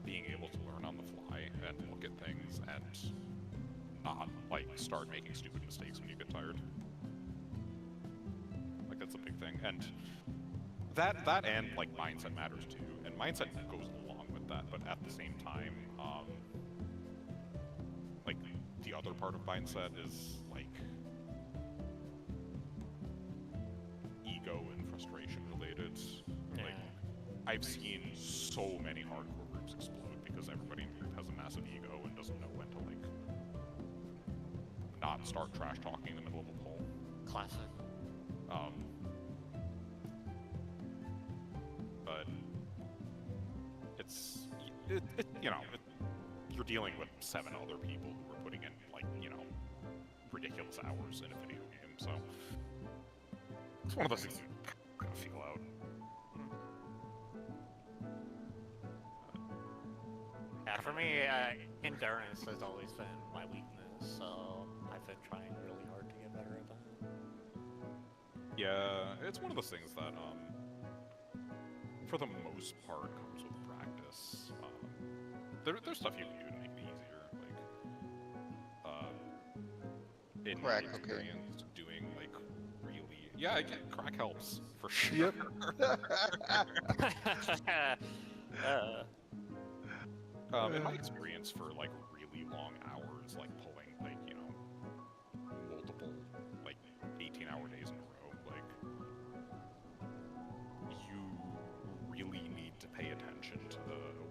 Speaker 4: being able to learn on the fly and look at things and not, like, start making stupid mistakes when you get tired. Like, that's a big thing. And that and, like, mindset matters too. And mindset goes along with that, but at the same time, like, the other part of mindset is, like, ego and frustration related.
Speaker 2: Yeah.
Speaker 4: Like, I've seen so many hardcore groups explode because everybody in the group has a massive ego and doesn't know when to, like, not start trash talking in the middle of a poll.
Speaker 2: Classic.
Speaker 4: But you're dealing with 7 other people who are putting in like ridiculous hours in a video game, so it's one of those things you gotta feel out.
Speaker 2: Yeah, for me, endurance has always been my weakness, so I've been trying really hard to get better at that.
Speaker 4: Yeah, it's one of those things that, for the most part, comes with practice. There's stuff you can do to make it easier, like, in my
Speaker 5: Crack cocaine.
Speaker 4: experience, doing, like, really... Yeah, crack helps, for sure.
Speaker 5: Yep.
Speaker 4: In my experience, for, like, really long hours, like, pulling, like, multiple, like, 18-hour days in a row, like, you really need to pay attention to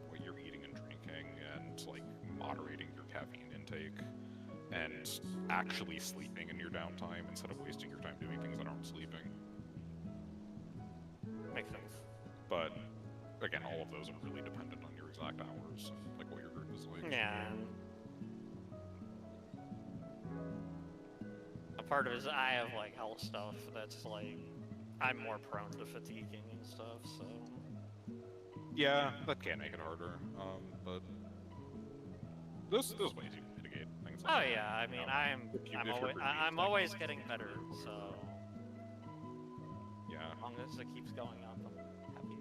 Speaker 4: what you're eating and drinking, and, like, moderating your caffeine intake, and actually sleeping in your downtime instead of wasting your time doing things that aren't sleeping.
Speaker 2: Makes sense.
Speaker 4: But, again, all of those are really dependent on your exact hours, like what your group is like.
Speaker 2: Yeah. A part of it is I have like health stuff that's like I'm more prone to fatiguing and stuff, so
Speaker 4: Yeah, that can make it harder, but there's ways you can mitigate things like
Speaker 2: oh
Speaker 4: that.
Speaker 2: yeah, I mean
Speaker 4: if you're really
Speaker 2: I'm
Speaker 4: like-
Speaker 2: always getting better, so
Speaker 4: Yeah.
Speaker 2: as long as it keeps going up, I'm happy.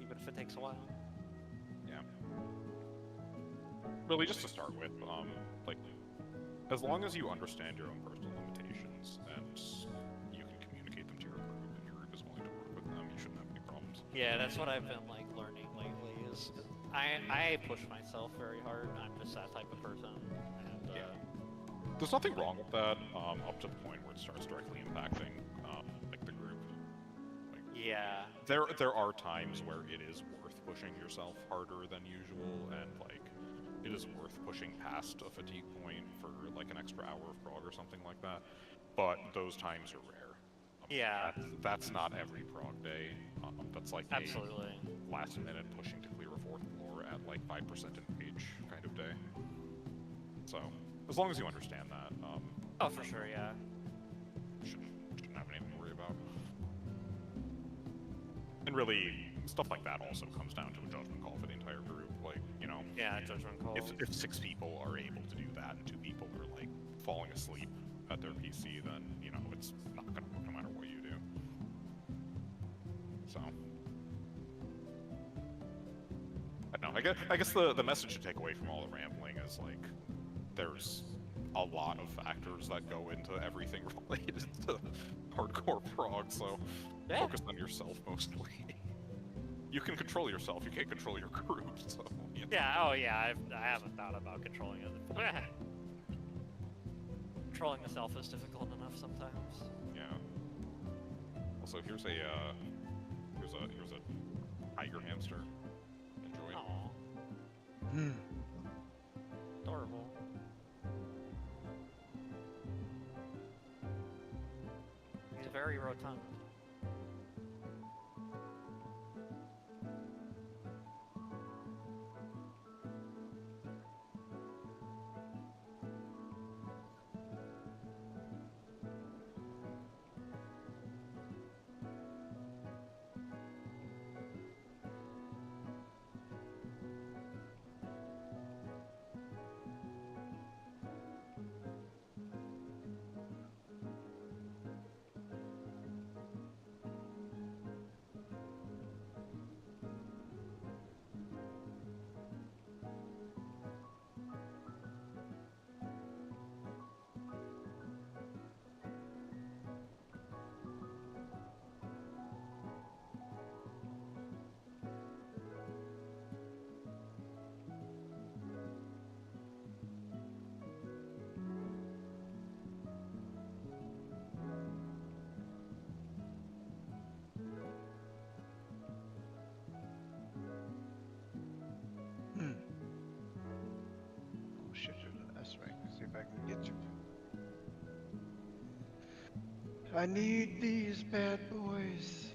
Speaker 2: Even if it takes a while.
Speaker 4: Yeah. Really, just to start with, like, as long as you understand your own personal limitations and you can communicate them to your group and your group is willing to work with them, you shouldn't have any problems.
Speaker 2: Yeah, that's what I've been like learning lately is I push myself very hard. I'm just that type of person, and
Speaker 4: Yeah. There's nothing wrong with that, up to the point where it starts directly impacting, like, the group. Like,
Speaker 2: yeah,
Speaker 4: there are times where it is worth pushing yourself harder than usual, and, like, it is worth pushing past a fatigue point for, like, an extra hour of prog or something like that. But those times are rare.
Speaker 2: yeah,
Speaker 4: That's not every prog day. That's like
Speaker 2: absolutely.
Speaker 4: a last minute pushing to clear a 4th floor at like 5% in page kind of day. So, as long as you understand that,
Speaker 2: Oh, for sure, yeah.
Speaker 4: shouldn't have anything to worry about. And really, stuff like that also comes down to a judgment call for the entire group. Like,
Speaker 2: Yeah, judgment call.
Speaker 4: if 6 people are able to do that and 2 people are like falling asleep at their PC, then it's not gonna work no matter what you do. So, I don't know. I guess the message to take away from all the rambling is like there's a lot of factors that go into everything related to hardcore prog. So
Speaker 2: Yeah.
Speaker 4: focus on yourself mostly. You can control yourself. You can't control your group. So
Speaker 2: Yeah, oh yeah, I haven't thought about controlling it. Controlling the self is difficult enough sometimes.
Speaker 4: Yeah. Also, here's a tiger hamster. Enjoy.
Speaker 2: Aw,
Speaker 5: Hmm.
Speaker 2: adorable. He's very rotund.
Speaker 5: Hmm. Oh shit, there's an S rank. See if I can get you. I need these bad boys.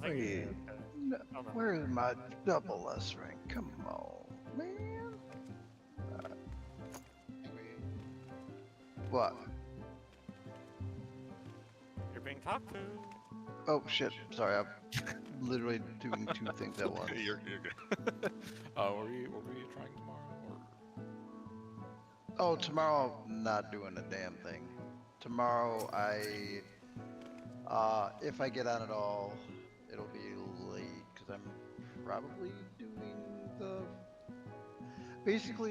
Speaker 2: think.
Speaker 5: Wait,
Speaker 2: Okay.
Speaker 5: no,
Speaker 2: Oh, no.
Speaker 5: where's my double S rank? Come on, man. What?
Speaker 2: You're being talked to.
Speaker 5: Oh shit! Sorry, I'm literally doing two things at once.
Speaker 4: Okay, you're good. Were we trying tomorrow? Or...
Speaker 5: Oh, tomorrow I'm not doing a damn thing. Tomorrow if I get on at all, it'll be late because I'm probably doing the basically